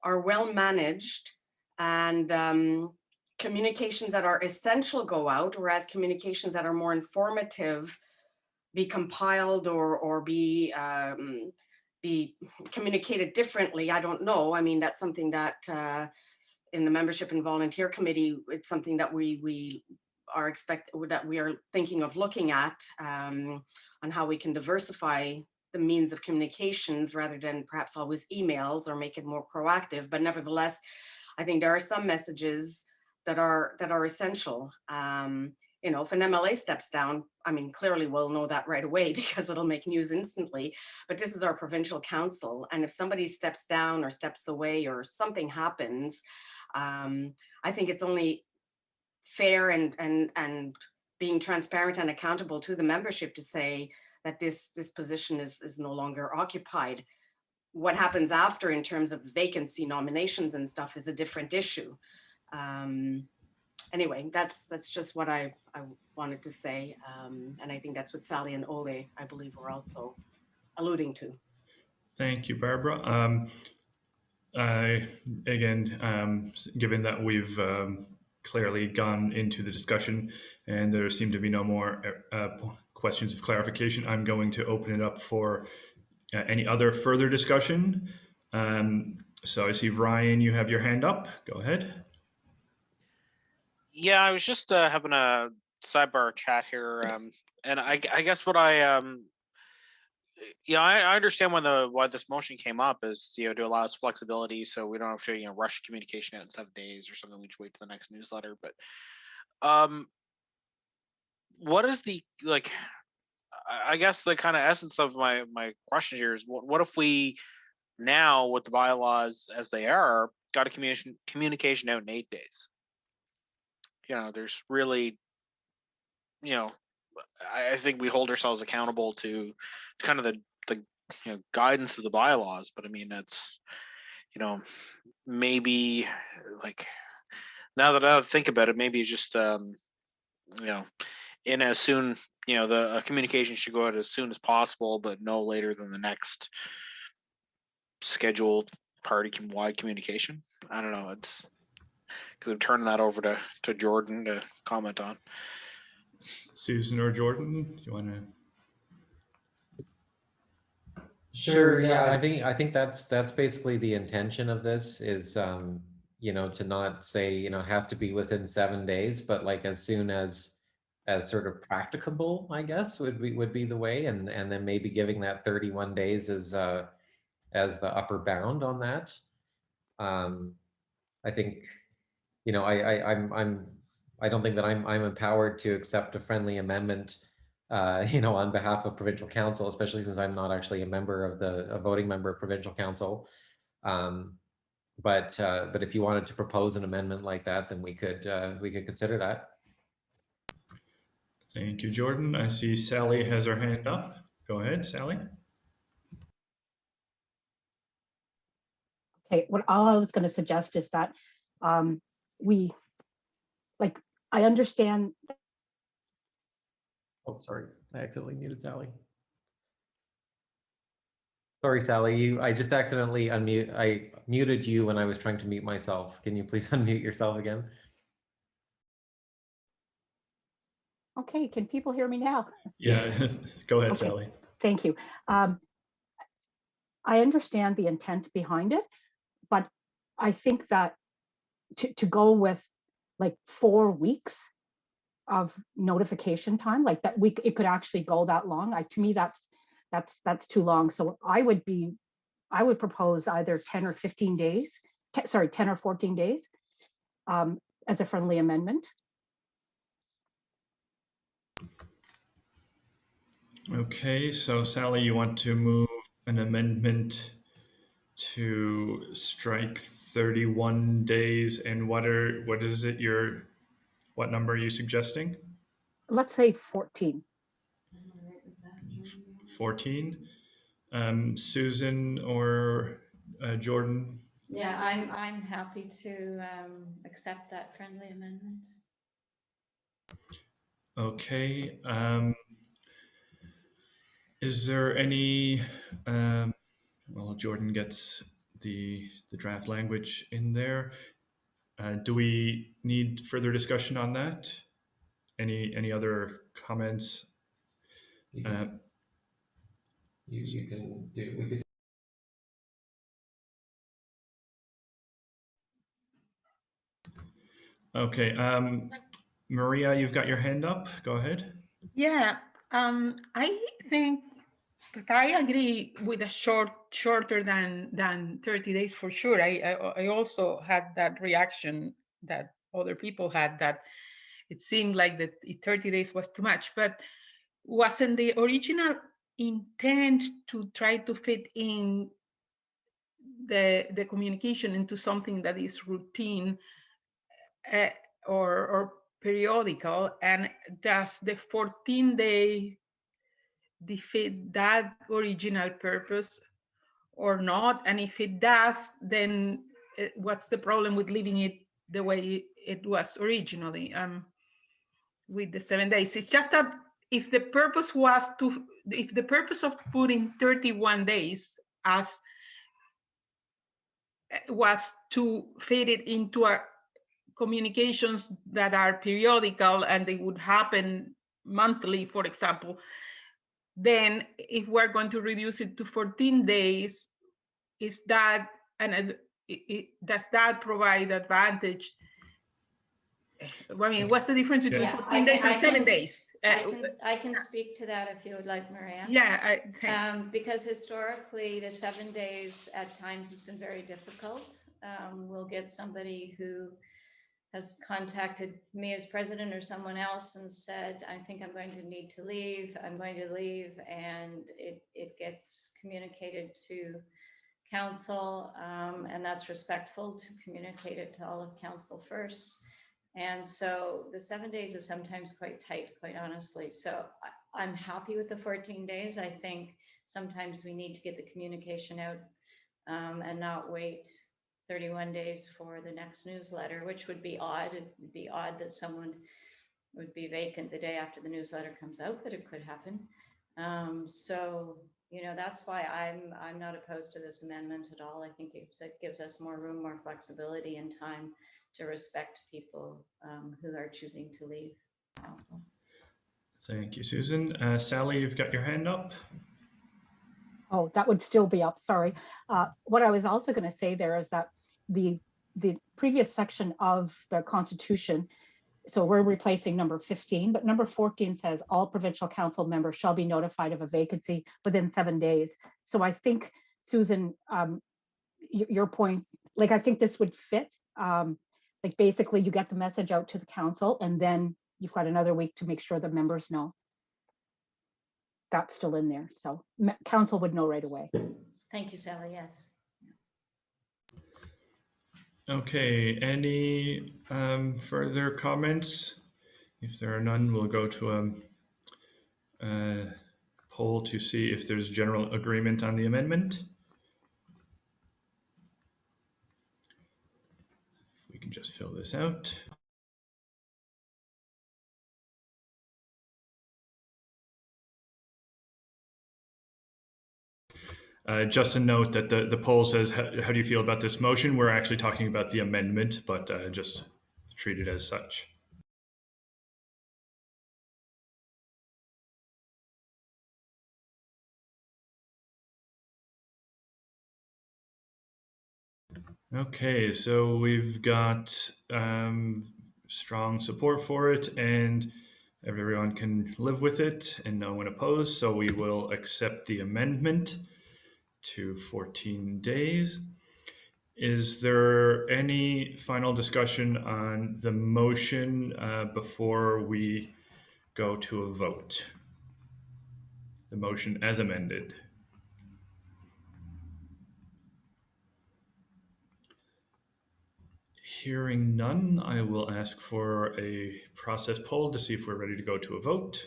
well managed and communications that are essential go out, whereas communications that are more informative be compiled or be communicated differently. I don't know. I mean, that's something that in the membership and volunteer committee, it's something that we are thinking of looking at on how we can diversify the means of communications rather than perhaps always emails, or make it more proactive. But nevertheless, I think there are some messages that are essential. You know, if an MLA steps down, I mean, clearly we'll know that right away because it'll make news instantly. But this is our provincial council, and if somebody steps down or steps away or something happens, I think it's only fair and being transparent and accountable to the membership to say that this position is no longer occupied. What happens after in terms of vacancy nominations and stuff is a different issue. Anyway, that's just what I wanted to say. And I think that's what Sally and Ole, I believe, were also alluding to. Thank you, Barbara. Again, given that we've clearly gone into the discussion and there seem to be no more questions of clarification, I'm going to open it up for any other further discussion. So I see Ryan, you have your hand up. Go ahead. Yeah, I was just having a sidebar chat here, and I guess what I understand why this motion came up is to allow us flexibility, so we don't have to rush communication out in 7 days or something. We just wait to the next newsletter. But what is the I guess the kind of essence of my question here is what if we now, with the bylaws as they are, got a communication out in 8 days? There's really, I think we hold ourselves accountable to kind of the guidance of the bylaws. But I mean, it's, maybe now that I think about it, maybe just, in as soon, the communication should go out as soon as possible, but no later than the next scheduled party-wide communication. I don't know. It's because I'm turning that over to Jordan to comment on. Susan or Jordan, do you want to? Sure. Yeah, I think that's basically the intention of this is, to not say, it has to be within 7 days, but like as soon as sort of practicable, I guess would be the way, and then maybe giving that 31 days as the upper bound on that. I think, I don't think that I'm empowered to accept a friendly amendment, on behalf of Provincial Council, especially since I'm not actually a voting member of Provincial Council. But if you wanted to propose an amendment like that, then we could consider that. Thank you, Jordan. I see Sally has her hand up. Go ahead, Sally. Okay, all I was going to suggest is that I understand. Oh, sorry, I accidentally muted Sally. Sorry, Sally, I just accidentally I muted you when I was trying to mute myself. Can you please unmute yourself again? Okay, can people hear me now? Yeah, go ahead, Okay. Sally. Thank you. I understand the intent behind it, but I think that to go with 4 weeks of notification time, it could actually go that long. To me, that's too long. So I would propose either 10 or 15 days, 10 or 14 days as a friendly amendment. Okay, so Sally, you want to move an amendment to strike 31 days, and what number are you suggesting? Let's say 14. 14. Susan or Jordan? Yeah, I'm happy to accept that friendly amendment. Okay. Is there any, well, Jordan gets the draft language in there. Do we need further discussion on that? Any other comments? You can do, we could. Okay, Maria, you've got your hand up. Go ahead. Yeah, I think that I agree with a shorter than 30 days for sure. I also had that reaction that other people had, that it seemed like that 30 days was too much, but wasn't the original intent to try to fit in the communication into something that is routine or periodical, and does the 14-day defeat that original purpose or not? And if it does, then what's the problem with leaving it the way it was originally with the 7 days? It's just that if the purpose was to, if the purpose of putting 31 days as was to fit it into a communications that are periodical and they would happen monthly, for example, then if we're going to reduce it to 14 days, is that, and does that provide advantage? I mean, what's the difference between 14 days and 7 days? I can speak to that if you would like, Maria. Yeah, because historically the 7 days at times has been very difficult. We'll get somebody who has contacted me as president or someone else and said, I think I'm going to need to leave, I'm going to leave, and it gets communicated to council, and that's respectful to communicate it to all of council first. And so the 7 days is sometimes quite tight, quite honestly. So I'm happy with the 14 days. I think sometimes we need to get the communication out and not wait 31 days for the next newsletter, which would be odd. It'd be odd that someone would be vacant the day after the newsletter comes out, but it could happen. So, you know, that's why I'm not opposed to this amendment at all. I think it gives us more room, more flexibility and time to respect people who are choosing to leave council. Thank you, Susan. Sally, you've got your hand up. Oh, that would still be up, sorry. What I was also going to say there is that the previous section of the Constitution, so we're replacing number 15, but number 14 says all provincial council members shall be notified of a vacancy within 7 days. So I think, Susan, your point, like I think this would fit. Like basically you get the message out to the council and then you've got another week to make sure the members know. That's still in there, so council would know right away. Thank you, Sally. Yes. Okay, any further comments? If there are none, we'll go to a poll to see if there's general agreement on the amendment. We can just fill this out. Just a note that the poll says, how do you feel about this motion? We're actually talking about the amendment, but just treat it as such. Okay, so we've got strong support for it and everyone can live with it and no one opposed. So we will accept the amendment to 14 days. Is there any final discussion on the motion before we go to a vote? The motion as amended. Hearing none, I will ask for a process poll to see if we're ready to go to a vote.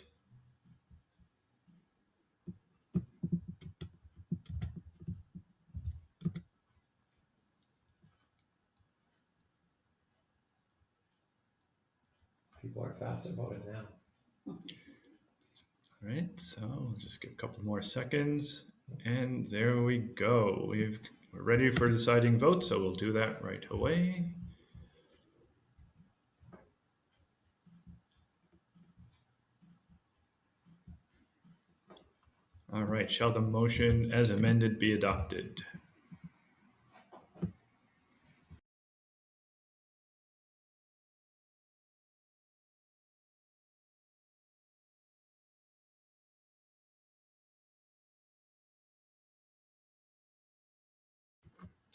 People are fast about it now. All right, so we'll just give a couple more seconds. And there we go. We're ready for deciding votes, so we'll do that right away. All right, shall the motion as amended be adopted?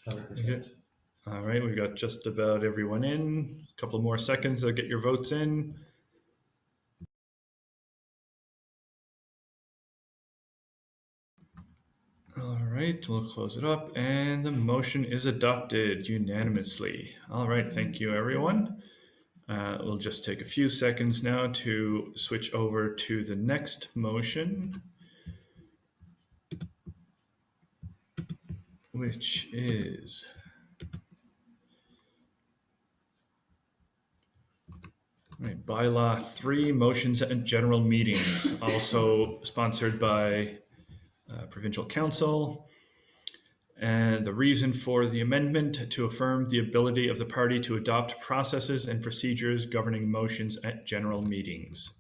Okay. All right, we got just about everyone in. A couple more seconds to get your votes in. All right, we'll close it up, and the motion is adopted unanimously. All right, thank you, everyone. We'll just take a few seconds now to switch over to the next motion, which is Bylaw 3, motions and general meetings, also sponsored by Provincial Council. And the reason for the amendment to affirm the ability of the party to adopt processes and procedures governing motions at general meetings.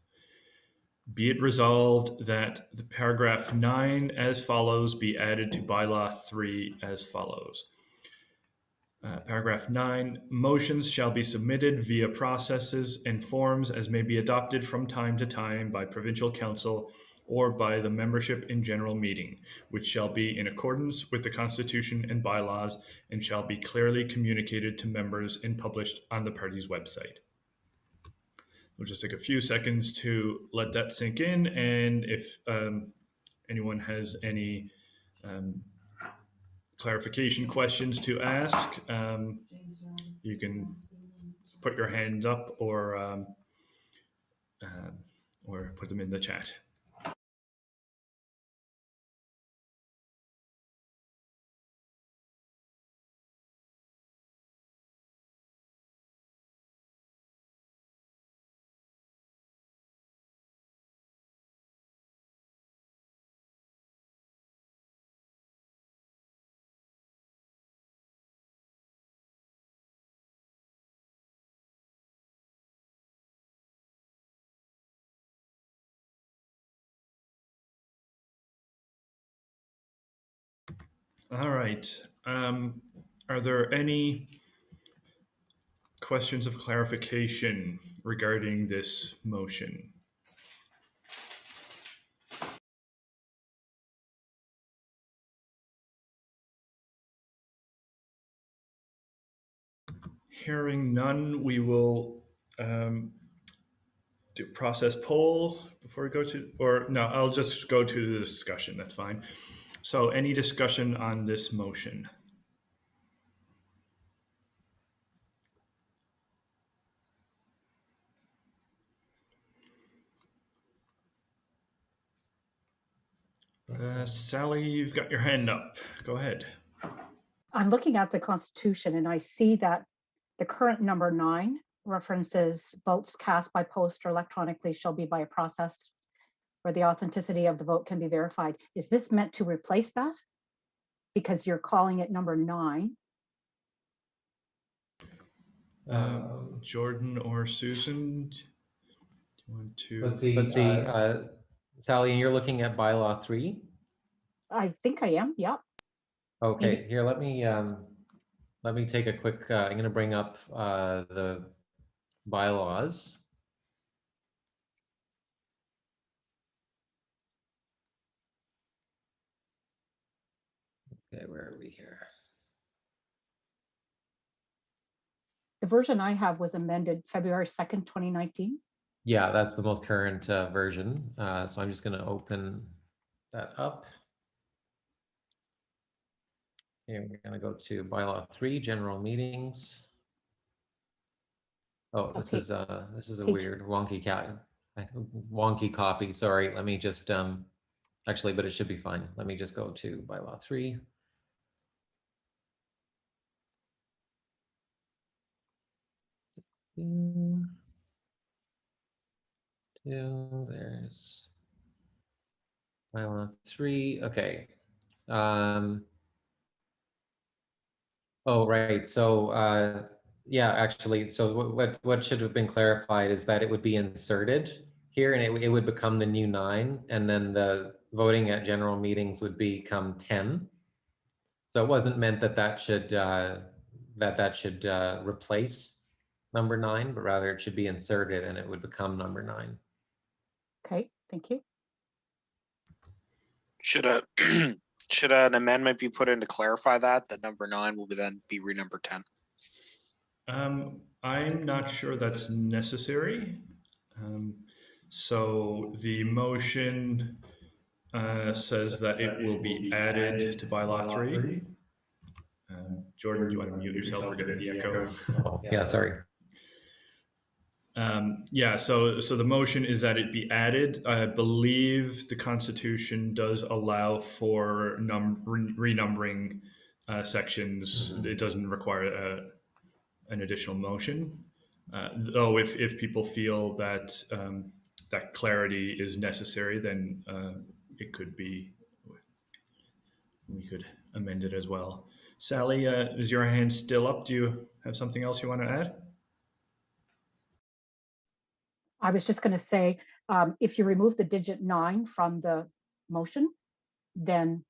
Be it resolved that the paragraph 9 as follows be added to Bylaw 3 as follows. Paragraph 9, motions shall be submitted via processes and forms as may be adopted from time to time by Provincial Council or by the membership in general meeting, which shall be in accordance with the Constitution and bylaws and shall be clearly communicated to members and published on the party's website. We'll just take a few seconds to let that sink in, and if anyone has any clarification questions to ask, you can put your hands up or put them in the chat. All right. Are there any questions of clarification regarding this motion? Hearing none, we will do process poll before we go to, or no, I'll just go to the discussion. That's fine. So any discussion on this motion? Sally, you've got your hand up. Go ahead. I'm looking at the Constitution and I see that the current number 9 references votes cast by post or electronically shall be by a process where the authenticity of the vote can be verified. Is this meant to replace that? Because you're calling it number 9. Jordan or Susan, do you want to? Let's see. Sally, you're looking at Bylaw 3? I think I am, yeah. Okay, Maybe. here, let me take a quick, I'm gonna bring up the bylaws. Okay, where are we here? The version I have was amended February 2nd, 2019. Yeah, that's the most current version. So I'm just gonna open that up. Here, we're gonna go to Bylaw 3, general meetings. Oh, this is a weird wonky copy. Sorry, let me just actually, but it should be fine. Let me just go to Bylaw 3. 2, there's bylaw 3, okay. Oh, right, so yeah, actually, so what should have been clarified is that it would be inserted here and it would become the new 9, and then the voting at general meetings would become 10. So it wasn't meant that that should replace number 9, but rather it should be inserted and it would become number 9. Okay, thank you. Should a should an amendment be put in to clarify that number 9 will then be renumbered 10? I'm not sure that's necessary. So the motion says that it will be added to bylaw 3. Jordan, do you want to mute yourself? We're getting the echo. Oh, yeah, sorry. Yeah, so the motion is that it be added. I believe the Constitution does allow for renumbering sections. It doesn't require an additional motion. Though if people feel that that clarity is necessary, then it could be, we could amend it as well. Sally, is your hand still up? Do you have something else you want to add? I was just going to say, if you remove the digit 9 from the motion, then,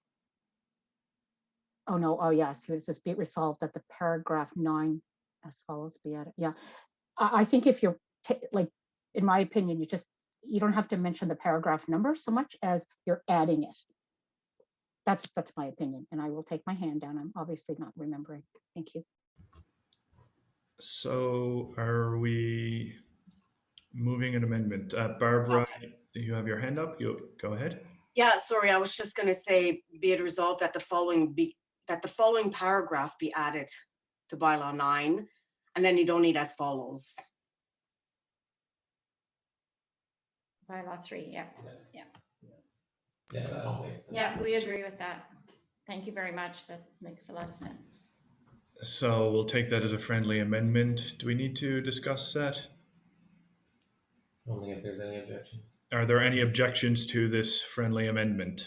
oh no, oh yes, it says be it resolved that the paragraph 9 as follows be added. Yeah, I think if you're like, in my opinion, you don't have to mention the paragraph number so much as you're adding it. That's my opinion, and I will take my hand down. I'm obviously not remembering. Thank you. So are we moving an amendment? Barbara, you have your hand up. You go ahead. Yeah, sorry, I was just going to say, be it resolved that the following paragraph be added to bylaw 9, and then you don't need as follows. Bylaw 3, yeah. Yeah, that all makes sense. Yeah, we agree with that. Thank you very much. That makes a lot of sense. So we'll take that as a friendly amendment. Do we need to discuss that? Only if there's any objections. Are there any objections to this friendly amendment?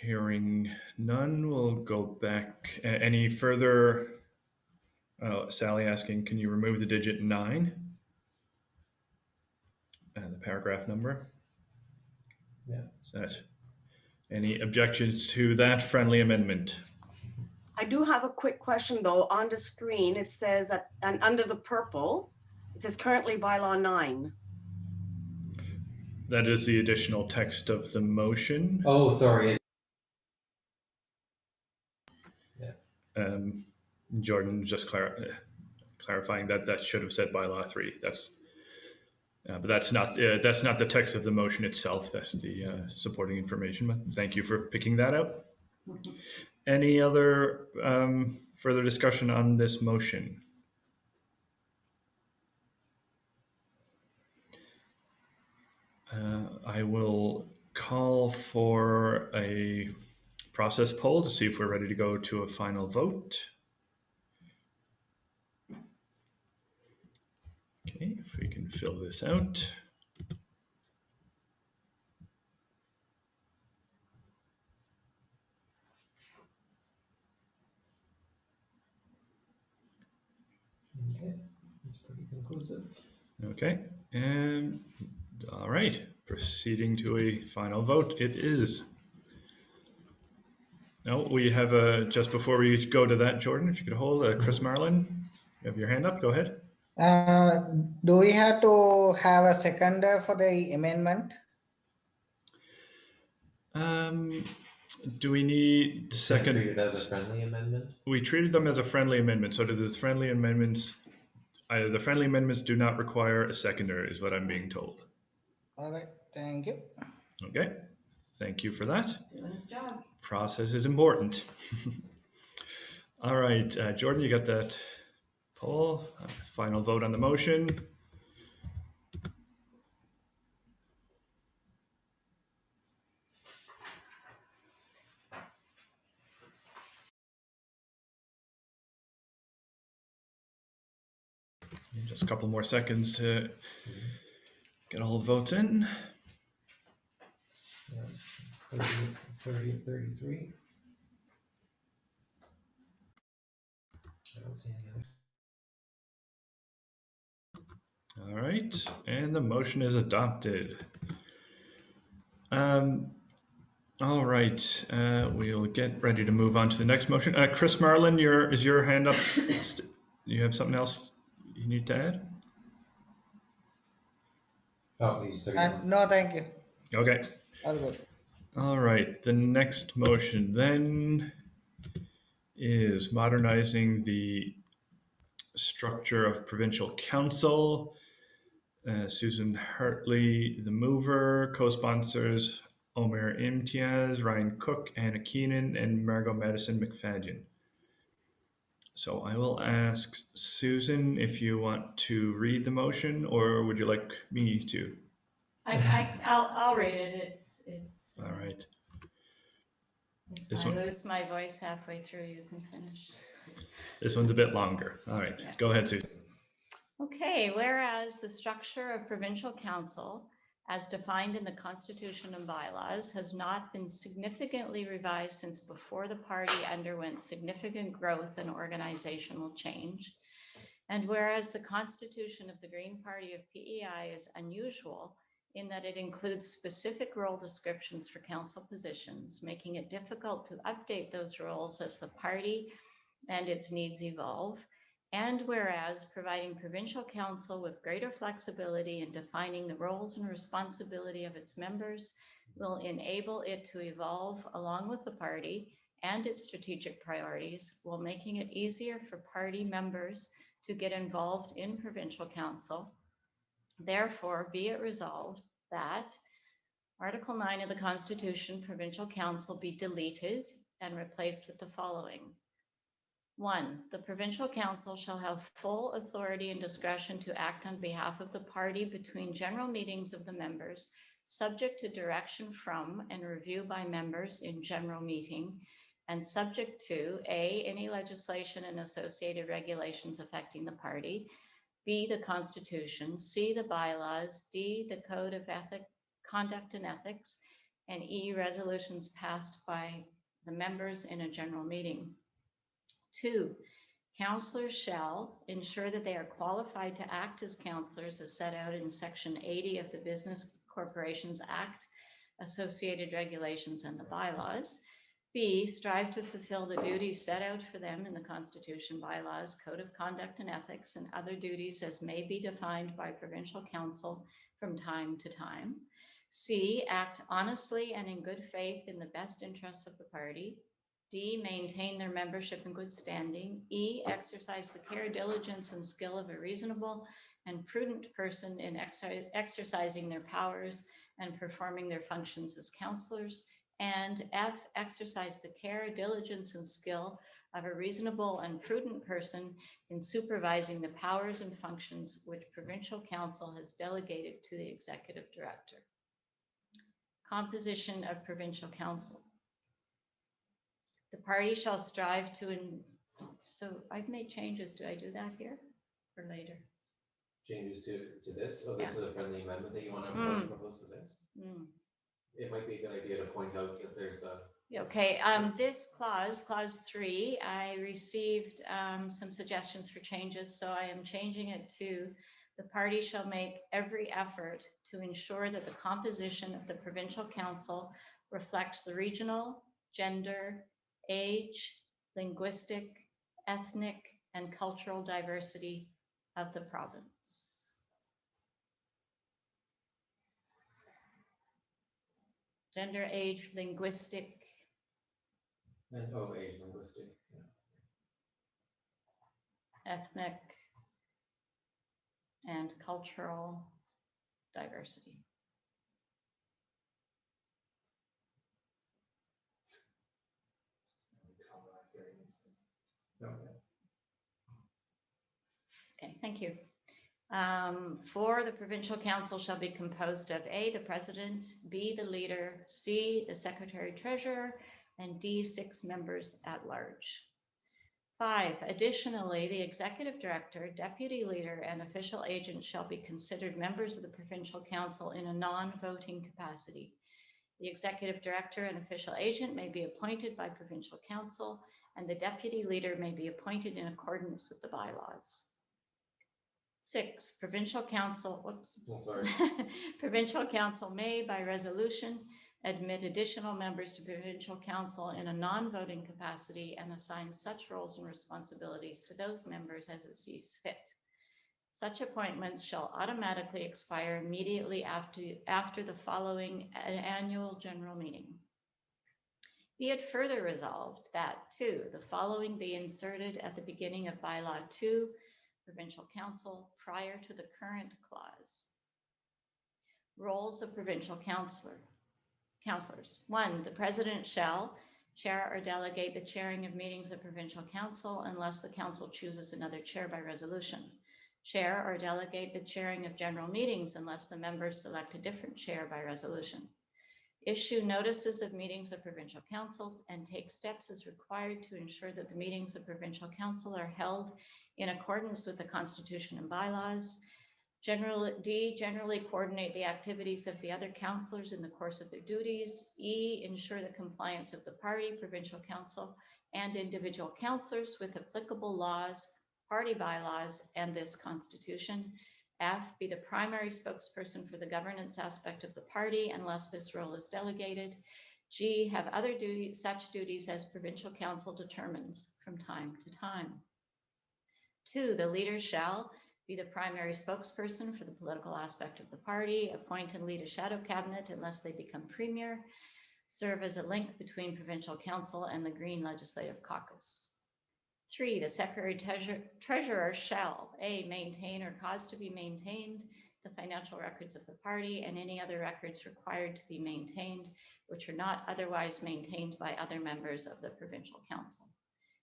Hearing none, we'll go back. Any further? Sally asking, can you remove the digit 9? And the paragraph number? Yeah. Is that any objections to that friendly amendment? I do have a quick question though. On the screen, it says that, and under the purple, it says currently bylaw 9. That is the additional text of the motion. Oh, sorry. Jordan just clarifying that should have said bylaw 3. That's but that's not the text of the motion itself. That's the supporting information. But thank you for picking that up. Any other further discussion on this motion? I will call for a process poll to see if we're ready to go to a final vote. Okay, if we can fill this out. Okay, that's pretty conclusive. Okay, and all right, proceeding to a final vote. It is. No, we have just before we go to that, Jordan, if you could hold, Chris Marlin, you have your hand up, go ahead. Do we have to have a seconder for the amendment? Do we need second? Treat it as a friendly amendment? We treated them as a friendly amendment. So do the friendly amendments, the friendly amendments do not require a seconder is what I'm being told. All right, thank you. Okay, thank you for that. Doing his job. Process is important. All right, Jordan, you got that poll. Final vote on the motion. Just a couple more seconds to get all the votes in. 30, 33. I don't see any other. All right, and the motion is adopted. All right, we'll get ready to move on to the next motion. Chris Marlin, is your hand up? You have something else you need to add? Oh, no, thank you. Okay. All good. All right, the next motion then is modernizing the structure of provincial council. Susan Hartley, the mover, co-sponsors Omer Imtiaz, Ryan Cook, Anna Keenan, and Margot Madison McFadden. So I will ask Susan if you want to read the motion, or would you like me to? I'll read it. It's. All right. If I lose my voice halfway through, you can finish. This one's a bit longer. All right, go ahead, Susan. Okay, whereas the structure of provincial council, as defined in the Constitution and bylaws, has not been significantly revised since before the party underwent significant growth and organizational change. And whereas the Constitution of the Green Party of PEI is unusual in that it includes specific role descriptions for council positions, making it difficult to update those roles as the party and its needs evolve. And whereas providing provincial council with greater flexibility in defining the roles and responsibility of its members will enable it to evolve along with the party and its strategic priorities, while making it easier for party members to get involved in provincial council. Therefore, be it resolved that Article 9 of the Constitution, provincial council, be deleted and replaced with the following. 1, the provincial council shall have full authority and discretion to act on behalf of the party between general meetings of the members, subject to direction from and review by members in general meeting, and subject to A, any legislation and associated regulations affecting the party, B, the Constitution, C, the bylaws, D, the Code of Conduct and Ethics, and E, resolutions passed by the members in a general meeting. 2, councillors shall ensure that they are qualified to act as councillors as set out in Section 80 of the Business Corporations Act, associated regulations, and the bylaws. B, strive to fulfill the duties set out for them in the Constitution, bylaws, Code of Conduct and Ethics, and other duties as may be defined by provincial council from time to time. C, act honestly and in good faith in the best interests of the party. D, maintain their membership in good standing. E, exercise the care, diligence, and skill of a reasonable and prudent person in exercising their powers and performing their functions as councillors. And F, exercise the care, diligence, and skill of a reasonable and prudent person in supervising the powers and functions which provincial council has delegated to the executive director. Composition of provincial council. The party shall strive to, so I've made changes. Do I do that here or later? Changes to this? Oh, this is a friendly amendment that you want to propose to this? It might be a good idea to point out that there's a... Okay, this clause 3, I received some suggestions for changes, so I am changing it to the party shall make every effort to ensure that the composition of the provincial council reflects the regional, gender, age, linguistic, ethnic, and cultural diversity of the province. Gender, age, linguistic. And age, linguistic. Yeah. Ethnic and cultural diversity. Okay, thank you. 4, the provincial council shall be composed of A, the president, B, the leader, C, the secretary treasurer, and D, 6 members at large. 5, additionally, the executive director, deputy leader, and official agent shall be considered members of the Provincial Council in a non-voting capacity. The executive director and official agent may be appointed by Provincial Council, and the deputy leader may be appointed in accordance with the bylaws. 6, Provincial Council, whoops. Oh, sorry. Provincial Council may, by resolution, admit additional members to Provincial Council in a non-voting capacity and assign such roles and responsibilities to those members as it sees fit. Such appointments shall automatically expire immediately after the following annual general meeting. Be it further resolved that 2, the following be inserted at the beginning of Bylaw 2, Provincial Council, prior to the current clause. Roles of Provincial Councillors. 1, the President shall chair or delegate the chairing of meetings of Provincial Council unless the Council chooses another chair by resolution. Chair or delegate the chairing of general meetings unless the members select a different chair by resolution. Issue notices of meetings of Provincial Council and take steps as required to ensure that the meetings of Provincial Council are held in accordance with the Constitution and bylaws. Generally coordinate the activities of the other councillors in the course of their duties. E, ensure the compliance of the party, Provincial Council, and individual councillors with applicable laws, party bylaws, and this Constitution. F, be the primary spokesperson for the governance aspect of the party unless this role is delegated. G, have other such duties as Provincial Council determines from time to time. 2, the leader shall be the primary spokesperson for the political aspect of the party, appoint and lead a shadow cabinet unless they become premier, serve as a link between Provincial Council and the Green Legislative Caucus. 3, the Secretary Treasurer shall A, maintain or cause to be maintained the financial records of the party and any other records required to be maintained which are not otherwise maintained by other members of the Provincial Council.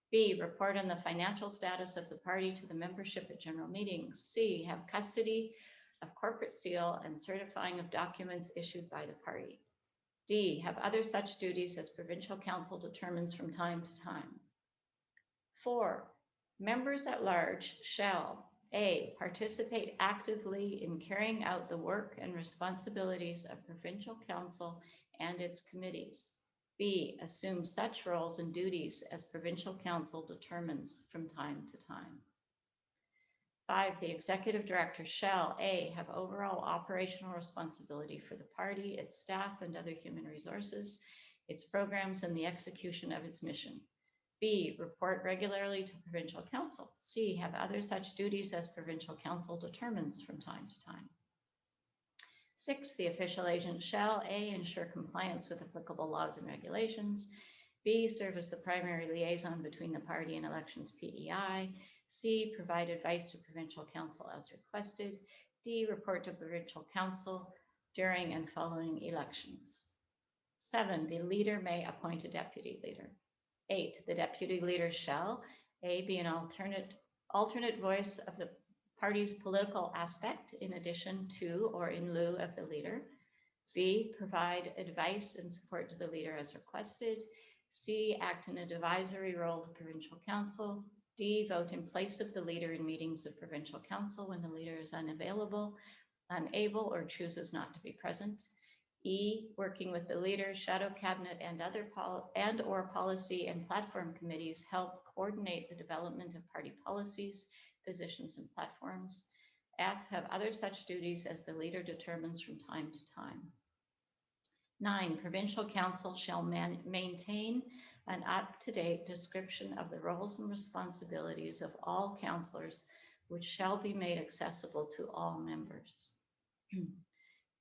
B, report on the financial status of the party to the membership at general meetings. C, have custody of corporate seal and certifying of documents issued by the party. D, have other such duties as Provincial Council determines from time to time. 4, members at large shall A, participate actively in carrying out the work and responsibilities of Provincial Council and its committees. B, assume such roles and duties as Provincial Council determines from time to time. 5, the Executive Director shall A, have overall operational responsibility for the party, its staff and other human resources, its programs and the execution of its mission. B, report regularly to Provincial Council. C, have other such duties as Provincial Council determines from time to time. 6, the official agent shall A, ensure compliance with applicable laws and regulations. B, serve as the primary liaison between the party and elections PEI. C, provide advice to Provincial Council as requested. D, report to Provincial Council during and following elections. 7, the leader may appoint a deputy leader. 8, the deputy leader shall A, be an alternate voice of the party's political aspect in addition to or in lieu of the leader. B, provide advice and support to the leader as requested. C, act in an advisory role of Provincial Council. D, vote in place of the leader in meetings of Provincial Council when the leader is unable, or chooses not to be present. E, working with the leader, shadow cabinet, and other or policy and platform committees help coordinate the development of party policies, positions, and platforms. F, have other such duties as the leader determines from time to time. 9, Provincial Council shall maintain an up-to-date description of the roles and responsibilities of all councillors, which shall be made accessible to all members.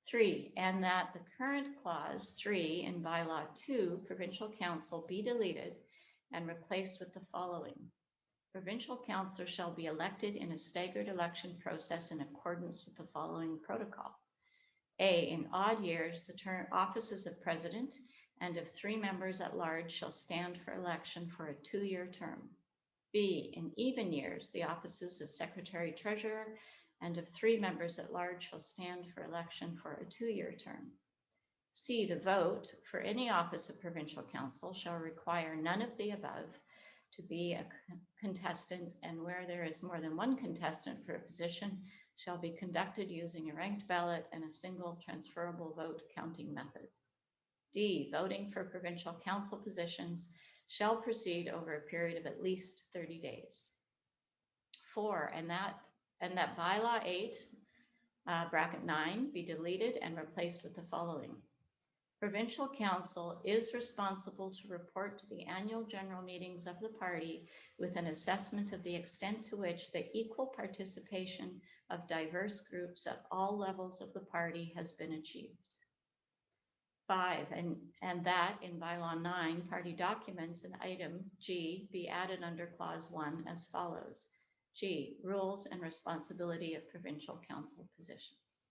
3, and that the current clause 3 in Bylaw 2, Provincial Council, be deleted and replaced with the following. Provincial councillors shall be elected in a staggered election process in accordance with the following protocol. A, in odd years, the term offices of president and of 3 members at large shall stand for election for a 2-year term. B, in even years, the offices of secretary treasurer and of 3 members at large shall stand for election for a 2-year term. C, the vote for any office of Provincial Council shall require none of the above to be a contestant, and where there is more than one contestant for a position, shall be conducted using a ranked ballot and a single transferable vote counting method. D, voting for provincial council positions shall proceed over a period of at least 30 days. 4, and that bylaw 8, bracket 9, be deleted and replaced with the following. Provincial council is responsible to report to the annual general meetings of the party with an assessment of the extent to which the equal participation of diverse groups at all levels of the party has been achieved. 5, and that in bylaw 9, party documents and item G be added under clause 1 as follows. G, rules and responsibility of provincial council positions.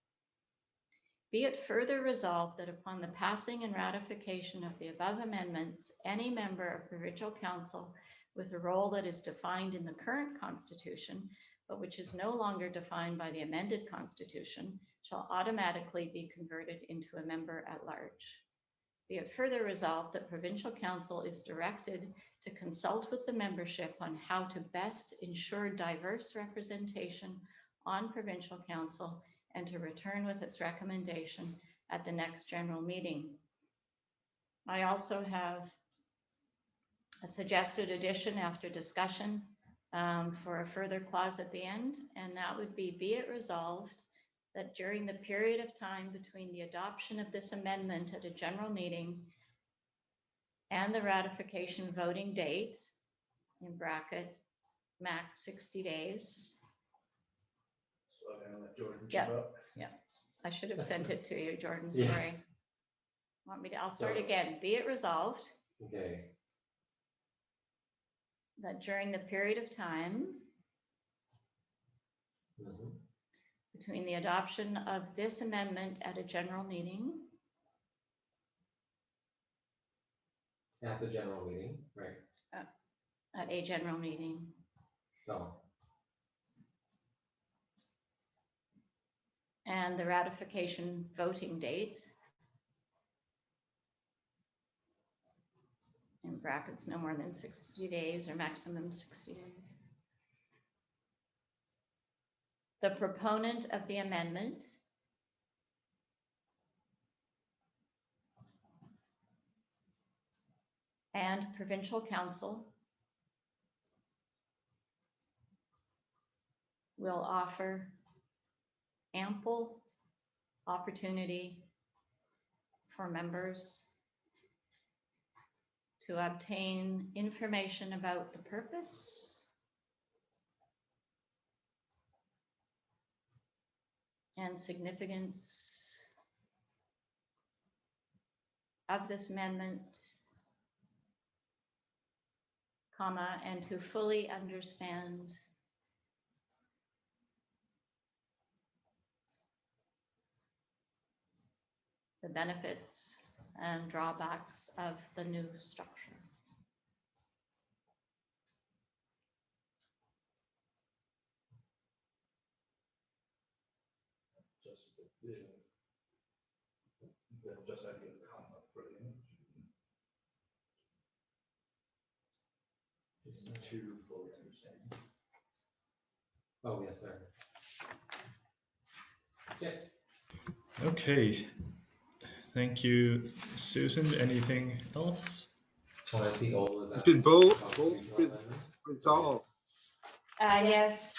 Be it further resolved that upon the passing and ratification of the above amendments, any member of provincial council with a role that is defined in the current constitution, but which is no longer defined by the amended constitution, shall automatically be converted into a member at large. Be it further resolved that provincial council is directed to consult with the membership on how to best ensure diverse representation on provincial council and to return with its recommendation at the next general meeting. I also have a suggested addition after discussion for a further clause at the end, and that would be it resolved that during the period of time between the adoption of this amendment at a general meeting and the ratification voting date, in bracket, max 60 days. Yeah, I should have sent it to you, Jordan, sorry. Want me to, I'll start again. Be it resolved. Okay. That during the period of time between the adoption of this amendment at a general meeting. At the general meeting, right? At a general meeting. Oh. And the ratification voting date, in brackets, no more than 60 days or maximum 60 days. The proponent of the amendment and provincial council will offer ample opportunity for members to obtain information about the purpose and significance of this amendment, comma, and to fully understand the benefits and drawbacks of the new structure. Just add the comma for the image. Just to fully understand. Oh, yes, sir. Okay. Okay. Thank you, Susan. Anything else? Oh, I see all of that. Should both resolved. Yes.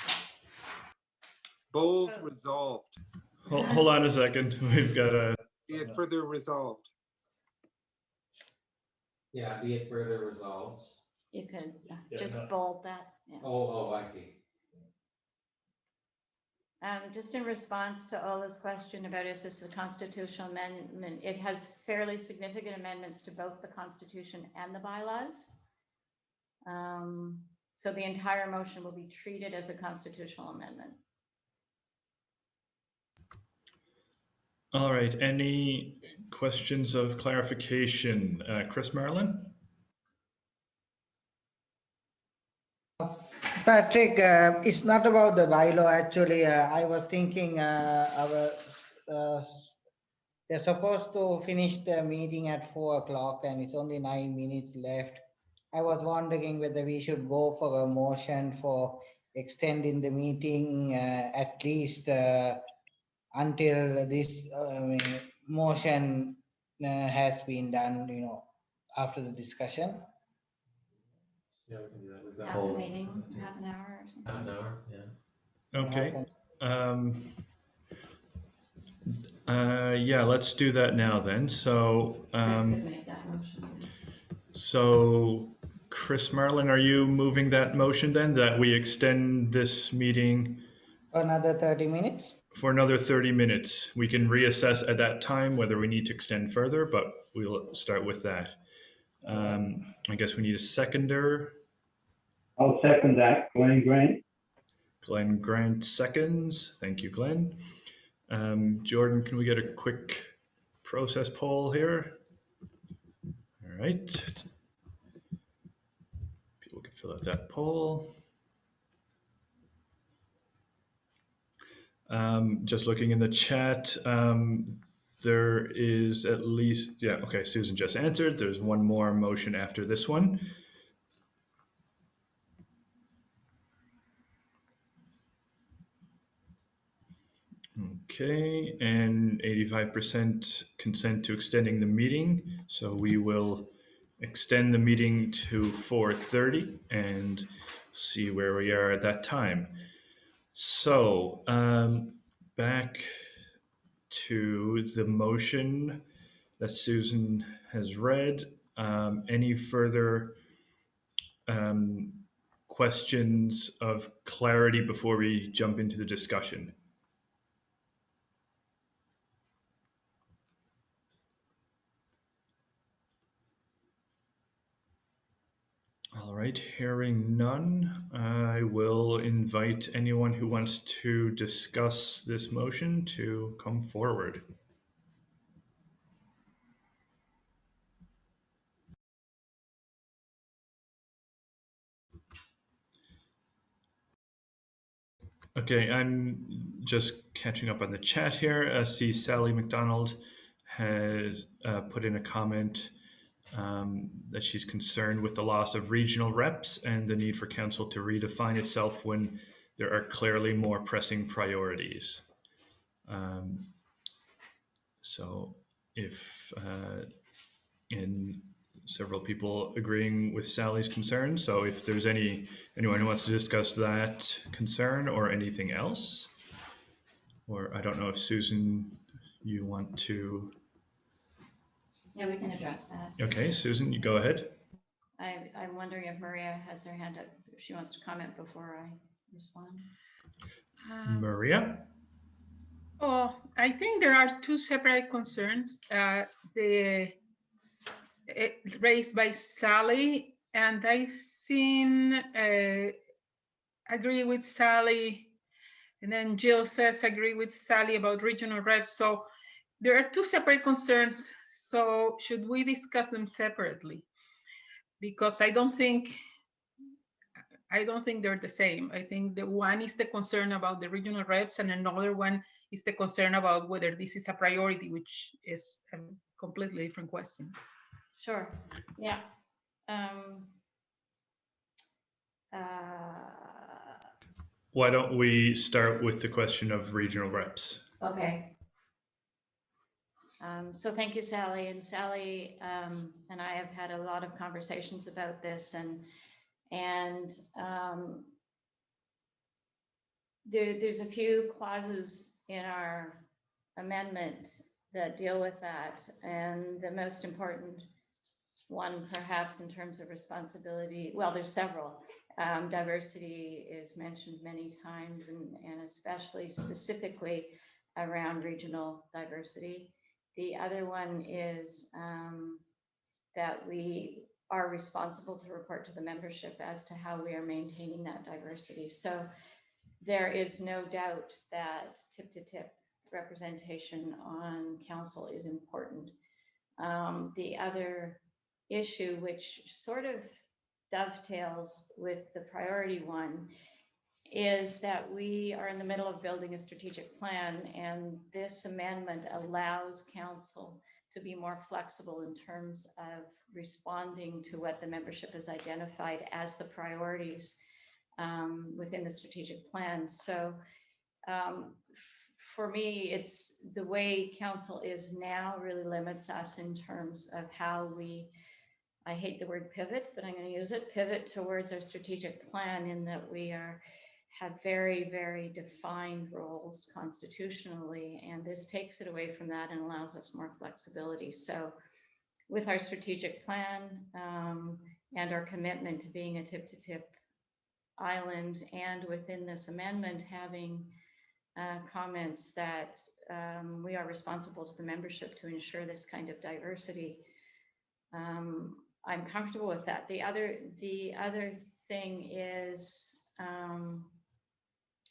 Bold resolved. Hold on a second. We've got a. Be it further resolved. Yeah, be it further resolved. You can just bold that. Yeah. Oh, I see. Just in response to Ola's question about is this a constitutional amendment, it has fairly significant amendments to both the Constitution and the bylaws. So the entire motion will be treated as a constitutional amendment. All right. Any questions of clarification? Chris Marlin? Patrick, it's not about the bylaw actually. I was thinking they're supposed to finish the meeting at 4 o'clock and it's only 9 minutes left. I was wondering whether we should go for a motion for extending the meeting at least until this motion has been done, after the discussion. Yeah, we can do that. We've got Half a whole- meeting, half an hour or something. Half an hour, yeah. Okay. Yeah, let's do that now then. So, Chris Marlin, are you moving that motion then, that we extend this meeting Another 30 minutes? for another 30 minutes? We can reassess at that time whether we need to extend further, but we'll start with that. I guess we need a seconder. I'll second that, Glenn Grant. Glenn Grant seconds. Thank you, Glenn. Jordan, can we get a quick process poll here? All right. People can fill out that poll. Just looking in the chat, there is at least, yeah, okay, Susan just answered. There's one more motion after this one. Okay, and 85% consent to extending the meeting. So we will extend the meeting to 4:30 and see where we are at that time. So back to the motion that Susan has read. Any further questions of clarity before we jump into the discussion? All right, hearing none, I will invite anyone who wants to discuss this motion to come forward. Okay, I'm just catching up on the chat here. I see Sally McDonald has put in a comment that she's concerned with the loss of regional reps and the need for council to redefine itself when there are clearly more pressing priorities. So if, and several people agreeing with Sally's concern. So if there's anyone who wants to discuss that concern or anything else, or I don't know if Susan, you want to. Yeah, we can address that. Okay, Susan, you go ahead. I'm wondering if Maria has her hand up, if she wants to comment before I respond. Maria? Oh, I think there are two separate concerns. Raised by Sally, and I've seen agree with Sally, and then Jill says agree with Sally about regional reps. So there are two separate concerns. So should we discuss them separately? Because I don't think they're the same. I think the one is the concern about the regional reps, and another one is the concern about whether this is a priority, which is a completely different question. Sure. Yeah. Why don't we start with the question of regional reps? Okay. So thank you, Sally. And Sally and I have had a lot of conversations about this, and there's a few clauses in our amendment that deal with that, and the most important one, perhaps, in terms of responsibility, well, there's several. Diversity is mentioned many times, and especially specifically around regional diversity. The other one is that we are responsible to report to the membership as to how we are maintaining that diversity. So there is no doubt that tip-to-tip representation on council is important. The other issue, which sort of dovetails with the priority one, is that we are in the middle of building a strategic plan, and this amendment allows council to be more flexible in terms of responding to what the membership has identified as the priorities within the strategic plan. So for me, it's the way council is now really limits us in terms of how we, I hate the word pivot, but I'm going to use it, pivot towards our strategic plan, in that we have very, very defined roles constitutionally, and this takes it away from that and allows us more flexibility. So with our strategic plan and our commitment to being a tip-to-tip island, and within this amendment having comments that we are responsible to the membership to ensure this kind of diversity, I'm comfortable with that. The other thing is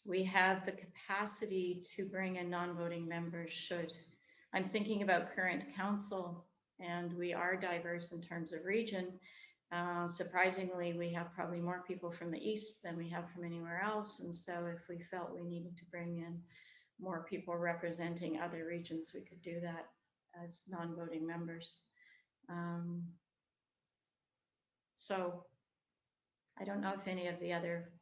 we have the capacity to bring in non-voting members should. I'm thinking about current council, and we are diverse in terms of region. Surprisingly, we have probably more people from the east than we have from anywhere else. And so if we felt we needed to bring in more people representing other regions, we could do that as non-voting members. So I don't know if any of the other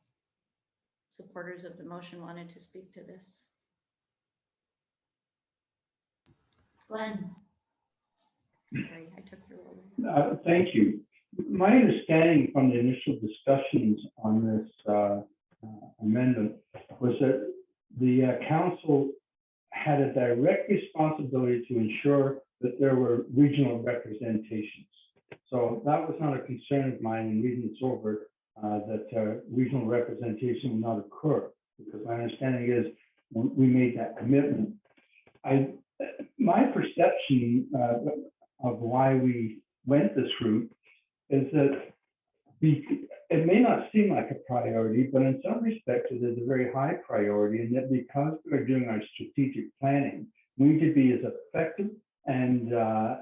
supporters of the motion wanted to speak to this. Glenn. Sorry, I took your role. Thank you. My understanding from the initial discussions on this amendment was that the council had a direct responsibility to ensure that there were regional representations. So that was not a concern of mine in reading this over, that regional representation would not occur, because my understanding is we made that commitment. My perception of why we went this route is that it may not seem like a priority, but in some respects it is a very high priority, and that because we're doing our strategic planning, we need to be as effective and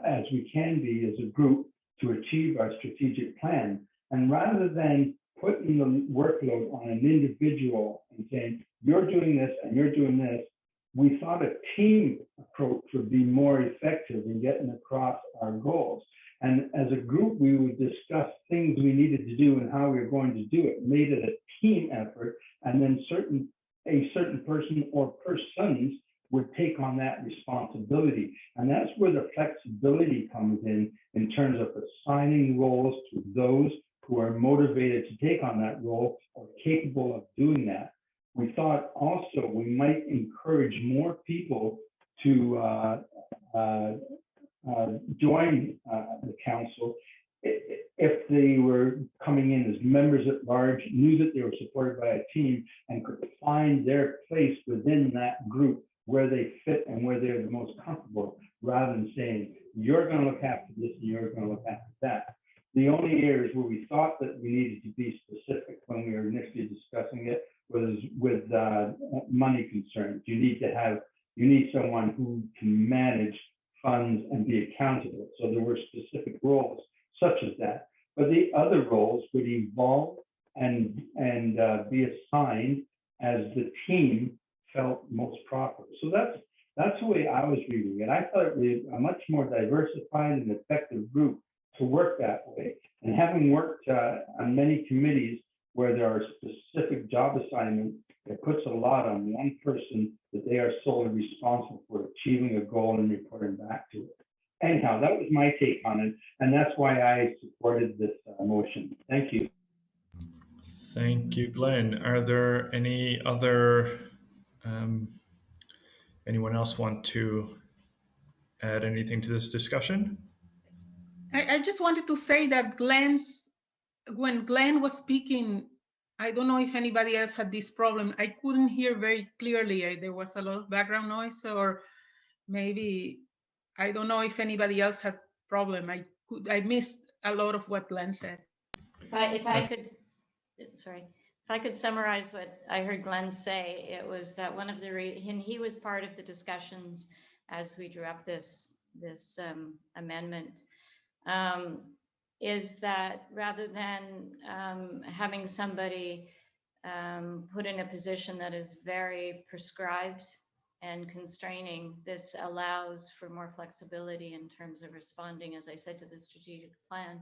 as we can be as a group to achieve our strategic plan. And rather than putting the workload on an individual and saying, you're doing this and you're doing this, we thought a team approach would be more effective in getting across our goals. And as a group, we would discuss things we needed to do and how we were going to do it, made it a team effort, and then a certain person or persons would take on that responsibility. And that's where the flexibility comes in terms of assigning roles to those who are motivated to take on that role or capable of doing that. We thought also we might encourage more people to join the council if they were coming in as members at large, knew that they were supported by a team, and could find their place within that group where they fit and where they're the most comfortable, rather than saying, you're going to look after this and you're going to look after that. The only areas where we thought that we needed to be specific when we were initially discussing it was with money concerns. You need someone who can manage funds and be accountable. So there were specific roles such as that. But the other roles would evolve and be assigned as the team felt most proper. So that's the way I was reading it. I thought it was a much more diversified and effective group to work that way. And having worked on many committees where there are specific job assignments, it puts a lot on one person that they are solely responsible for achieving a goal and reporting back to it. Anyhow, that was my take on it, and that's why I supported this motion. Thank you. Thank you, Glenn. Are there any other, anyone else want to add anything to this discussion? I just wanted to say that when Glenn was speaking, I don't know if anybody else had this problem. I couldn't hear very clearly. There was a lot of background noise, or maybe, I don't know if anybody else had problem. I missed a lot of what Glenn said. If I could summarize what I heard Glenn say, it was that one of the and he was part of the discussions as we drew up this amendment, is that rather than having somebody put in a position that is very prescribed and constraining. This allows for more flexibility in terms of responding, as I said, to the strategic plan,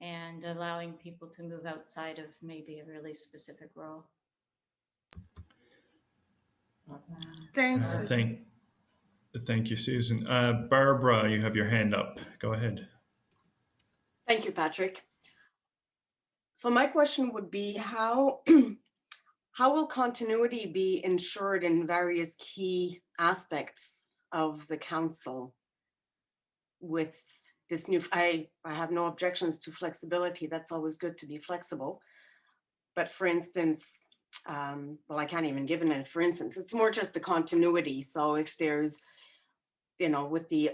and allowing people to move outside of maybe a really specific role. Thanks. Thank you, Susan. Barbara, you have your hand up. Go ahead. Thank you, Patrick. So my question would be how how will continuity be ensured in various key aspects of the council with this new, I have no objections to flexibility. That's always good to be flexible. But for instance, well, I can't even give it, for instance, it's more just the continuity. So if there's, you know, with the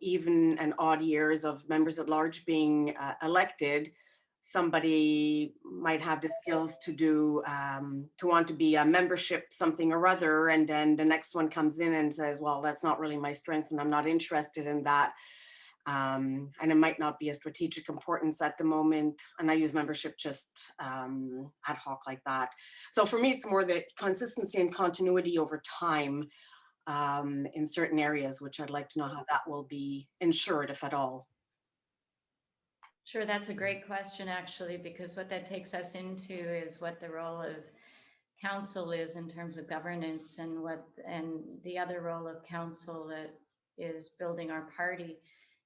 even and odd years of members at large being elected, somebody might have the skills to do, to want to be a membership something or other, and then the next one comes in and says, well, that's not really my strength and I'm not interested in that. And it might not be a strategic importance at the moment. And I use membership just ad hoc like that. So for me, it's more the consistency and continuity over time in certain areas, which I'd like to know how that will be ensured, if at all. Sure, that's a great question, actually, because what that takes us into is what the role of council is in terms of governance, and the other role of council that is building our party.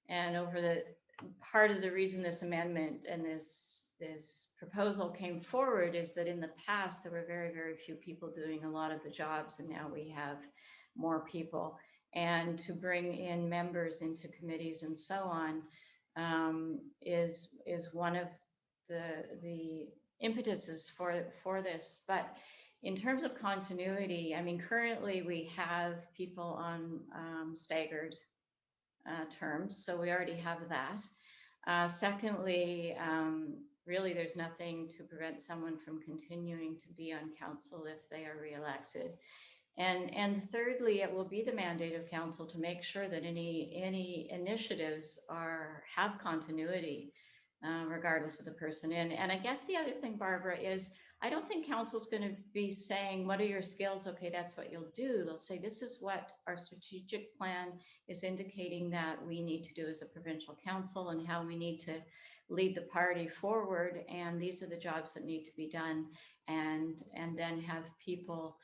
And over the part of the reason this amendment and this proposal came forward is that in the past there were very, very few people doing a lot of the jobs, and now we have more people. And to bring in members into committees and so on is one of the impetuses for this. But in terms of continuity, I mean, currently we have people on staggered terms, so we already have that. Secondly, really there's nothing to prevent someone from continuing to be on council if they are reelected. And thirdly, it will be the mandate of council to make sure that any initiatives have continuity, regardless of the person. And I guess the other thing, Barbara, is I don't think council's going to be saying, what are your skills? Okay, that's what you'll do. They'll say, this is what our strategic plan is indicating that we need to do as a provincial council and how we need to lead the party forward. And these are the jobs that need to be done. And then have people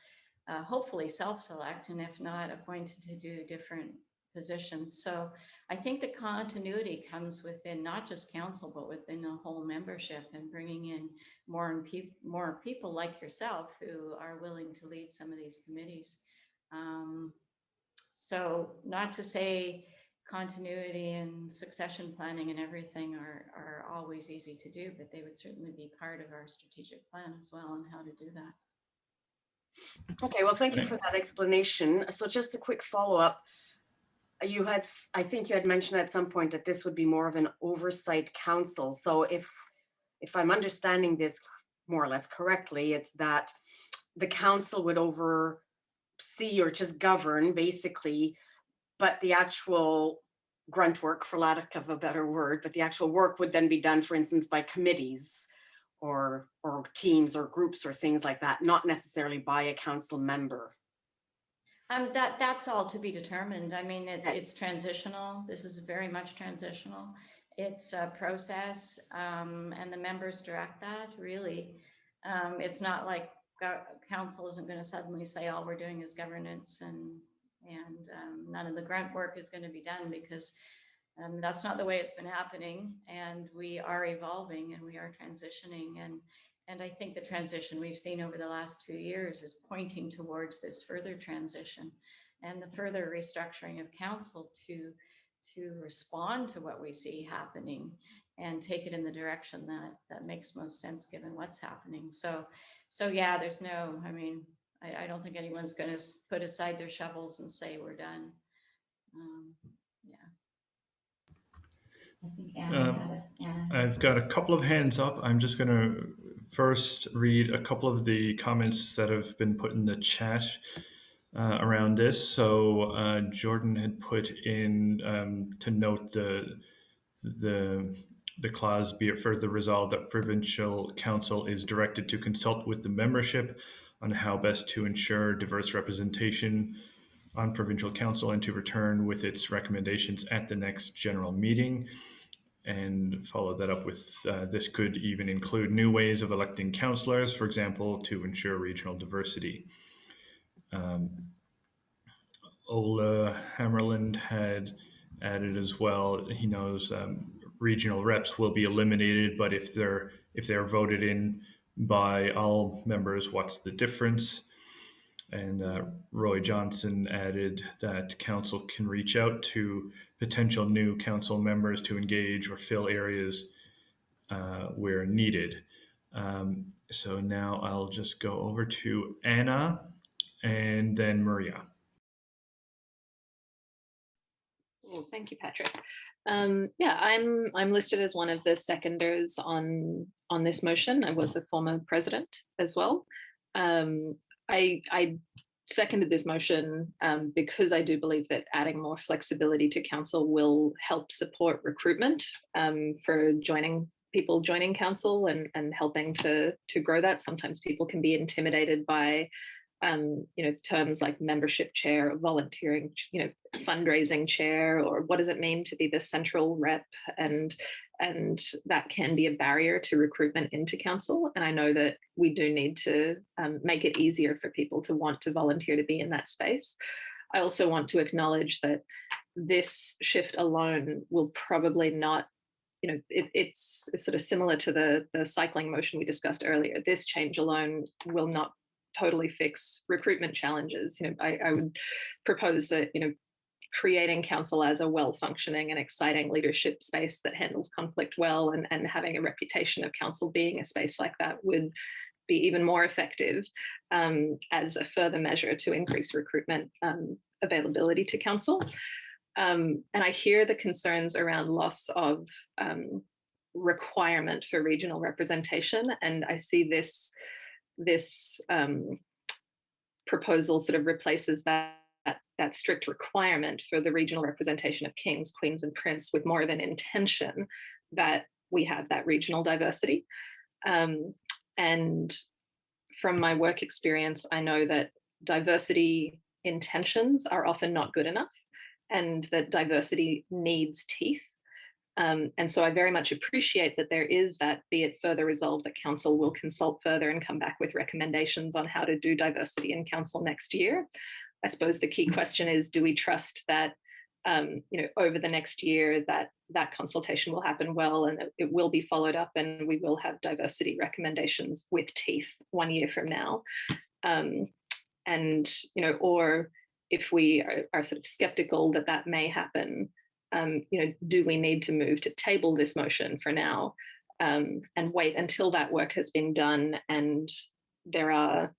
hopefully self-select, and if not, appointed to do different positions. So I think the continuity comes within not just council, but within the whole membership, and bringing in more people like yourself who are willing to lead some of these committees. So not to say continuity and succession planning and everything are always easy to do, but they would certainly be part of our strategic plan as well, and how to do that. Okay, well, thank you for that explanation. So just a quick follow-up. I think you had mentioned at some point that this would be more of an oversight council. So if I'm understanding this more or less correctly, it's that the council would oversee or just govern basically, but the actual grunt work, for lack of a better word, but the actual work would then be done, for instance, by committees or teams or groups or things like that, not necessarily by a council member. That's all to be determined. I mean, it's transitional. This is very much transitional. It's a process, and the members direct that, really. It's not like council isn't going to suddenly say all we're doing is governance and none of the grunt work is going to be done, because that's not the way it's been happening, and we are evolving and we are transitioning, and I think the transition we've seen over the last 2 years is pointing towards this further transition and the further restructuring of council to respond to what we see happening and take it in the direction that makes most sense given what's happening. So yeah, there's no, I mean, I don't think anyone's going to put aside their shovels and say we're done. I've got a couple of hands up. I'm just going to first read a couple of the comments that have been put in the chat around this. So Jordan had put in to note the clause, be it further resolved that provincial council is directed to consult with the membership on how best to ensure diverse representation on Provincial Council and to return with its recommendations at the next general meeting. And follow that up with this could even include new ways of electing councillors, for example, to ensure regional diversity. Ola Hammerland had added as well, he knows regional reps will be eliminated, but if they're voted in by all members, what's the difference? And Roy Johnson added that council can reach out to potential new council members to engage or fill areas where needed. So now I'll just go over to Anna and then Maria. Oh, thank you, Patrick. Yeah, I'm listed as one of the seconders on this motion. I was the former president as well. I seconded this motion because I do believe that adding more flexibility to council will help support recruitment for people joining council and helping to grow that. Sometimes people can be intimidated by terms like membership chair, or volunteering, fundraising chair, or what does it mean to be the central rep, and that can be a barrier to recruitment into council. And I know that we do need to make it easier for people to want to volunteer to be in that space. I also want to acknowledge that this shift alone will probably not, it's sort of similar to the cycling motion we discussed earlier. This change alone will not totally fix recruitment challenges. I would propose that, creating council as a well-functioning and exciting leadership space that handles conflict well, and having a reputation of council being a space like that would be even more effective as a further measure to increase recruitment availability to council. And I hear the concerns around loss of requirement for regional representation, and I see this proposal sort of replaces that strict requirement for the regional representation of kings, queens, and prince with more of an intention that we have that regional diversity. And from my work experience, I know that diversity intentions are often not good enough, and that diversity needs teeth. And so I very much appreciate that there is that, be it further resolved that council will consult further and come back with recommendations on how to do diversity in council next year. I suppose the key question is, do we trust that, over the next year that consultation will happen well, and it will be followed up, and we will have diversity recommendations with teeth 1 year from now? Or if we are sort of skeptical that may happen, do we need to move to table this motion for now and wait until that work has been done and there are,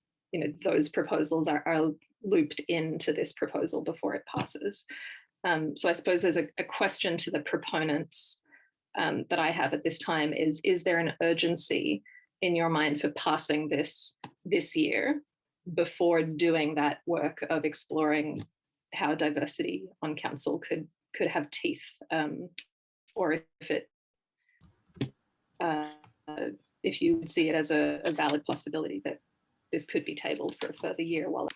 those proposals are looped into this proposal before it passes? So I suppose there's a question to the proponents that I have at this time is there an urgency in your mind for passing this year before doing that work of exploring how diversity on council could have teeth, or if you see it as a valid possibility that this could be tabled for a further year while.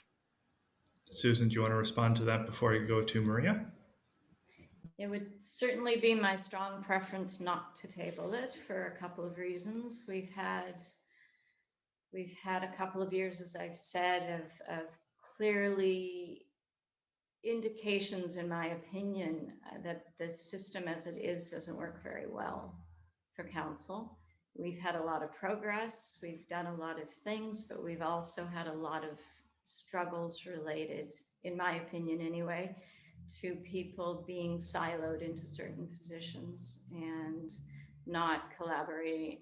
Susan, do you want to respond to that before you go to Maria? It would certainly be my strong preference not to table it for a couple of reasons. We've had a couple of years, as I've said, of clearly indications, in my opinion, that the system as it is doesn't work very well for council. We've had a lot of progress, we've done a lot of things, but we've also had a lot of struggles related, in my opinion anyway, to people being siloed into certain positions and not collaborating,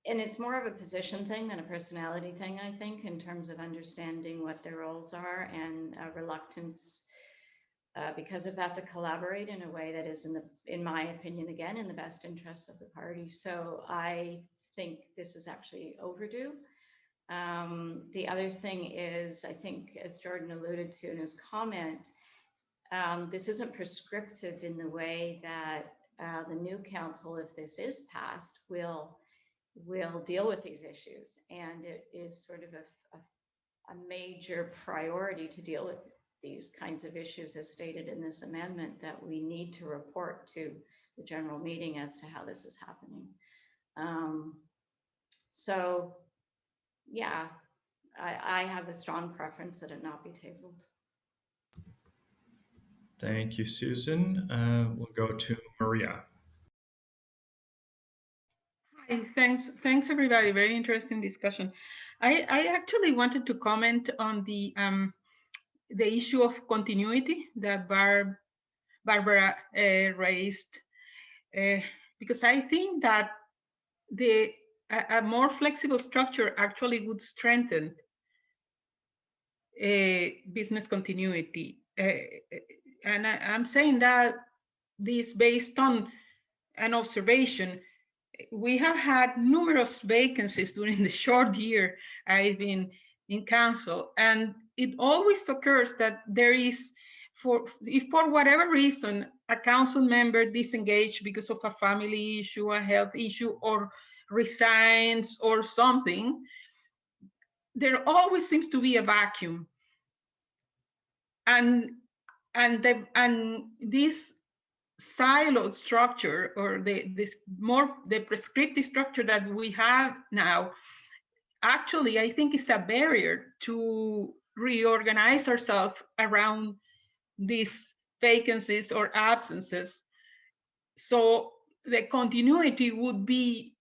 and it's more of a position thing than a personality thing, I think, in terms of understanding what their roles are, and a reluctance because of that to collaborate in a way that is, in my opinion, again, in the best interest of the party. So I think this is actually overdue. The other thing is, I think, as Jordan alluded to in his comment, this isn't prescriptive in the way that the new council, if this is passed, will deal with these issues. And it is sort of a major priority to deal with these kinds of issues as stated in this amendment, that we need to report to the general meeting as to how this is happening. So yeah, I have a strong preference that it not be tabled. Thank you, Susan. We'll go to Maria. Hi, thanks everybody. Very interesting discussion. I actually wanted to comment on the issue of continuity that Barbara raised, because I think that a more flexible structure actually would strengthen business continuity. And I'm saying that this based on an observation. We have had numerous vacancies during the short year I've been in council, and it always occurs that there is, if for whatever reason a council member disengaged because of a family issue, a health issue, or resigns or something, there always seems to be a vacuum. And this siloed structure, or the prescriptive structure that we have now, actually I think is a barrier to reorganize ourselves around these vacancies or absences. So the continuity would be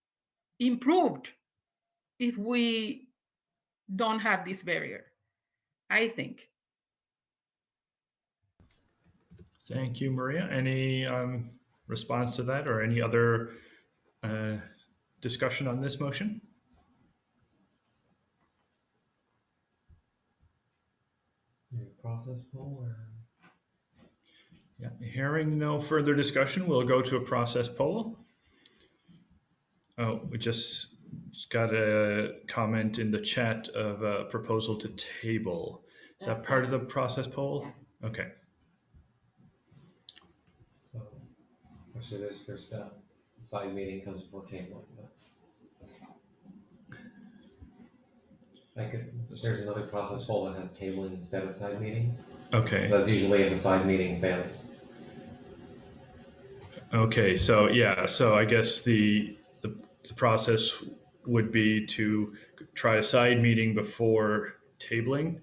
improved if we don't have this barrier, I think. Thank you, Maria. Any response to that or any other discussion on this motion? Process poll or? Yeah, hearing no further discussion, we'll go to a process poll. Oh, we just got a comment in the chat of a proposal to table. Is that part of the process poll? Okay. So actually there's first step. The side meeting comes before tabling. There's another process poll that has tabling instead of side meeting. Okay. That's usually if the side meeting fails. Okay, so yeah, so I guess the process would be to try a side meeting before tabling.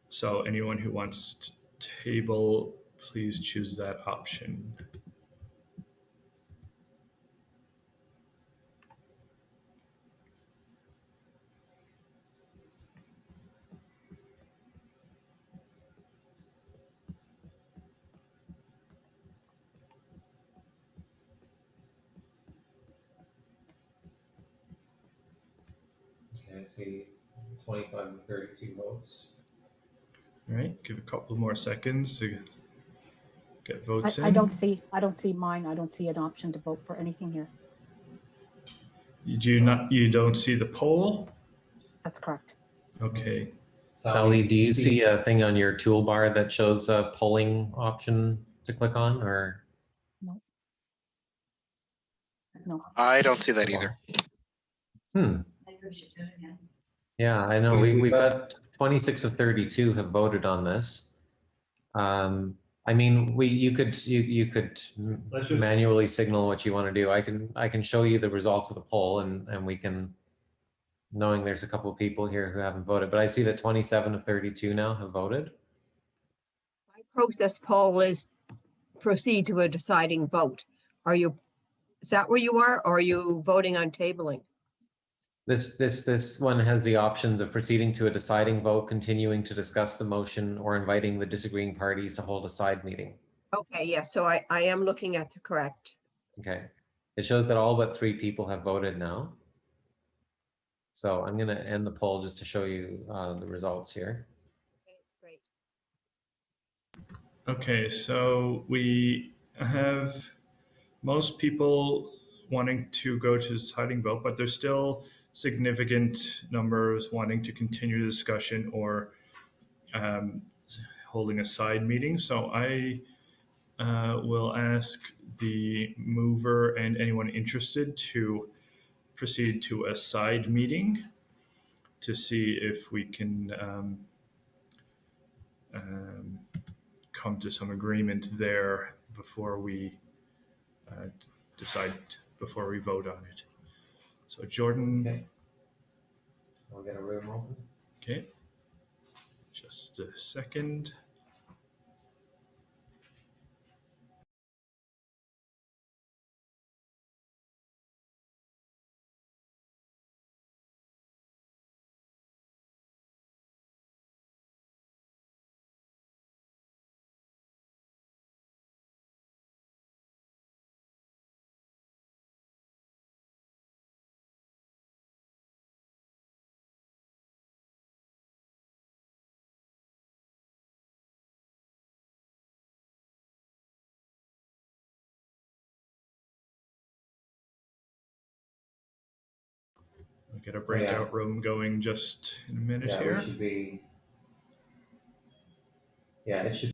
So anyone who wants to table, please choose that option. Okay, I see 25 and 32 votes. All right, give a couple more seconds to get votes in. I don't see mine. I don't see an option to vote for anything here. You don't see the poll? That's correct. Okay. Sally, do you see a thing on your toolbar that shows a polling option to click on, or? No. No. I don't see that either. Yeah, I know. We've got 26 of 32 have voted on this. I mean, you could manually signal what you want to do. I can show you the results of the poll, and we can, knowing there's a couple of people here who haven't voted, but I see that 27 of 32 now have voted. My process poll is proceed to a deciding vote. Is that where you are, or are you voting on tabling? This one has the options of proceeding to a deciding vote, continuing to discuss the motion, or inviting the disagreeing parties to hold a side meeting. Okay, yes, so I am looking at the correct. Okay, it shows that all but 3 people have voted now. So I'm going to end the poll just to show you the results here. Okay, great. Okay, so we have most people wanting to go to deciding vote, but there's still significant numbers wanting to continue the discussion or holding a side meeting. So I will ask the mover and anyone interested to proceed to a side meeting. to see if we can come to some agreement there before we decide, before we vote on it. So Jordan. Okay. I'll get a room open. Okay. Just a second. We'll get a breakout room going just in a minute Yeah, here. we should be. Yeah, it should.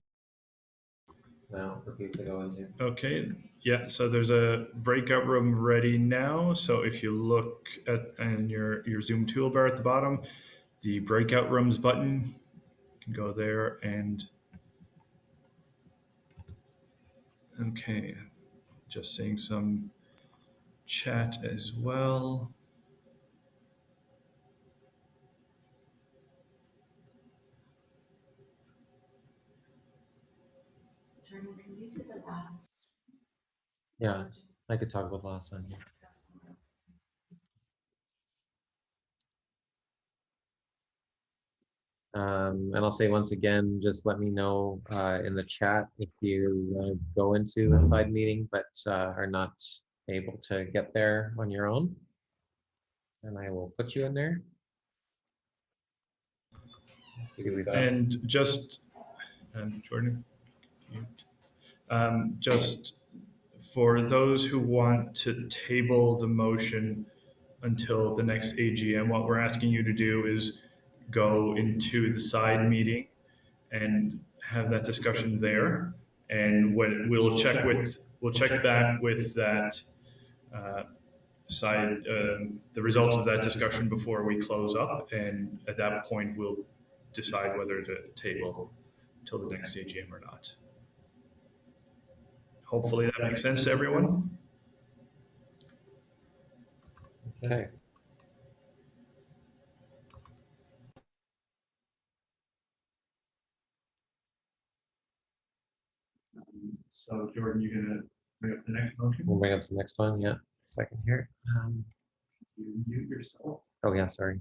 Now for people to go into. Okay, yeah, so there's a breakout room ready now. So if you look at in your Zoom toolbar at the bottom, the breakout rooms button, you can go there and okay, just seeing some chat as well. Can you do the last? Yeah, I could talk about last one. Yeah. And I'll say once again, just let me know in the chat if you go into a side meeting but are not able to get there on your own, and I will put you in there. And just, Jordan, just for those who want to table the motion until the next AGM, what we're asking you to do is go into the side meeting and have that discussion there. And when we'll check back with that side, the results of that discussion before we close up. And at that point, we'll decide whether to table till the next AGM or not. Hopefully that makes sense to everyone. Okay. So Jordan, you're gonna bring up the next motion? We'll bring up the next one, yeah. Second here. You mute yourself. Oh yeah, sorry.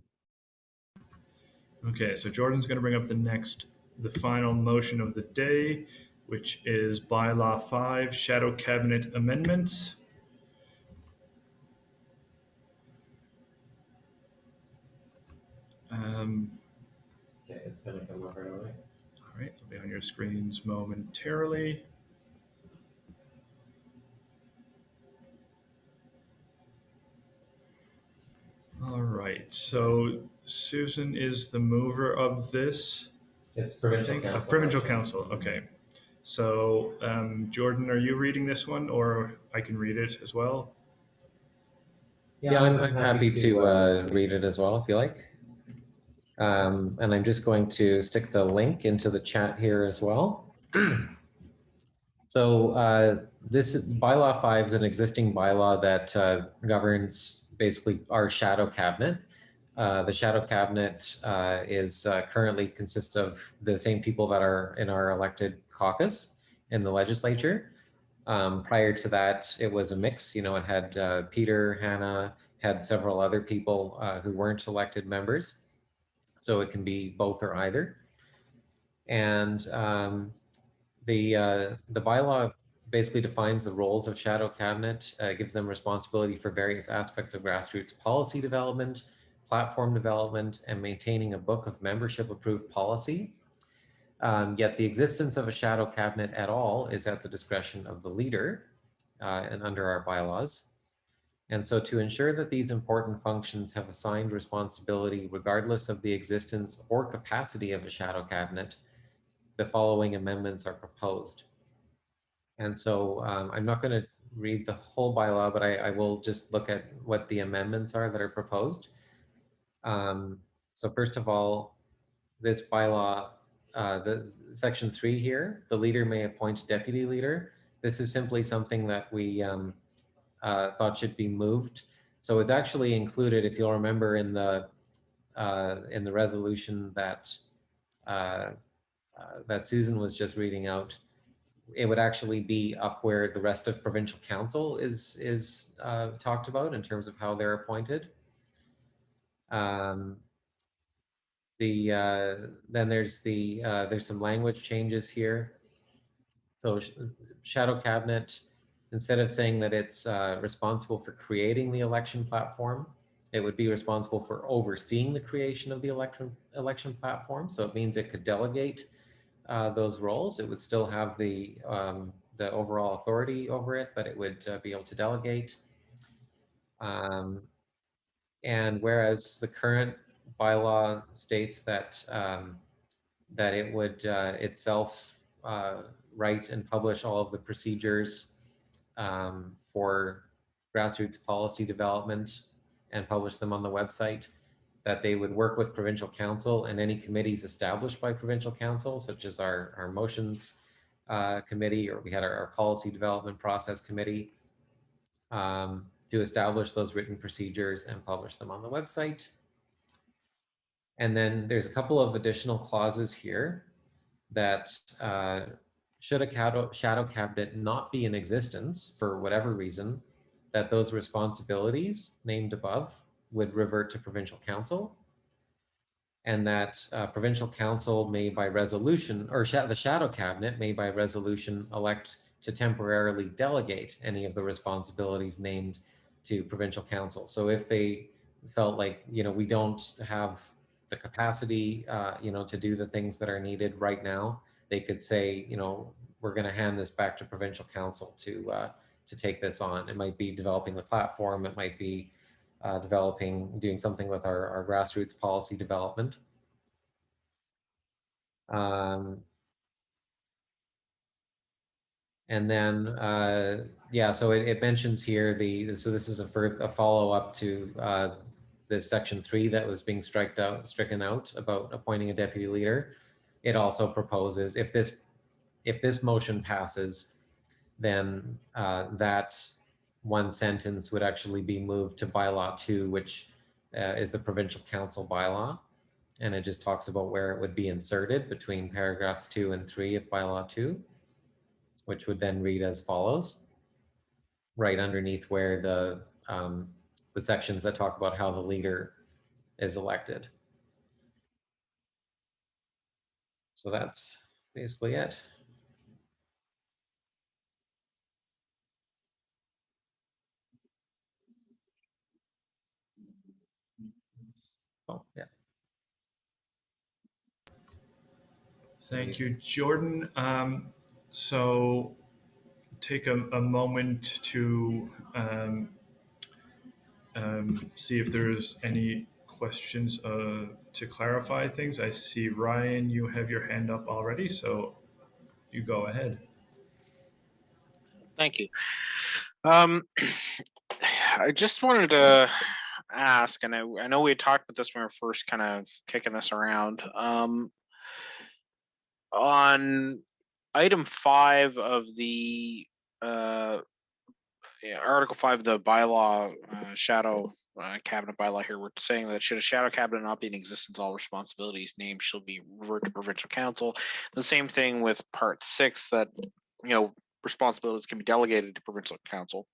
Okay, so Jordan's gonna bring up the final motion of the day, which is Bylaw 5, Shadow Cabinet Amendments. Okay, it's gonna come up right away. All right, it'll be on your screens momentarily. All right, so Susan is the mover of this. It's Provincial Council. Provincial Council, okay. So Jordan, are you reading this one, or I can read it as well? Yeah, I'm happy to read it as well if you like. And I'm just going to stick the link into the chat here as well. So this is Bylaw 5 is an existing bylaw that governs basically our shadow cabinet. The shadow cabinet is currently consists of the same people that are in our elected caucus in the legislature. Prior to that, it was a mix. You know, it had Peter, Hannah, had several other people who weren't elected members. So it can be both or either. And the bylaw basically defines the roles of shadow cabinet, gives them responsibility for various aspects of grassroots policy development, platform development, and maintaining a book of membership approved policy. Yet the existence of a shadow cabinet at all is at the discretion of the leader and under our bylaws. And so to ensure that these important functions have assigned responsibility regardless of the existence or capacity of a shadow cabinet, the following amendments are proposed. And so I'm not going to read the whole bylaw, but I will just look at what the amendments are that are proposed. So first of all, this bylaw, the section 3 here, the leader may appoint deputy leader. This is simply something that we thought should be moved. So it's actually included, if you'll remember, in the resolution that that Susan was just reading out. It would actually be up where the rest of provincial council is talked about in terms of how they're appointed. Then there's some language changes here. So shadow cabinet, instead of saying that it's responsible for creating the election platform, it would be responsible for overseeing the creation of the election platform. So it means it could delegate those roles. It would still have the overall authority over it, but it would be able to delegate. And whereas the current bylaw states that that it would itself write and publish all of the procedures for grassroots policy development and publish them on the website, that they would work with provincial council and any committees established by provincial council, such as our motions committee, or we had our policy development process committee, to establish those written procedures and publish them on the website. And then there's a couple of additional clauses here that should a shadow cabinet not be in existence for whatever reason, that those responsibilities named above would revert to provincial council, and that provincial council may by resolution, or the shadow cabinet may by resolution elect to temporarily delegate any of the responsibilities named to provincial council. So if they felt like, we don't have the capacity, to do the things that are needed right now, they could say, we're going to hand this back to provincial council to take this on. It might be developing the platform. It might be doing something with our grassroots policy development. And then, so it mentions here so this is a follow-up to this section 3 that was being stricken out about appointing a deputy leader. It also proposes, if this motion passes, then that one sentence would actually be moved to bylaw 2, which is the provincial council bylaw. And it just talks about where it would be inserted between paragraphs 2 and 3 of bylaw 2, which would then read as follows, right underneath where the sections that talk about how the leader is elected. So that's basically it. Oh, yeah. Thank you, Jordan. So take a moment to see if there's any questions to clarify things. I see Ryan, you have your hand up already, so you go ahead. Thank you. I just wanted to ask, and I know we had talked about this when we were first kind of kicking this around. On item 5 of the Article 5 of the bylaw, shadow cabinet bylaw here, we're saying that should a shadow cabinet not be in existence, all responsibilities named shall be reverted to provincial council. The same thing with part 6, that responsibilities can be delegated to provincial council.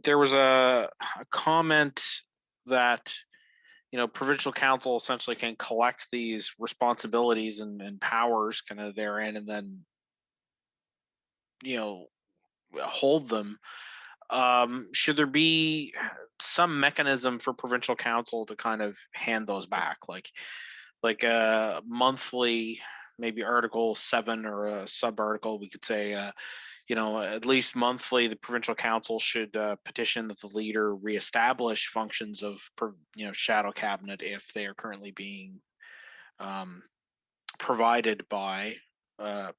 There was a comment that provincial council essentially can collect these responsibilities and powers kind of therein, and then hold them. Should there be some mechanism for provincial council to kind of hand those back, like a monthly, maybe Article 7 or a sub-article? We could say at least monthly, the provincial council should petition that the leader reestablish functions of shadow cabinet if they are currently being provided by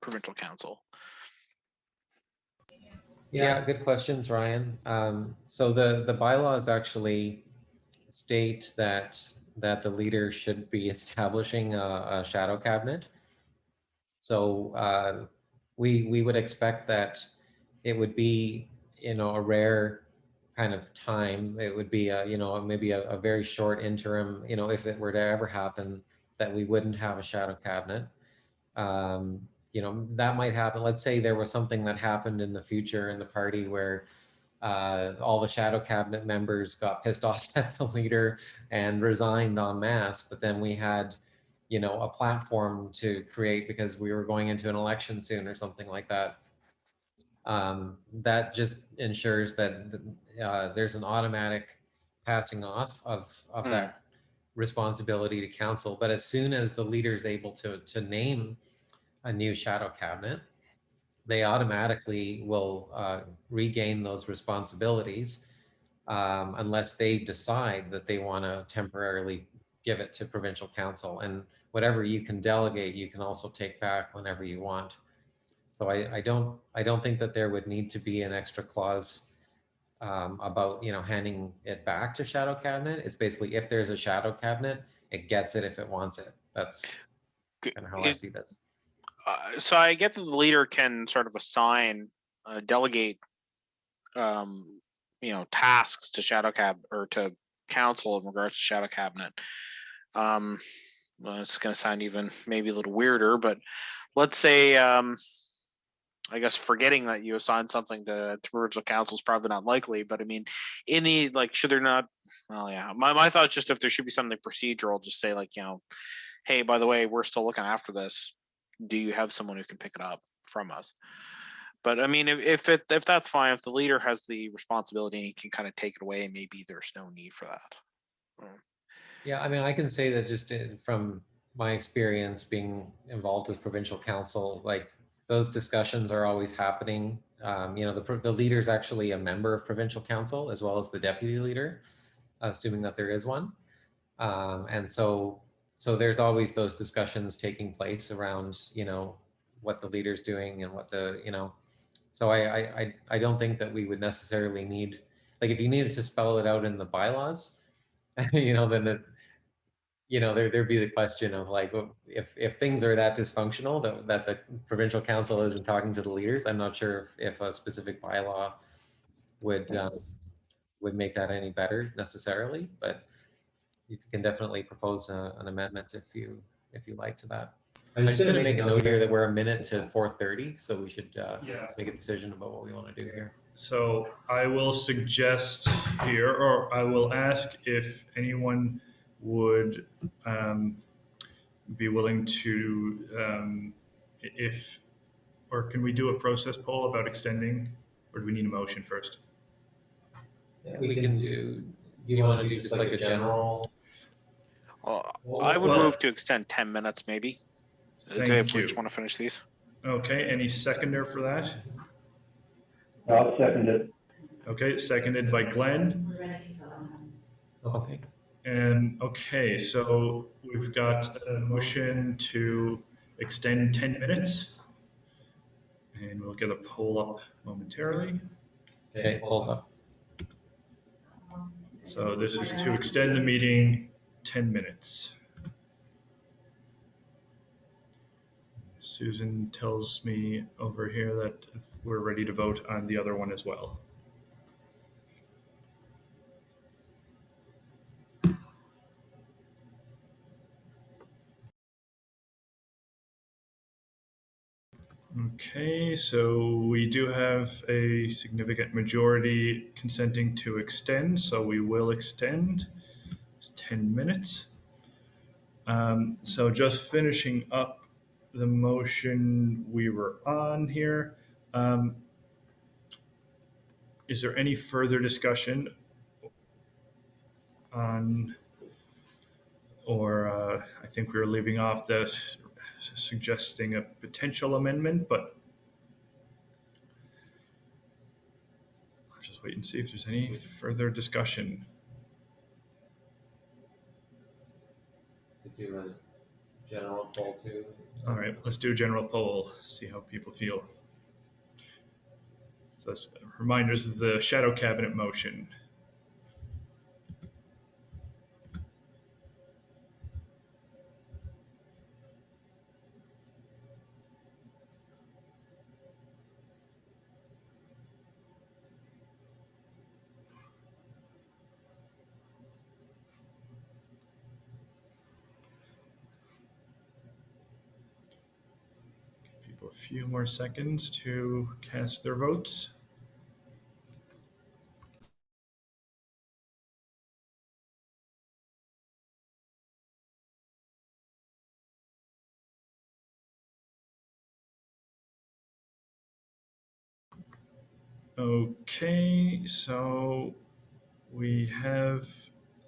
provincial council. Yeah, good questions, Ryan. So the bylaws actually state that the leader should be establishing a shadow cabinet. So we would expect that it would be, a rare kind of time. It would be maybe a very short interim, if it were to ever happen, that we wouldn't have a shadow cabinet. That might happen. Let's say there was something that happened in the future in the party where all the shadow cabinet members got pissed off at the leader and resigned en masse, but then we had, a platform to create because we were going into an election soon or something like that. That just ensures that there's an automatic passing off of that responsibility to council. But as soon as the leader is able to name a new shadow cabinet, they automatically will regain those responsibilities unless they decide that they want to temporarily give it to provincial council. And whatever you can delegate, you can also take back whenever you want. So I don't think that there would need to be an extra clause about handing it back to shadow cabinet. It's basically, if there's a shadow cabinet, it gets it if it wants it. That's kind of how I see this. So I get that the leader can sort of assign, delegate, tasks to shadow cabinet or to council in regards to shadow cabinet. Well, it's going to sound even maybe a little weirder, but let's say, I guess forgetting that you assign something to provincial council is probably not likely, but I mean, should there not? Well, yeah, my thought is just if there should be something procedural, just say hey, by the way, we're still looking after this. Do you have someone who can pick it up from us? But I mean, if that's fine, if the leader has the responsibility and he can kind of take it away, maybe there's no need for that. Yeah, I mean, I can say that just from my experience being involved with provincial council, those discussions are always happening. The leader is actually a member of provincial council as well as the deputy leader, assuming that there is one. And so there's always those discussions taking place around, what the leader's doing and what so I don't think that we would necessarily need, if you needed to spell it out in the bylaws, then there'd be the question of if things are that dysfunctional that the provincial council isn't talking to the leaders. I'm not sure if a specific bylaw would make that any better necessarily, but you can definitely propose an amendment if you like to that. I'm just going to make a note here that we're a minute to 4:30, so we should make a decision about what we want to do here. So I will suggest here, or I will ask if anyone would be willing to, or can we do a process poll about extending, or do we need a motion first? Yeah, we can do. Do you want to do just like a general? I would move to extend 10 minutes, maybe. If we just want to finish these. Okay, any seconder for that? I'll second it. Okay, seconded by Glenn. Okay. And okay, so we've got a motion to extend 10 minutes. And we'll get a poll up momentarily. Okay, poll's up. So this is to extend the meeting 10 minutes. Susan tells me over here that we're ready to vote on the other one as well. Okay, so we do have a significant majority consenting to extend, so we will extend. It's 10 minutes. So just finishing up the motion we were on here. Is there any further discussion on, or I think we were leaving off that suggesting a potential amendment, but I'll just wait and see if there's any further discussion. Do a general poll too. All right, let's do a general poll, see how people feel. So that's, reminder, this is the shadow cabinet motion. a few more seconds to cast their votes. Okay, so we have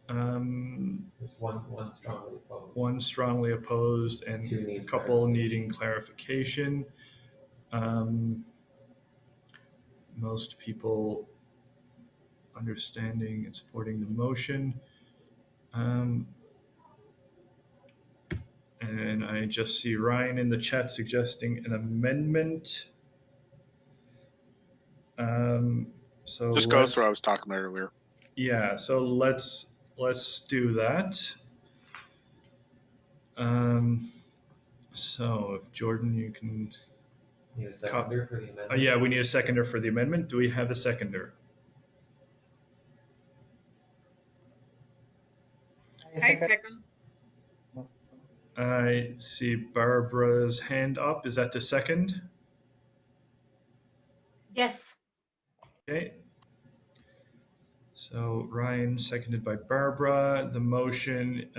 There's one strongly opposed. one strongly opposed and Two need a couple needing clarification. Most people understanding and supporting the motion. And I just see Ryan in the chat suggesting an amendment. So Just goes let's, through what I was talking about earlier. yeah, so let's do that. So if Jordan, you can. Need a seconder for the amendment? Yeah, we need a seconder for the amendment. Do we have a seconder? I second. I see Barbara's hand up. Is that the second? Yes. Okay. So Ryan, seconded by Barbara. The motion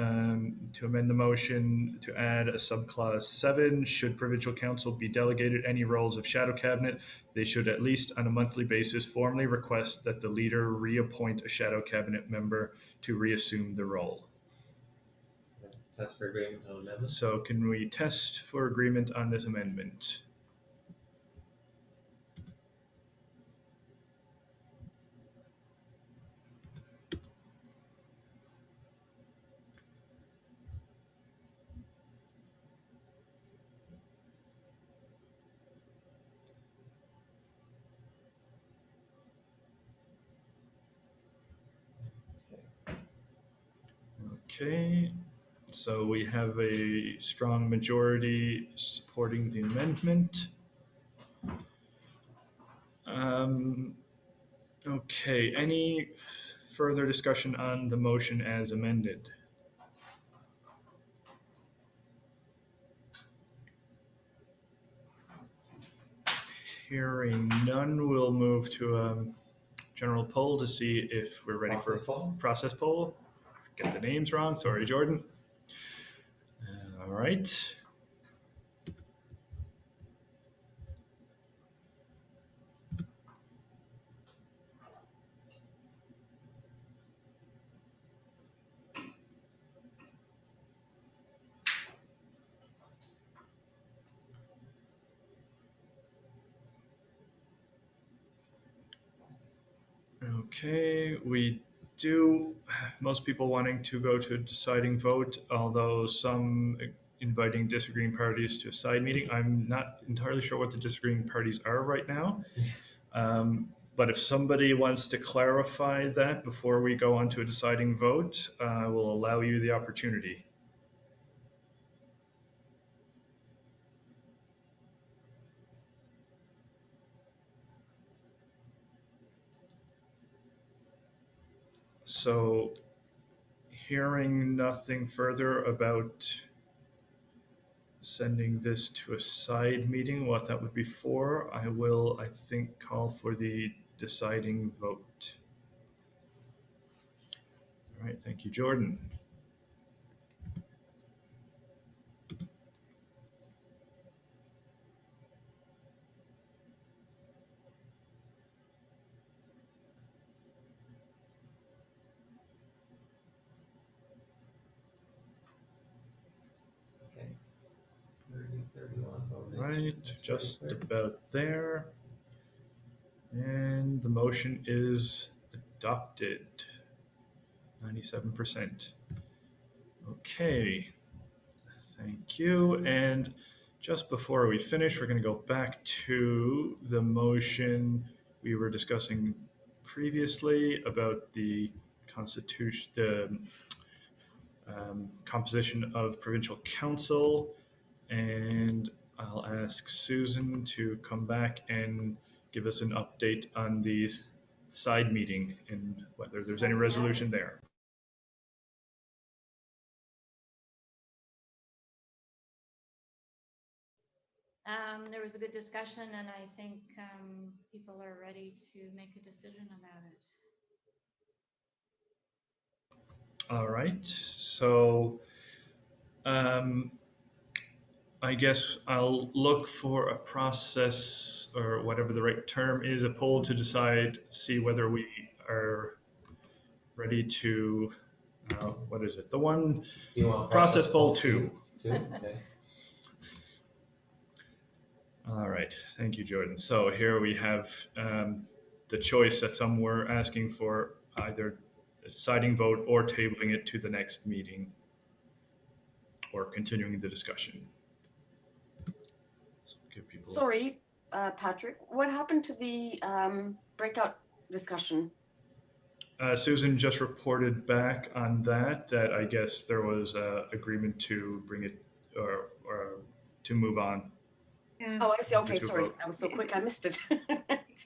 to amend the motion to add a subclause 7, should Provincial Council be delegated any roles of shadow cabinet, they should at least on a monthly basis formally request that the leader reappoint a shadow cabinet member to reassume the role. Test for agreement on amendment. So can we test for agreement on this amendment? Okay, so we have a strong majority supporting the amendment. Okay, any further discussion on the motion as amended? Hearing none, we'll move to a general poll to see if we're ready for a process poll. Get the names wrong, sorry, Jordan. All right. Okay, we do have most people wanting to go to a deciding vote, although some inviting disagreeing parties to a side meeting. I'm not entirely sure what the disagreeing parties are right now. But if somebody wants to clarify that before we go on to a deciding vote, we'll allow you the opportunity. So hearing nothing further about sending this to a side meeting, what that would be for, I will, I think, call for the deciding vote. All right, thank you, Jordan. Okay. 31 voted. Right, just about there. And the motion is adopted. 97%. Okay, thank you. And just before we finish, we're going to go back to the motion we were discussing previously about the constitution, the composition of provincial council. And I'll ask Susan to come back and give us an update on the side meeting and whether there's any resolution there. There was a good discussion, and I think people are ready to make a decision about it. All right, so I guess I'll look for a process or whatever the right term is, a poll to decide, see whether we are ready to, what is it? The one, You want process poll 2. Okay. All right, thank you, Jordan. So here we have the choice that some were asking for, either a deciding vote or tabling it to the next meeting or continuing the discussion. So give people Sorry, Patrick, what happened to the breakout discussion? Susan just reported back on that I guess there was agreement to bring it or to move on. Oh, I see. Okay, to sorry, vote. I was so quick, I missed it.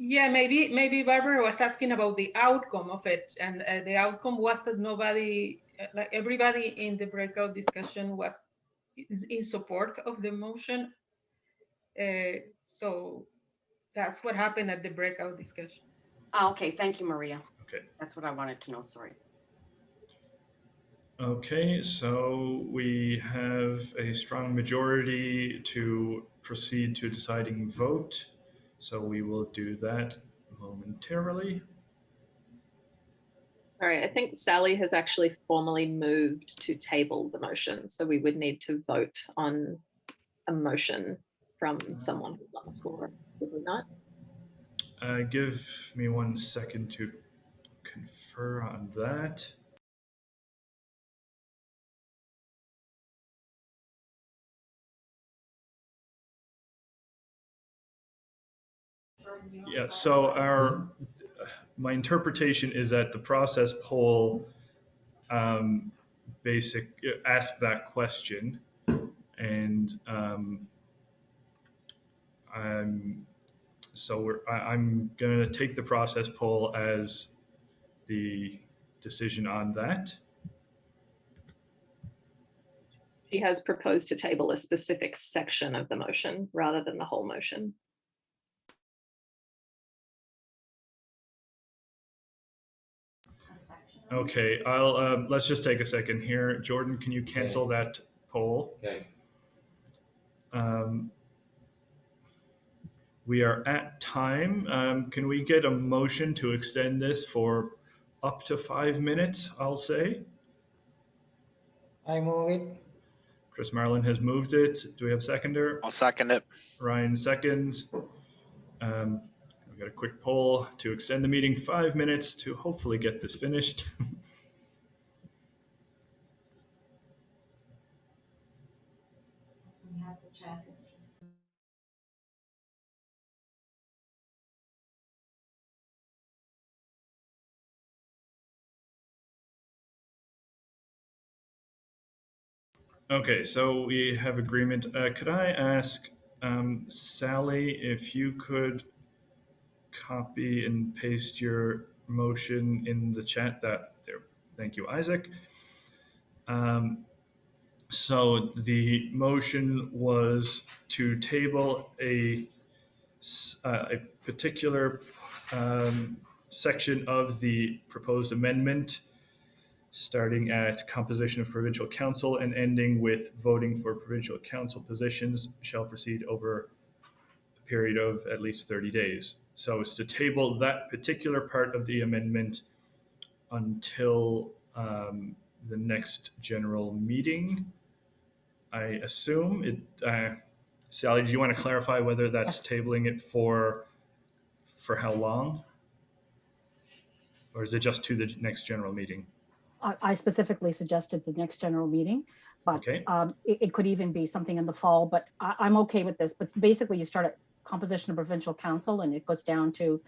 Yeah, maybe Barbara was asking about the outcome of it, and the outcome was that nobody, like everybody in the breakout discussion was in support of the motion. So that's what happened at the breakout discussion. Oh, okay, thank you, Maria. Okay. That's what I wanted to know, sorry. Okay, so we have a strong majority to proceed to deciding vote. So we will do that momentarily. All right, I think Sally has actually formally moved to table the motion. So we would need to vote on a motion from someone who's on the floor, would we not? Give me 1 second to confer on that. Yeah, so my interpretation is that the process poll asked that question, and I'm going to take the process poll as the decision on that. She has proposed to table a specific section of the motion rather than the whole motion. Okay, let's just take a second here. Jordan, can you cancel that poll? Okay. We are at time. Can we get a motion to extend this for up to 5 minutes, I'll say? I move it. Chris Marlin has moved it. Do we have a seconder? I'll second it. Ryan seconds. We've got a quick poll to extend the meeting 5 minutes to hopefully get this finished. We have the chat history. Okay, so we have agreement. Could I ask Sally if you could copy and paste your motion in the chat? There. Thank you, Isaac. So the motion was to table a particular section of the proposed amendment, starting at composition of provincial council and ending with voting for provincial council positions shall proceed over a period of at least 30 days. So it's to table that particular part of the amendment until the next general meeting, I assume. Sally, do you want to clarify whether that's tabling it for how long? Or is it just to the next general meeting? I specifically suggested the next general meeting, but Okay. It could even be something in the fall, but I'm okay with this. But basically you start at composition of provincial council and it goes down to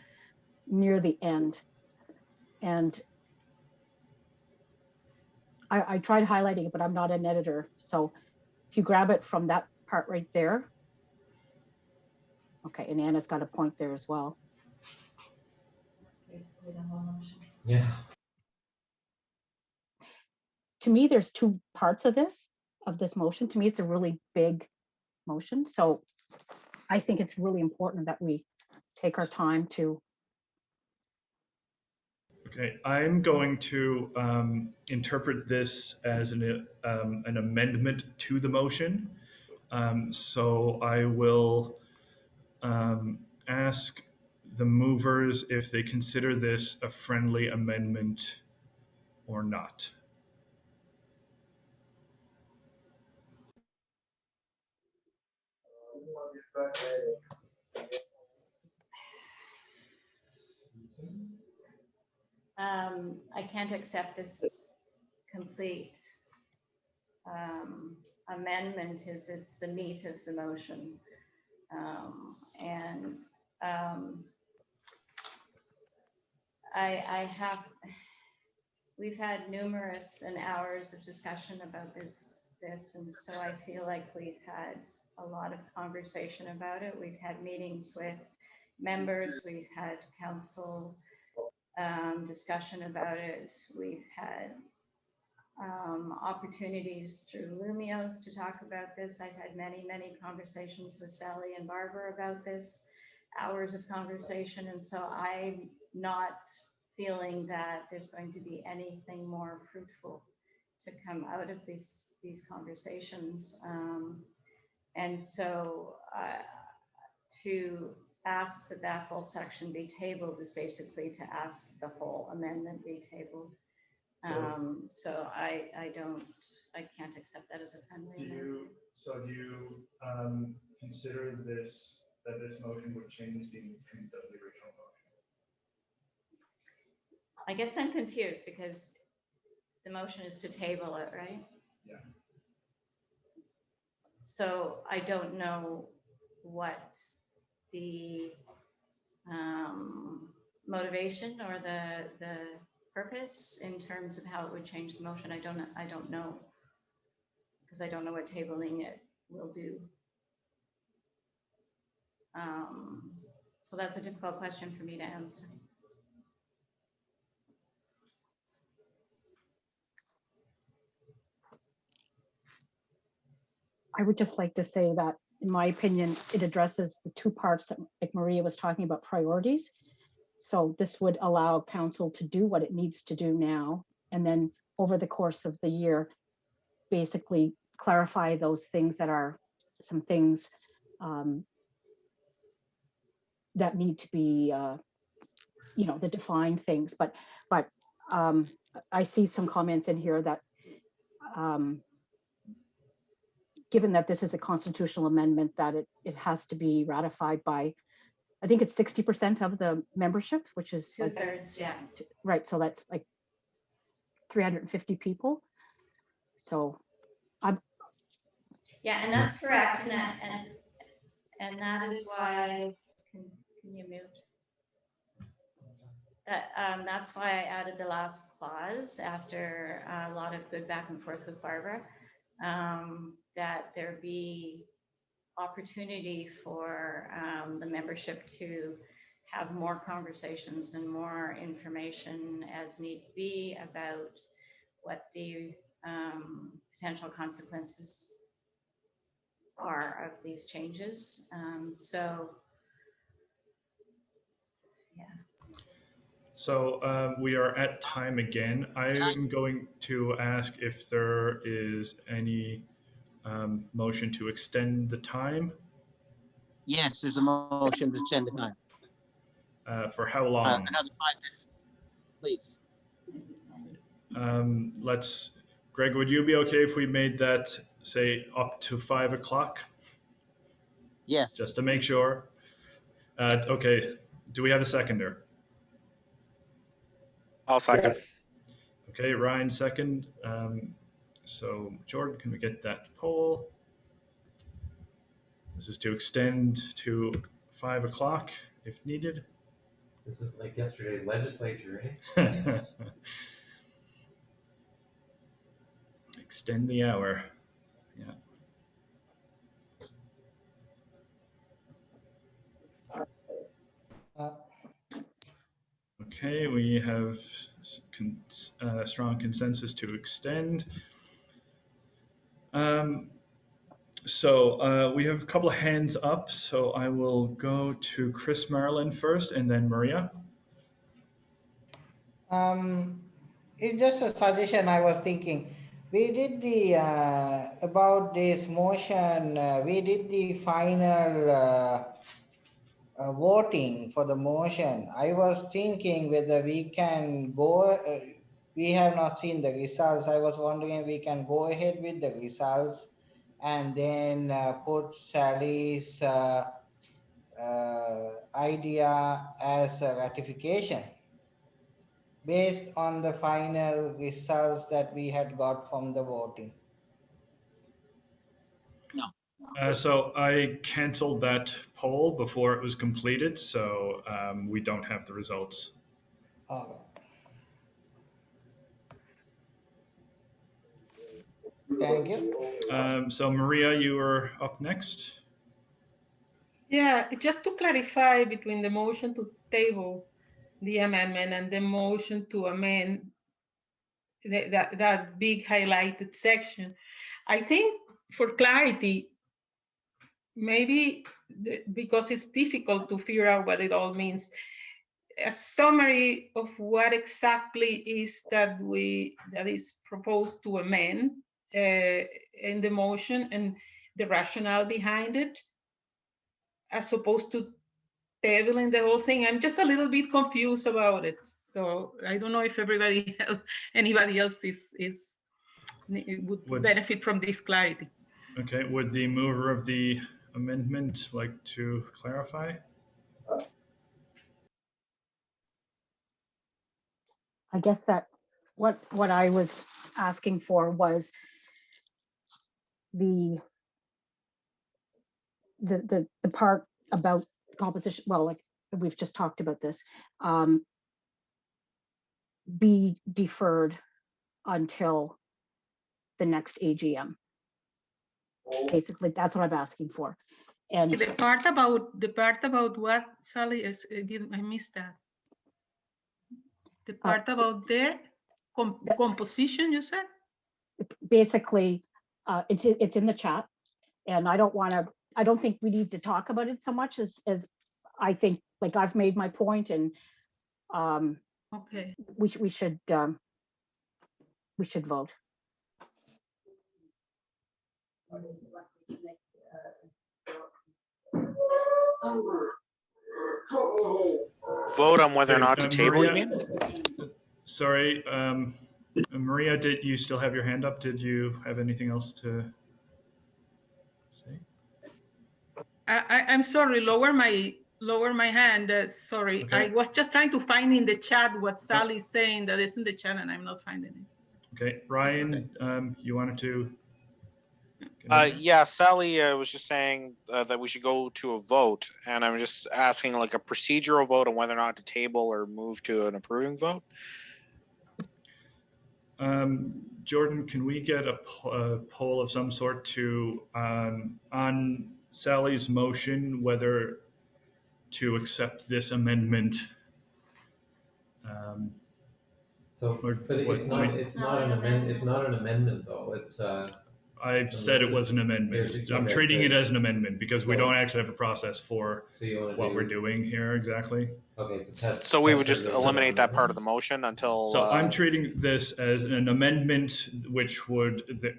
near the end. And I tried highlighting it, but I'm not an editor. So if you grab it from that part right there. Okay, and Anna's got a point there as well. That's basically the whole motion. Yeah. To me, there's two parts of this motion. To me, it's a really big motion. So I think it's really important that we take our time to. Okay, I'm going to interpret this as an amendment to the motion. So I will ask the movers if they consider this a friendly amendment or not. I can't accept this complete amendment. It's the meat of the motion. We've had numerous hours of discussion about this, and so I feel like we've had a lot of conversation about it. We've had meetings with members, we've had council discussion about it. We've had opportunities through Lumios to talk about this. I've had many conversations with Sally and Barbara about this, hours of conversation, and so I'm not feeling that there's going to be anything more fruitful to come out of these conversations. And so to ask that whole section be tabled is basically to ask the whole amendment be tabled. So I can't accept that as a friendly amendment. Do you consider that this motion would change the intent of the original motion? I guess I'm confused because the motion is to table it, right? Yeah. So I don't know what the motivation or the purpose in terms of how it would change the motion. I don't know, because I don't know what tabling it will do. So that's a difficult question for me to answer. I would just like to say that, in my opinion, it addresses the two parts that, like Maria was talking about, priorities. So this would allow council to do what it needs to do now, and then over the course of the year, basically clarify those things that are some things that need to be, the defined things. But I see some comments in here that given that this is a constitutional amendment, that it has to be ratified by, I think it's 60% of the membership, which is 2/3, yeah. Right, so that's like 350 people. So yeah, and that's correct, and that is why, can you mute? That's why I added the last clause after a lot of good back and forth with Barbara, that there be opportunity for the membership to have more conversations and more information as need be about what the potential consequences are of these changes. So, yeah. So we are at time again. I'm going to ask if there is any motion to extend the time. Yes, there's a motion to extend the time. For how long? Another 5 minutes, please. Greg, would you be okay if we made that, say, up to 5 o'clock? Yes. Just to make sure. Okay, do we have a seconder? I'll second. Okay, Ryan second. So Jordan, can we get that poll? This is to extend to 5 o'clock if needed. This is like yesterday's legislature, right? Extend the hour. Yeah. Okay, we have strong consensus to extend. So we have a couple of hands up. So I will go to Chris Marlin first and then Maria. It's just a suggestion I was thinking. We did the, about this motion, we did the final voting for the motion. I was thinking whether we can go, we have not seen the results. I was wondering if we can go ahead with the results and then put Sally's idea as a ratification based on the final results that we had got from the voting. So I canceled that poll before it was completed, so we don't have the results. Thank you. So Maria, you are up next. Yeah, just to clarify between the motion to table the amendment and the motion to amend that big highlighted section. I think for clarity, maybe because it's difficult to figure out what it all means, a summary of what exactly is that is proposed to amend in the motion and the rationale behind it, as opposed to tabling the whole thing. I'm just a little bit confused about it. So I don't know if anybody else would benefit from this clarity. Okay, would the mover of the amendment like to clarify? I guess that what I was asking for was the part about composition. Well, like we've just talked about this, be deferred until the next AGM. Basically, that's what I'm asking for. And the part about what, Sally, I missed that. The part about the composition, you said? Basically, it's in the chat, and I don't think we need to talk about it so much as I think, like, I've made my point, and okay, we should vote. Vote on whether or not to table, you mean? Sorry, Maria, did you still have your hand up? Did you have anything else to say? I'm sorry, lower my hand. Sorry, Okay. I was just trying to find in the chat what Sally is saying that is in the chat, and I'm not finding it. Okay, Ryan, you wanted to? Yeah, Sally was just saying that we should go to a vote, and I'm just asking like a procedural vote on whether or not to table or move to an approving vote. Jordan, can we get a poll of some sort to on Sally's motion whether to accept this amendment? It's not an amendment. It's not an amendment, though. It's. I've said it was an amendment. I'm treating it as an amendment because we don't actually have a process for what we're doing here exactly. Okay, so we would just eliminate that part of the motion until. So I'm treating this as an amendment, which would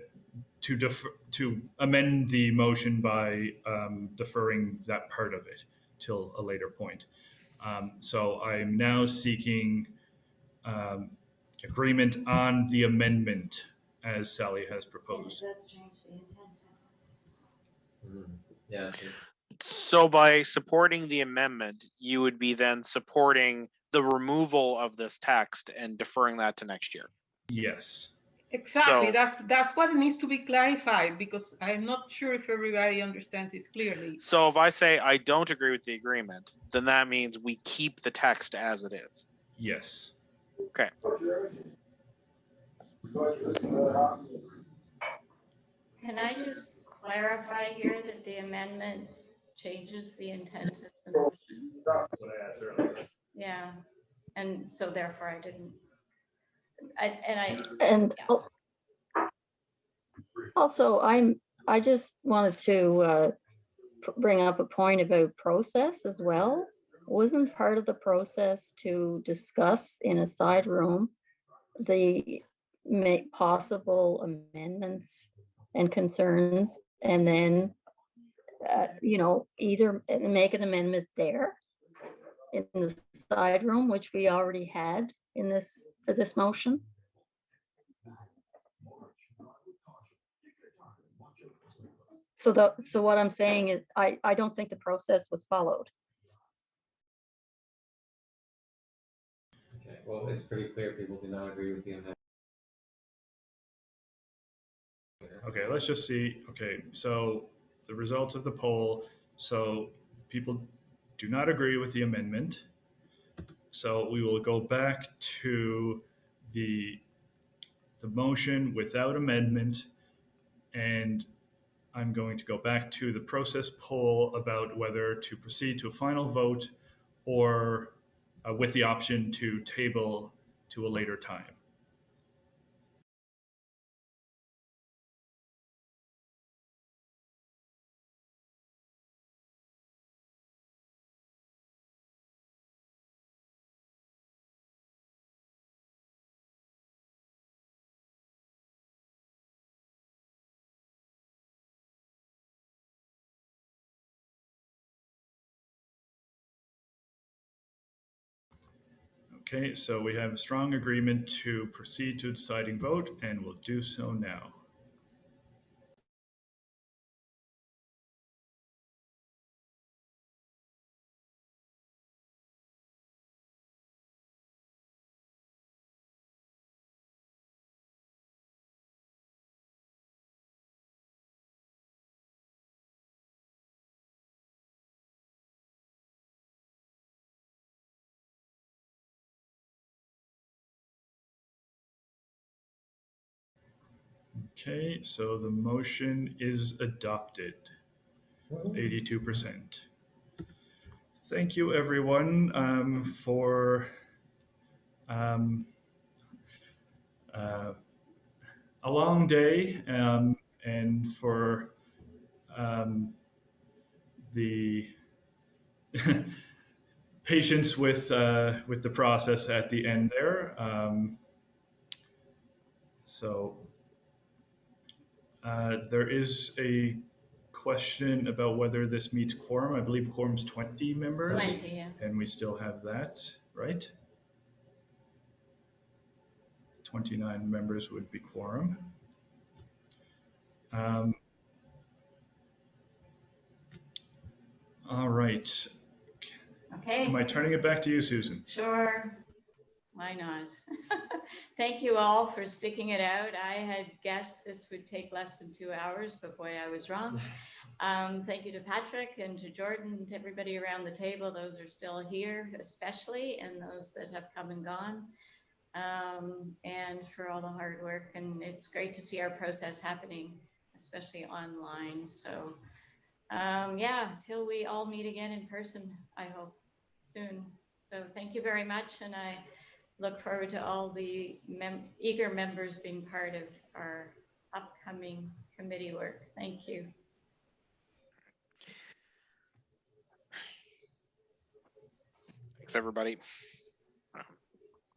to amend the motion by deferring that part of it till a later point. So I'm now seeking agreement on the amendment as Sally has proposed. Let's change the intent. Yeah. So by supporting the amendment, you would be then supporting the removal of this text and deferring that to next year. Yes. Exactly. So, that's what needs to be clarified, because I'm not sure if everybody understands this clearly. So if I say I don't agree with the agreement, then that means we keep the text as it is. Yes. Okay. Can I just clarify here that the amendment changes the intent of the motion? That's what I asked earlier. Yeah, and so therefore I didn't. Also, I just wanted to bring up a point about process as well. Wasn't part of the process to discuss in a side room the possible amendments and concerns, and then either make an amendment there in the side room, which we already had in this for this motion? So what I'm saying is I don't think the process was followed. Okay, well, it's pretty clear people do not agree with the amendment. Okay, let's just see. Okay, so the results of the poll. So people do not agree with the amendment. So we will go back to the motion without amendment, and I'm going to go back to the process poll about whether to proceed to a final vote or with the option to table to a later time. Okay, so we have strong agreement to proceed to a deciding vote, and we'll do so now. Okay, so the motion is adopted, 82%. Thank you, everyone, for a long day and for the patience with the process at the end there. There is a question about whether this meets quorum. I believe quorum's 20 members. 20, yeah. And we still have that, right? 29 members would be quorum. All right. Okay. Am I turning it back to you, Susan? Sure. Why not? Thank you all for sticking it out. I had guessed this would take less than 2 hours, but boy, I was wrong. Thank you to Patrick and to Jordan and to everybody around the table. Those are still here, especially, and those that have come and gone. And for all the hard work. And it's great to see our process happening, especially online. So yeah, till we all meet again in person, I hope soon. So thank you very much. And I look forward to all the eager members being part of our upcoming committee work. Thank you. Thanks, everybody.